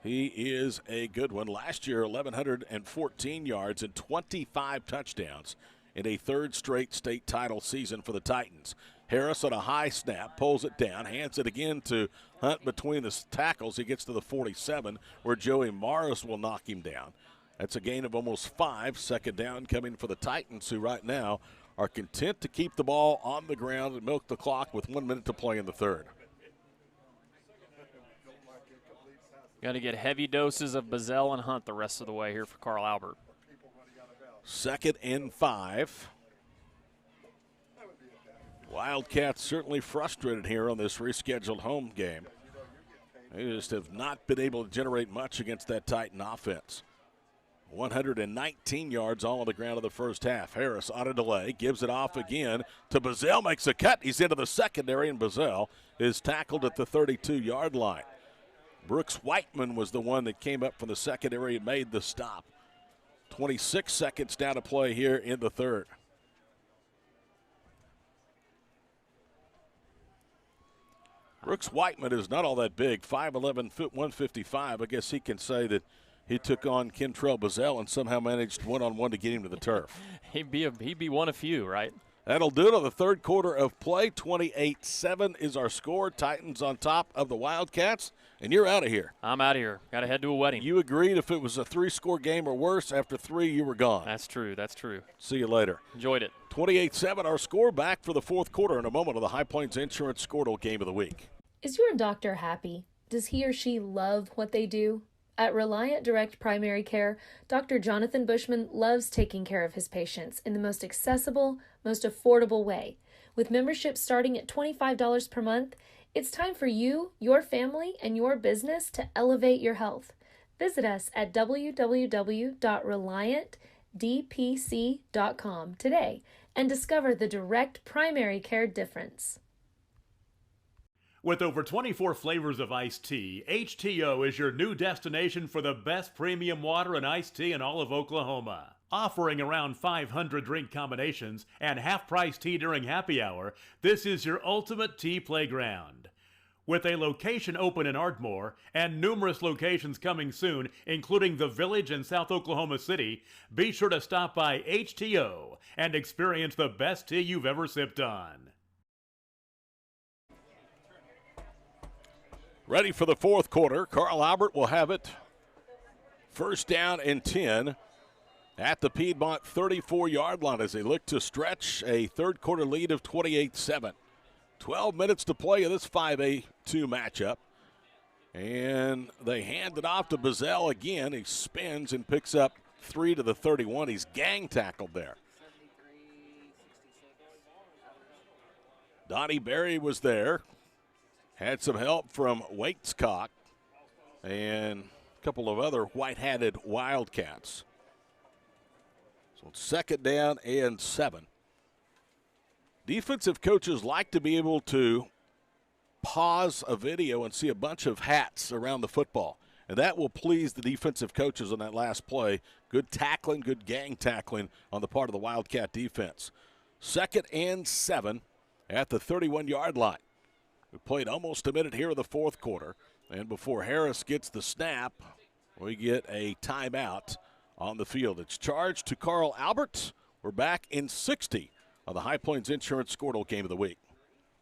He is a good one. Last year, 1,114 yards and 25 touchdowns in a 3rd straight state title season for the Titans. Harris on a high snap, pulls it down, hands it again to Hunt between the tackles. He gets to the 47, where Joey Morris will knock him down. That's a gain of almost 5. 2nd down coming for the Titans, who right now are content to keep the ball on the ground and milk the clock with 1 minute to play in the 3rd. Got to get heavy doses of Bazell and Hunt the rest of the way here for Carl Albert. 2nd and 5. Wildcats certainly frustrated here on this rescheduled home game. They just have not been able to generate much against that Titan offense. 119 yards all on the ground in the first half. Harris on a delay, gives it off again to Bazell, makes a cut. He's into the secondary, and Bazell is tackled at the 32-yard line. Brooks Whiteman was the one that came up from the secondary and made the stop. 26 seconds down to play here in the 3rd. Brooks Whiteman is not all that big, 5'11", 155. I guess he can say that he took on Kentrell Bazell and somehow managed one-on-one to get him to the turf. He'd be one of few, right? That'll do it on the 3rd quarter of play. 28-7 is our score. Titans on top of the Wildcats, and you're out of here. I'm out of here. Got to head to a wedding. You agreed if it was a 3-score game or worse, after 3 you were gone. That's true. That's true. See you later. Enjoyed it. 28-7 our score. Back for the 4th quarter in a moment of the High Plains Insurance Squirtle Game of the Week. Is your doctor happy? Does he or she love what they do? At Reliant Direct Primary Care, Dr. Jonathan Bushman loves taking care of his patients in the most accessible, most affordable way. With membership starting at $25 per month, it's time for you, your family, and your business to elevate your health. Visit us at www.reliantdpc.com today and discover the direct primary care difference. With over 24 flavors of iced tea, HTO is your new destination for the best premium water and iced tea in all of Oklahoma. Offering around 500 drink combinations and half-price tea during happy hour, this is your ultimate tea playground. With a location open in Ardmore and numerous locations coming soon, including the Village in South Oklahoma City, be sure to stop by HTO and experience the best tea you've ever sipped on. Ready for the 4th quarter. Carl Albert will have it. 1st down and 10 at the Piedmont 34-yard line as they look to stretch a 3rd quarter lead of 28-7. 12 minutes to play in this 5A2 matchup. And they hand it off to Bazell again. He spins and picks up 3 to the 31. He's gang tackled there. Donnie Berry was there. Had some help from Waitscock and a couple of other white-hatted Wildcats. So it's 2nd down and 7. Defensive coaches like to be able to pause a video and see a bunch of hats around the football. And that will please the defensive coaches on that last play. Good tackling, good gang tackling on the part of the Wildcat defense. 2nd and 7 at the 31-yard line. We played almost a minute here in the 4th quarter. And before Harris gets the snap, we get a timeout on the field. It's charged to Carl Albert. We're back in 60 on the High Plains Insurance Squirtle Game of the Week.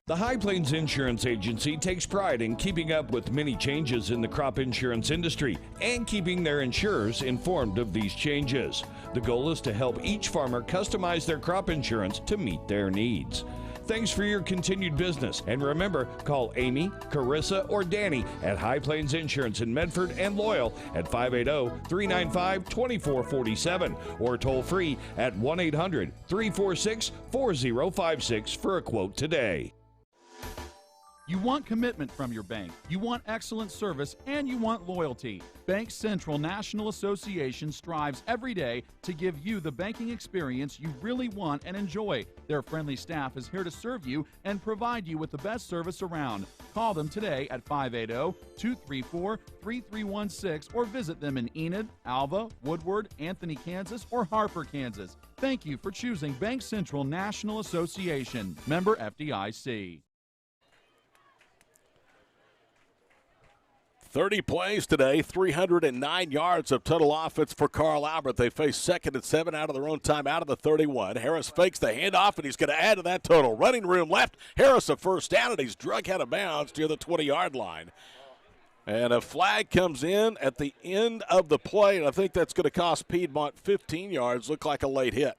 The High Plains Insurance Agency takes pride in keeping up with many changes in the crop insurance industry and keeping their insurers informed of these changes. The goal is to help each farmer customize their crop insurance to meet their needs. Thanks for your continued business, and remember, call Amy, Carissa, or Danny at High Plains Insurance in Medford and Loyal at 580-395-2447 or toll free at 1-800-346-4056 for a quote today. You want commitment from your bank, you want excellent service, and you want loyalty. Bank Central National Association strives every day to give you the banking experience you really want and enjoy. Their friendly staff is here to serve you and provide you with the best service around. Call them today at 580-234-3316 or visit them in Enid, Alva, Woodward, Anthony, Kansas, or Harper, Kansas. Thank you for choosing Bank Central National Association. Member FDIC. 30 plays today, 309 yards of total offense for Carl Albert. They face 2nd and 7 out of their own time, out of the 31. Harris fakes the handoff, and he's going to add to that total. Running room left. Harris a first down, and he's drug out of bounds near the 20-yard line. And a flag comes in at the end of the play, and I think that's going to cost Piedmont 15 yards. Look like a late hit.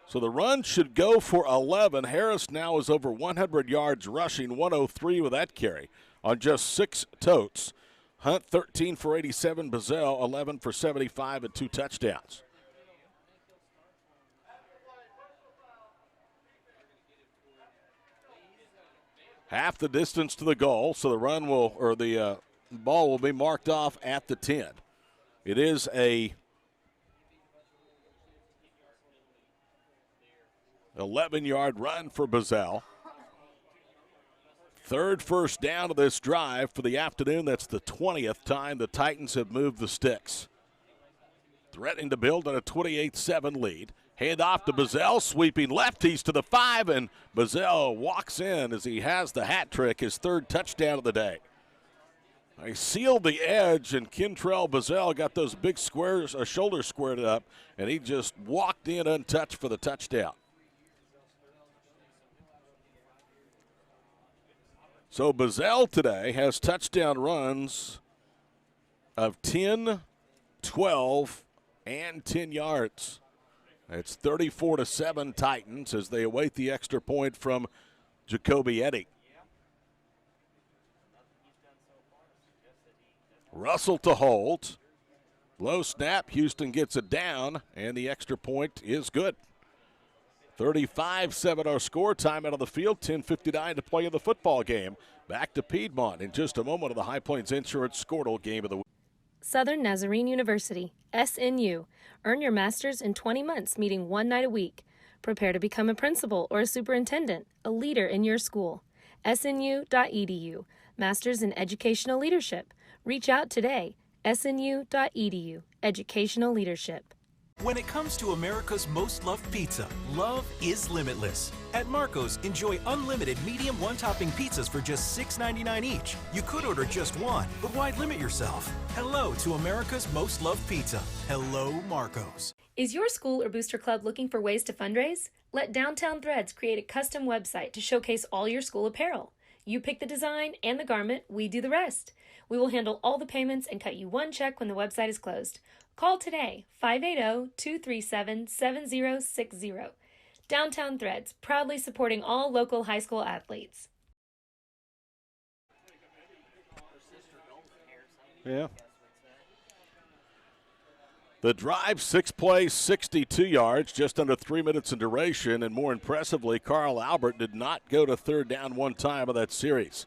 So the run should go for 11. Harris now is over 100 yards rushing, 103 with that carry on just 6 totes. Hunt 13 for 87, Bazell 11 for 75 and 2 touchdowns. Half the distance to the goal, so the run will, or the ball will be marked off at the 10. It is a 11-yard run for Bazell. 3rd first down of this drive for the afternoon. That's the 20th time the Titans have moved the sticks. Threatening to build on a 28-7 lead. Hand off to Bazell, sweeping lefties to the 5, and Bazell walks in as he has the hat trick, his 3rd touchdown of the day. They sealed the edge, and Kentrell Bazell got those big squares, shoulders squared up, and he just walked in untouched for the touchdown. So Bazell today has touchdown runs of 10, 12, and 10 yards. It's 34-7 Titans as they await the extra point from Jacoby Eddy. Russell to hold. Low snap. Houston gets it down, and the extra point is good. 35-7 our score. Time out of the field. 10:59 to play in the football game. Back to Piedmont in just a moment of the High Plains Insurance Squirtle Game of the Week. Southern Nazarene University, SNU. Earn your master's in 20 months, meeting 1 night a week. Prepare to become a principal or a superintendent, a leader in your school. SNU.edu. Masters in Educational Leadership. Reach out today. SNU.edu. Educational Leadership. When it comes to America's most loved pizza, love is limitless. At Marco's, enjoy unlimited medium one-topping pizzas for just $6.99 each. You could order just one, but why limit yourself? Hello to America's most loved pizza. Hello, Marco's. Is your school or booster club looking for ways to fundraise? Let Downtown Threads create a custom website to showcase all your school apparel. You pick the design and the garment, we do the rest. We will handle all the payments and cut you one check when the website is closed. Call today, 580-237-7060. Downtown Threads, proudly supporting all local high school athletes. Yeah. The drive, 6 plays, 62 yards, just under 3 minutes in duration, and more impressively, Carl Albert did not go to 3rd down one time of that series.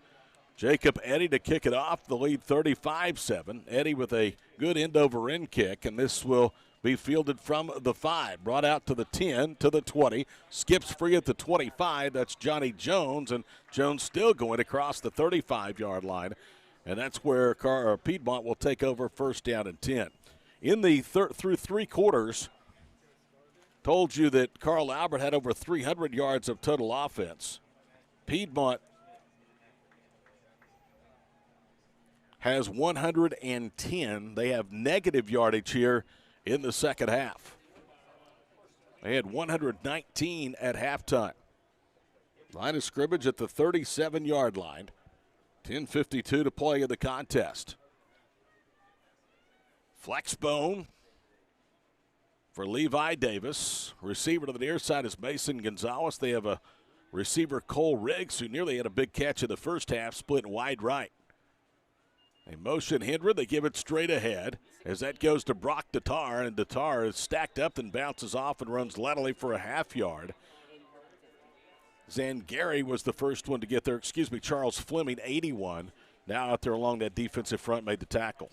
Jacob Eddy to kick it off, the lead 35-7. Eddy with a good end-over-end kick, and this will be fielded from the 5. Brought out to the 10, to the 20. Skips free at the 25. That's Johnny Jones, and Jones still going across the 35-yard line. And that's where Piedmont will take over 1st down and 10. In the through 3 quarters, told you that Carl Albert had over 300 yards of total offense. Piedmont has 110. They have negative yardage here in the second half. They had 119 at halftime. Line of scrimmage at the 37-yard line. 10:52 to play in the contest. Flexbone for Levi Davis. Receiver to the near side is Mason Gonzalez. They have a receiver, Cole Riggs, who nearly had a big catch in the first half, split wide right. A motion Hendren, they give it straight ahead as that goes to Brock Datar, and Datar is stacked up and bounces off and runs laterally for a half yard. Zangari was the first one to get there. Charles Fleming, 81. Now out there along that defensive front, made the tackle.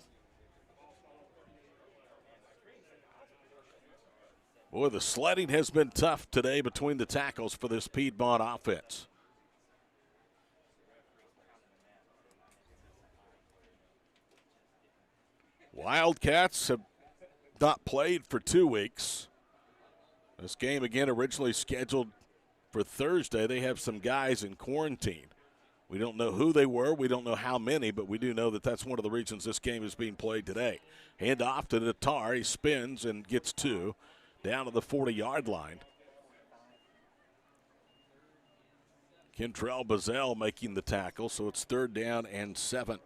Boy, the sledding has been tough today between the tackles for this Piedmont offense. Wildcats have not played for 2 weeks. This game, again, originally scheduled for Thursday. They have some guys in quarantine. We don't know who they were. We don't know how many, but we do know that that's one of the reasons this game is being played today. Hand off to Datar. He spins and gets 2 down to the 40-yard line. Kentrell Bazell making the tackle, so it's 3rd down and 7.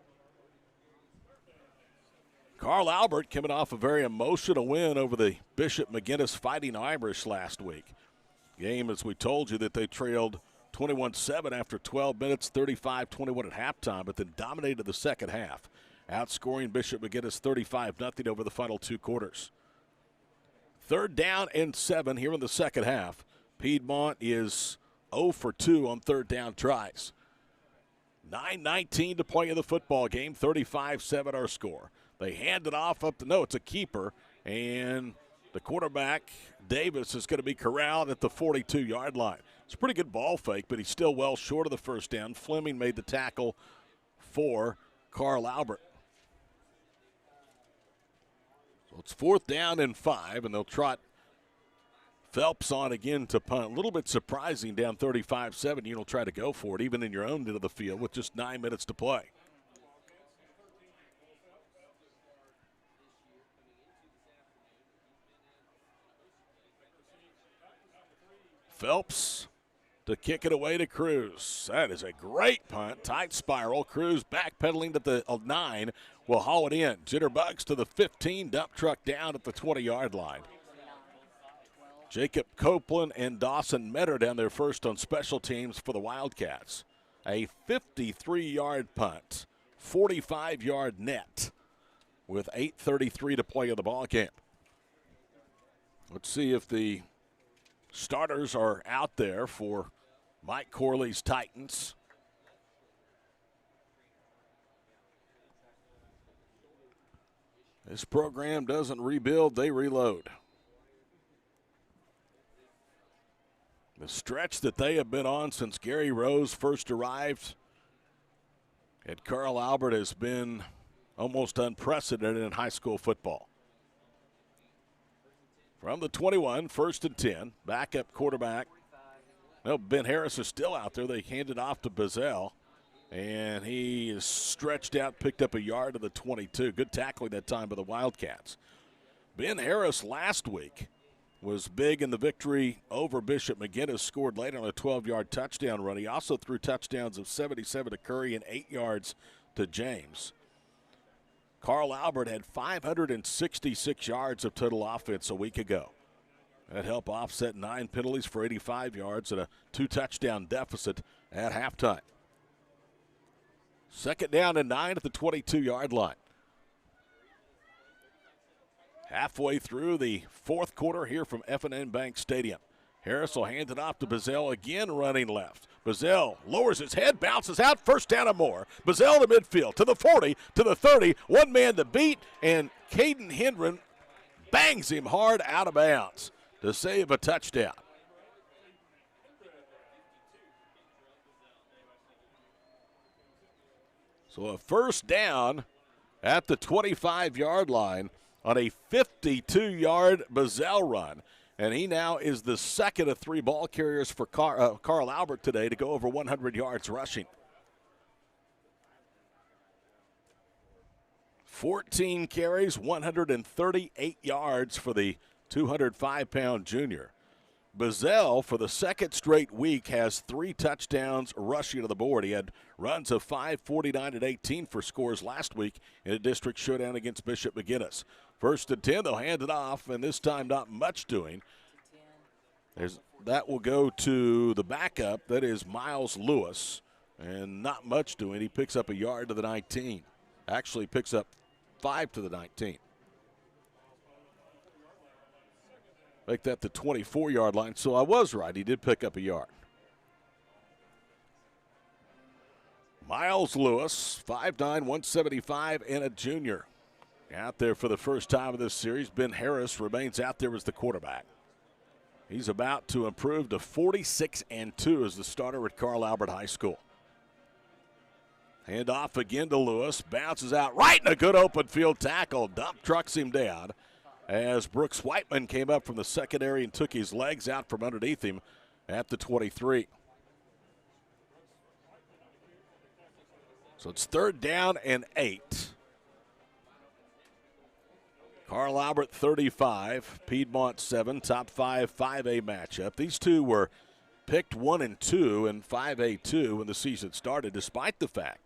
Carl Albert coming off a very emotional win over the Bishop McGinnis Fighting Irish last week. Game, as we told you, that they trailed 21-7 after 12 minutes, 35-21 at halftime, but then dominated the second half, outscoring Bishop McGinnis 35-0 over the final 2 quarters. 3rd down and 7 here in the second half. Piedmont is 0 for 2 on 3rd down tries. 9:19 to play in the football game, 35-7 our score. They hand it off up no, it's a keeper, and the quarterback, Davis, is going to be corralled at the 42-yard line. It's a pretty good ball fake, but he's still well short of the first down. Fleming made the tackle for Carl Albert. So it's 4th down and 5, and they'll trot Phelps on again to punt. A little bit surprising, down 35-7. You'll try to go for it, even in your own end of the field, with just 9 minutes to play. Phelps to kick it away to Cruz. That is a great punt. Tight spiral. Cruz backpedaling to the 9 will haul it in. Jitterbugs to the 15. Dump truck down at the 20-yard line. Jacob Copeland and Dawson Metter down there first on special teams for the Wildcats. A 53-yard punt, 45-yard net with 8:33 to play in the ball game. Let's see if the starters are out there for Mike Corley's Titans. This program doesn't rebuild, they reload. The stretch that they have been on since Gary Rose first arrived at Carl Albert has been almost unprecedented in high school football. From the 21, 1st and 10, backup quarterback. No, Ben Harris is still out there. They hand it off to Bazell, and he is stretched out, picked up a yard to the 22. Good tackling that time by the Wildcats. Ben Harris last week was big in the victory over Bishop McGinnis, scored later on a 12-yard touchdown run. He also threw touchdowns of 77 to Curry and 8 yards to James. Carl Albert had 566 yards of total offense a week ago. That helped offset 9 penalties for 85 yards and a 2-touchdown deficit at halftime. 2nd down and 9 at the 22-yard line. Halfway through the 4th quarter here from F&N Bank Stadium. Harris will hand it off to Bazell, again running left. Bazell lowers his head, bounces out, 1st down and more. Bazell to midfield, to the 40, to the 30, one man to beat, and Caden Hendren bangs him hard out of bounds to save a touchdown. So a 1st down at the 25-yard line on a 52-yard Bazell run. And he now is the 2nd of 3 ball carriers for Carl Albert today to go over 100 yards rushing. 14 carries, 138 yards for the 205-pound junior. Bazell, for the second straight week, has 3 touchdowns rushing to the board. He had runs of 5:49 and 18 for scores last week in a district showdown against Bishop McGinnis. First and 10, they'll hand it off, and this time not much doing. That will go to the backup. That is Miles Lewis, and not much doing. He picks up a yard to the 19. Actually picks up 5 to the 19. Make that the 24-yard line. So I was right. He did pick up a yard. Miles Lewis, 5'9", 175, and a junior. Out there for the first time of this series. Ben Harris remains out there as the quarterback. He's about to improve to 46-2 as the starter at Carl Albert High School. Hand off again to Lewis. Bounces out right in a good open field tackle. Dump trucks him down as Brooks Whiteman came up from the secondary and took his legs out from underneath him at the 23. So it's 3rd down and 8. Carl Albert 35, Piedmont 7, top 5 5A matchup. These two were picked 1 and 2 in 5A2 when the season started, despite the fact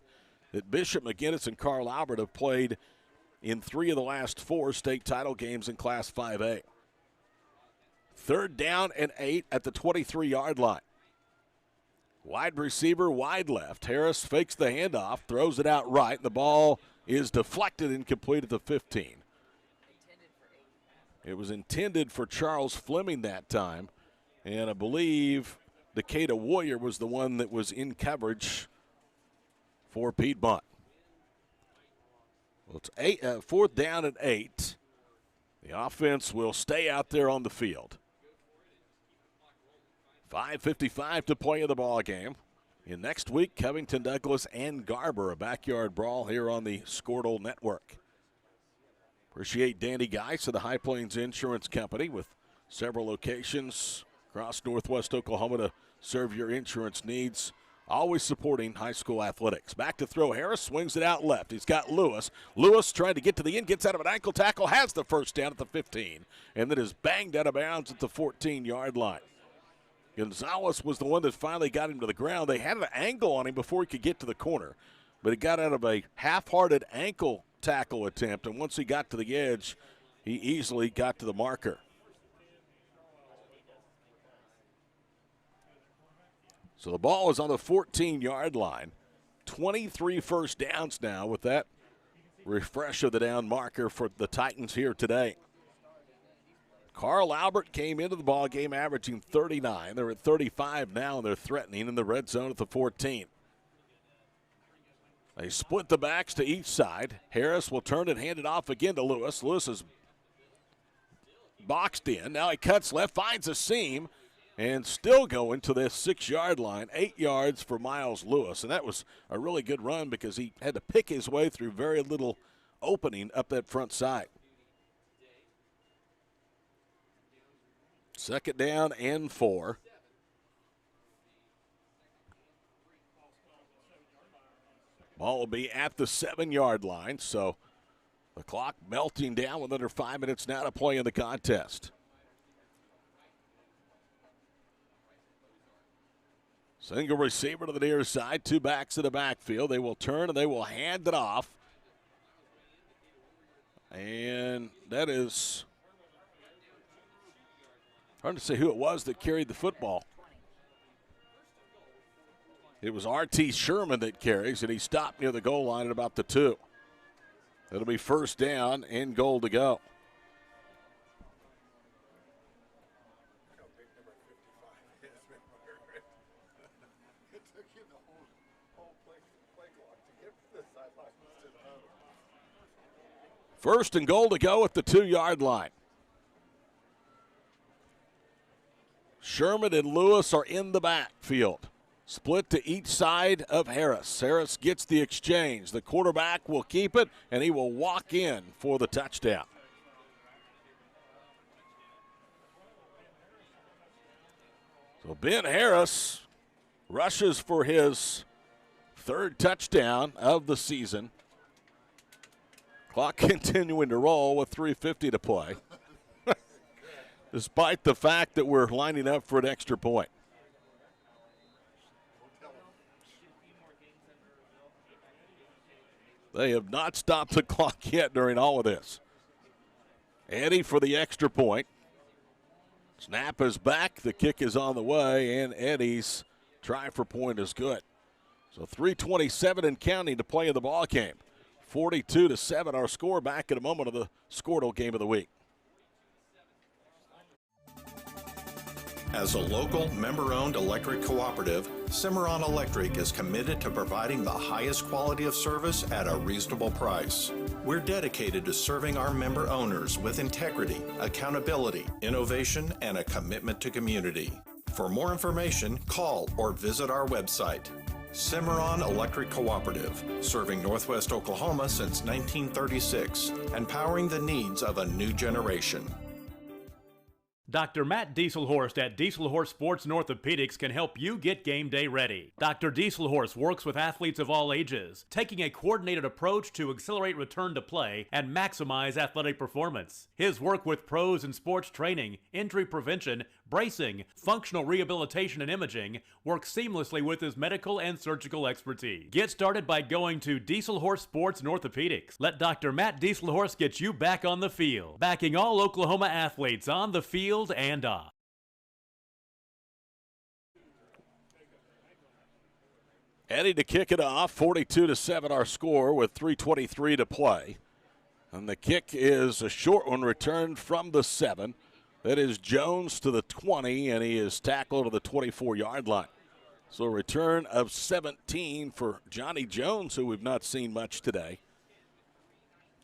that Bishop McGinnis and Carl Albert have played in 3 of the last 4 state title games in Class 5A. 3rd down and 8 at the 23-yard line. Wide receiver, wide left. Harris fakes the handoff, throws it out right, and the ball is deflected and complete at the 15. It was intended for Charles Fleming that time, and I believe Decatur Warrior was the one that was in coverage for Piedmont. Well, it's 4th down and 8. The offense will stay out there on the field. 5:55 to play in the ball game. And next week, Covington Douglas and Garber, a backyard brawl here on the Squirtle Network. Appreciate Danny Geis of the High Plains Insurance Company with several locations across Northwest Oklahoma to serve your insurance needs. Always supporting high school athletics. Back to throw. Harris swings it out left. He's got Lewis. Lewis trying to get to the end, gets out of an ankle tackle, has the first down at the 15, and then is banged out of bounds at the 14-yard line. Gonzalez was the one that finally got him to the ground. They had an angle on him before he could get to the corner, but he got out of a half-hearted ankle tackle attempt, and once he got to the edge, he easily got to the marker. So the ball is on the 14-yard line. 23 first downs now with that refresh of the down marker for the Titans here today. Carl Albert came into the ball game averaging 39. They're at 35 now, and they're threatening in the red zone at the 14. They split the backs to each side. Harris will turn and hand it off again to Lewis. Lewis is boxed in. Now he cuts left, finds a seam, and still going to the 6-yard line. 8 yards for Miles Lewis. And that was a really good run because he had to pick his way through very little opening up that front side. 2nd down and 4. Ball will be at the 7-yard line, so the clock melting down with under 5 minutes now to play in the contest. Single receiver to the near side, 2 backs in the backfield. They will turn and they will hand it off. And that is hard to say who it was that carried the football. It was R.T. Sherman that carries, and he stopped near the goal line at about the 2. It'll be 1st down and goal to go. First and goal to go at the 2-yard line. Sherman and Lewis are in the backfield. Split to each side of Harris. Harris gets the exchange. The quarterback will keep it, and he will walk in for the touchdown. So Ben Harris rushes for his 3rd touchdown of the season. Clock continuing to roll with 3:50 to play. despite the fact that we're lining up for an extra point. They have not stopped the clock yet during all of this. Eddie for the extra point. Snap is back. The kick is on the way, and Eddie's try for point is good. So 3:27 and counting to play in the ball game. 42-7 our score. Back in a moment of the Squirtle game of the week. As a local, member-owned electric cooperative, Cimarron Electric is committed to providing the highest quality of service at a reasonable price. We're dedicated to serving our member owners with integrity, accountability, innovation, and a commitment to community. For more information, call or visit our website. Cimarron Electric Cooperative, serving Northwest Oklahoma since 1936 and powering the needs of a new generation. Dr. Matt Dieselhorst at Dieselhorst Sports and Orthopedics can help you get game day ready. Dr. Dieselhorst works with athletes of all ages, taking a coordinated approach to accelerate return to play and maximize athletic performance. His work with pros in sports training, injury prevention, bracing, functional rehabilitation, and imaging works seamlessly with his medical and surgical expertise. Get started by going to Dieselhorst Sports and Orthopedics. Let Dr. Matt Dieselhorst get you back on the field, backing all Oklahoma athletes on the field and off. Eddie to kick it off. 42-7 our score with 3:23 to play. And the kick is a short one, returned from the 7. That is Jones to the 20, and he is tackled to the 24-yard line. So a return of 17 for Johnny Jones, who we've not seen much today.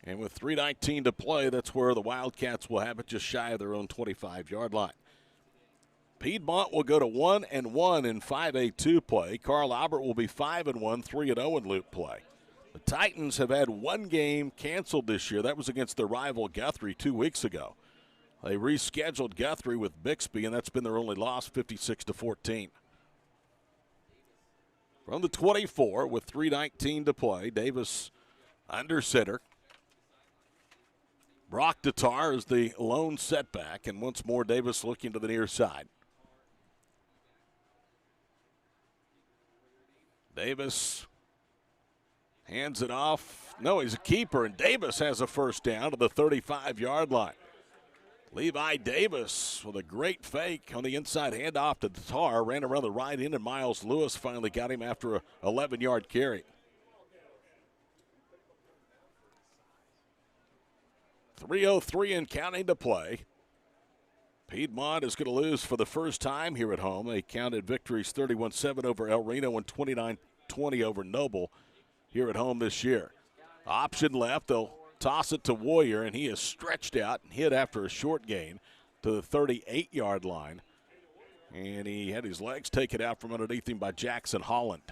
And with 3:19 to play, that's where the Wildcats will have it just shy of their own 25-yard line. Piedmont will go to 1-1 in 5A2 play. Carl Albert will be 5-1, 3-0 in loop play. The Titans have had one game canceled this year. That was against their rival Guthrie 2 weeks ago. They rescheduled Guthrie with Bixby, and that's been their only loss, 56-14. From the 24 with 3:19 to play, Davis under center. Brock Tatar is the lone setback, and once more Davis looking to the near side. Davis hands it off. No, he's a keeper, and Davis has a first down to the 35-yard line. Levi Davis with a great fake on the inside handoff to Tatar, ran around the right end, and Miles Lewis finally got him after an 11-yard carry. 3:03 and counting to play. Piedmont is going to lose for the first time here at home. They counted victories 31-7 over El Reno and 29-20 over Noble here at home this year. Option left, they'll toss it to Warrior, and he is stretched out and hit after a short gain to the 38-yard line. And he had his legs taken out from underneath him by Jackson Holland.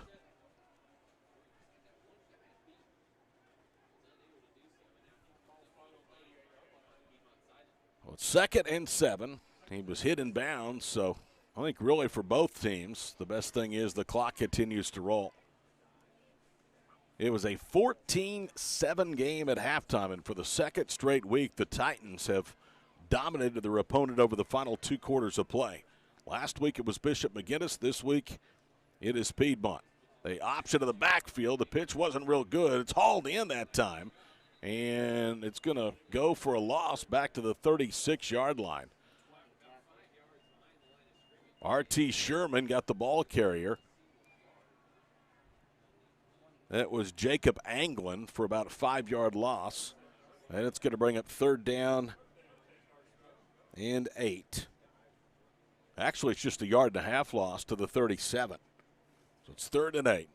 Well, it's 2nd and 7. He was hit in bounds, so I think really for both teams, the best thing is the clock continues to roll. It was a 14-7 game at halftime, and for the second straight week, the Titans have dominated their opponent over the final 2 quarters of play. Last week it was Bishop McGinnis. This week it is Piedmont. The option of the backfield, the pitch wasn't real good. It's hauled in that time, and it's going to go for a loss back to the 36-yard line. R.T. Sherman got the ball carrier. That was Jacob Anglin for about a 5-yard loss. And it's going to bring up 3rd down and 8. Actually, it's just a 1.5 yard loss to the 37. So it's 3rd and 8.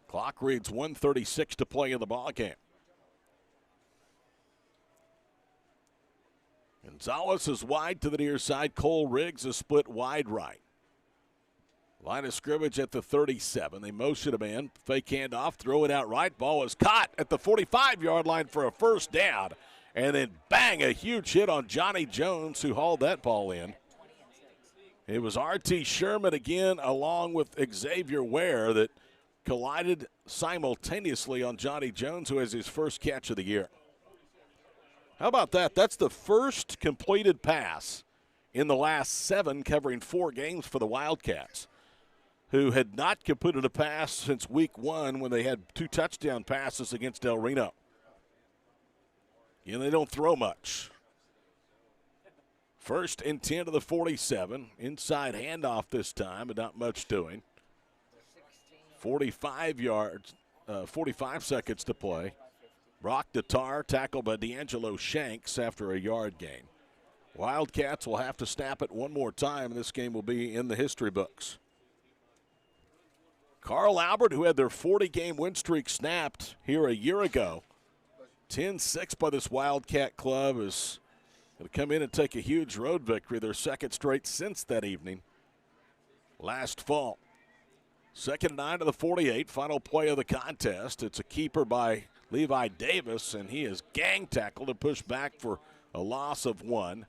Clock reads 1:36 to play in the ball game. Gonzalez is wide to the near side. Cole Riggs is split wide right. Line of scrimmage at the 37. They motion him in. Fake handoff. Throw it out right. Ball is caught at the 45-yard line for a first down. And then bang, a huge hit on Johnny Jones, who hauled that ball in. It was R.T. Sherman again along with Xavier Ware that collided simultaneously on Johnny Jones, who has his first catch of the year. How about that? That's the first completed pass in the last 7, covering 4 games for the Wildcats, who had not completed a pass since week 1 when they had 2 touchdown passes against El Reno. They don't throw much. 1st and 10 to the 47. Inside handoff this time, but not much doing. 45 seconds to play. Brock DeTar tackled by D'Angelo Shanks after a yard gain. Wildcats will have to snap it one more time, and this game will be in the history books. Carl Albert, who had their 40-game win streak snapped here a year ago, 10-6 by this Wildcat club, is going to come in and take a huge road victory, their 2nd straight since that evening last fall. 2nd and 9 to the 48, final play of the contest. It's a keeper by Levi Davis, and he is gang tackled and pushed back for a loss of 1.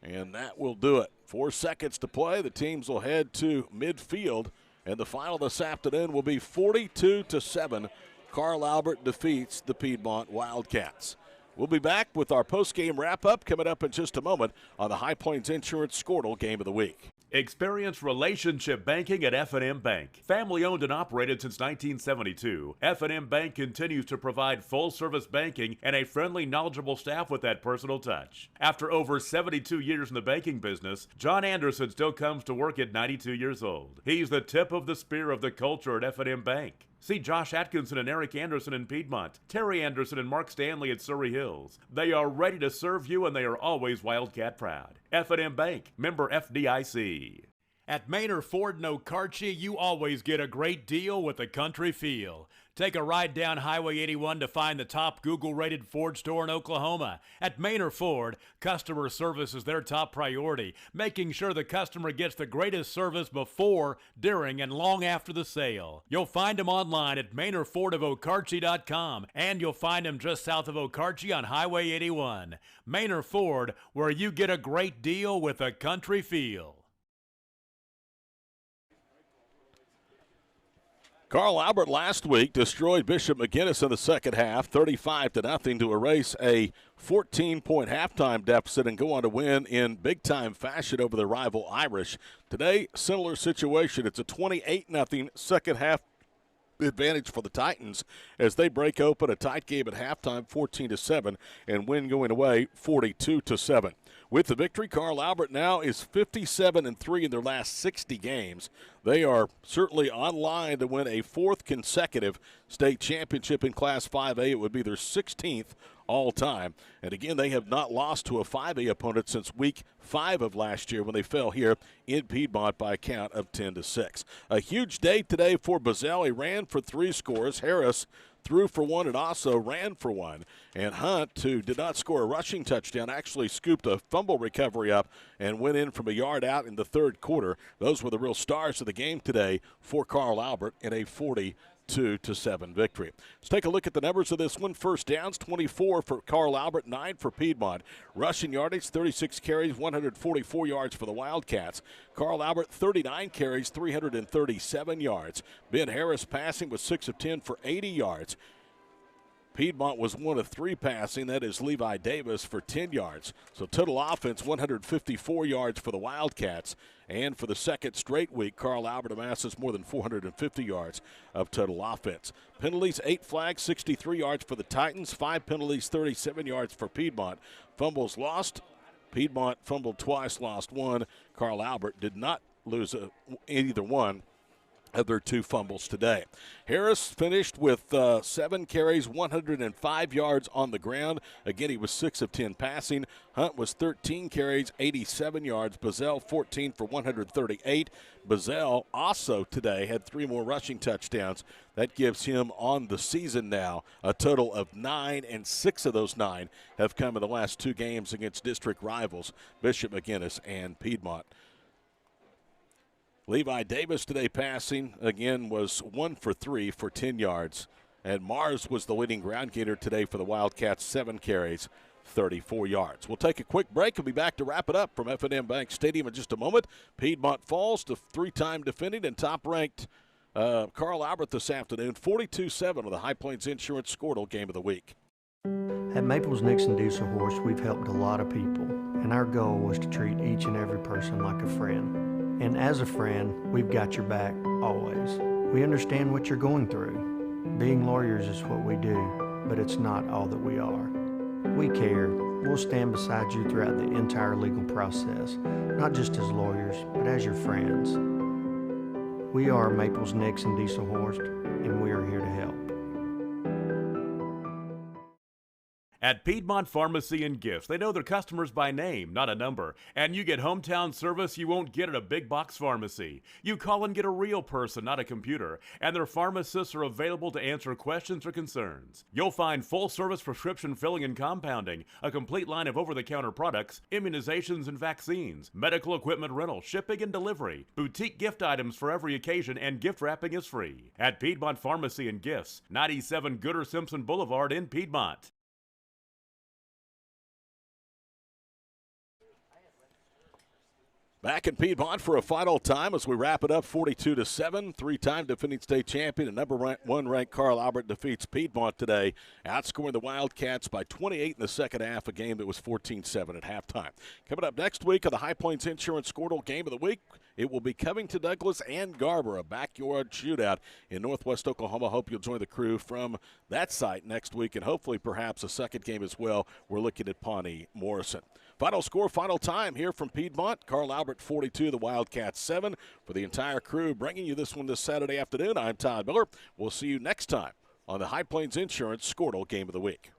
And that will do it. 4 seconds to play. The teams will head to midfield, and the final this afternoon will be 42-7. Carl Albert defeats the Piedmont Wildcats. We'll be back with our post-game wrap-up coming up in just a moment on the High Plains Insurance Squirtle Game of the Week. Experience relationship banking at F&M Bank. Family owned and operated since 1972, F&M Bank continues to provide full-service banking and a friendly, knowledgeable staff with that personal touch. After over 72 years in the banking business, John Anderson still comes to work at 92 years old. He's the tip of the spear of the culture at F&M Bank. See Josh Atkinson and Eric Anderson in Piedmont, Terry Anderson and Mark Stanley at Surrey Hills. They are ready to serve you, and they are always Wildcat proud. F&M Bank, member FDIC. At Maynard Ford in Okarche, you always get a great deal with a country feel. Take a ride down Highway 81 to find the top Google-rated Ford store in Oklahoma. At Maynard Ford, customer service is their top priority, making sure the customer gets the greatest service before, during, and long after the sale. You'll find them online at MaynardFordOfOkarche.com, and you'll find them just south of Okarche on Highway 81. Maynard Ford, where you get a great deal with a country feel. Carl Albert last week destroyed Bishop McGuinness in the second half, 35-0, to erase a 14-point halftime deficit and go on to win in big-time fashion over their rival Irish. Today, similar situation. It's a 28-0 second half advantage for the Titans as they break open a tight game at halftime, 14-7, and win going away 42-7. With the victory, Carl Albert now is 57-3 in their last 60 games. They are certainly on line to win a 4th consecutive state championship in Class 5A. It would be their 16th all time. And again, they have not lost to a 5A opponent since week 5 of last year when they fell here in Piedmont by a count of 10-6. A huge day today for Bazell. He ran for 3 scores. Harris threw for 1 and also ran for 1. And Hunt, who did not score a rushing touchdown, actually scooped a fumble recovery up and went in from a yard out in the third quarter. Those were the real stars of the game today for Carl Albert in a 42-7 victory. Let's take a look at the numbers of this one. First downs, 24 for Carl Albert, 9 for Piedmont. Rushing yardage, 36 carries, 144 yards for the Wildcats. Carl Albert, 39 carries, 337 yards. Ben Harris passing with 6 of 10 for 80 yards. Piedmont was 1 of 3 passing. That is Levi Davis for 10 yards. So total offense, 154 yards for the Wildcats. And for the second straight week, Carl Albert amasses more than 450 yards of total offense. Penalties, 8 flags, 63 yards for the Titans. 5 penalties, 37 yards for Piedmont. Fumbles lost. Piedmont fumbled twice, lost 1. Carl Albert did not lose either one of their 2 fumbles today. Harris finished with 7 carries, 105 yards on the ground. Again, he was 6 of 10 passing. Hunt was 13 carries, 87 yards. Bazell 14 for 138. Bazell also today had 3 more rushing touchdowns. That gives him on the season now a total of 9, and 6 of those 9 have come in the last 2 games against district rivals, Bishop McGuinness and Piedmont. Levi Davis today passing, again, was 1 for 3 for 10 yards. And Mars was the leading ground gainer today for the Wildcats, 7 carries, 34 yards. We'll take a quick break and be back to wrap it up from F&M Bank Stadium in just a moment. Piedmont falls to 3-time defending and top-ranked Carl Albert this afternoon, 42-7 with the High Plains Insurance Squirtle Game of the Week. At Maples Nixon Diesel Horse, we've helped a lot of people, and our goal was to treat each and every person like a friend. And as a friend, we've got your back always. We understand what you're going through. Being lawyers is what we do, but it's not all that we are. We care. We'll stand beside you throughout the entire legal process, not just as lawyers, but as your friends. We are Maples, Nixon, Diesel Horst, and we are here to help. At Piedmont Pharmacy and Gifts, they know their customers by name, not a number. And you get hometown service you won't get at a big box pharmacy. You call and get a real person, not a computer. And their pharmacists are available to answer questions or concerns. You'll find full service prescription filling and compounding, a complete line of over-the-counter products, immunizations and vaccines, medical equipment rental, shipping and delivery, boutique gift items for every occasion, and gift wrapping is free. At Piedmont Pharmacy and Gifts, 97 Gooder Simpson Boulevard in Piedmont. Back in Piedmont for a final time as we wrap it up 42-7. Three-time defending state champion and number one ranked Carl Albert defeats Piedmont today, outscoring the Wildcats by 28 in the second half, a game that was 14-7 at halftime. Coming up next week on the High Plains Insurance Squirtle Game of the Week, it will be Covington Douglas and Garber, a backyard shootout in Northwest Oklahoma. Hope you'll join the crew from that site next week, and hopefully perhaps a second game as well. We're looking at Pawnee Morrison. Final score, final time here from Piedmont. Carl Albert 42, the Wildcats 7. For the entire crew bringing you this one this Saturday afternoon, I'm Todd Miller. We'll see you next time on the High Plains Insurance Squirtle Game of the Week.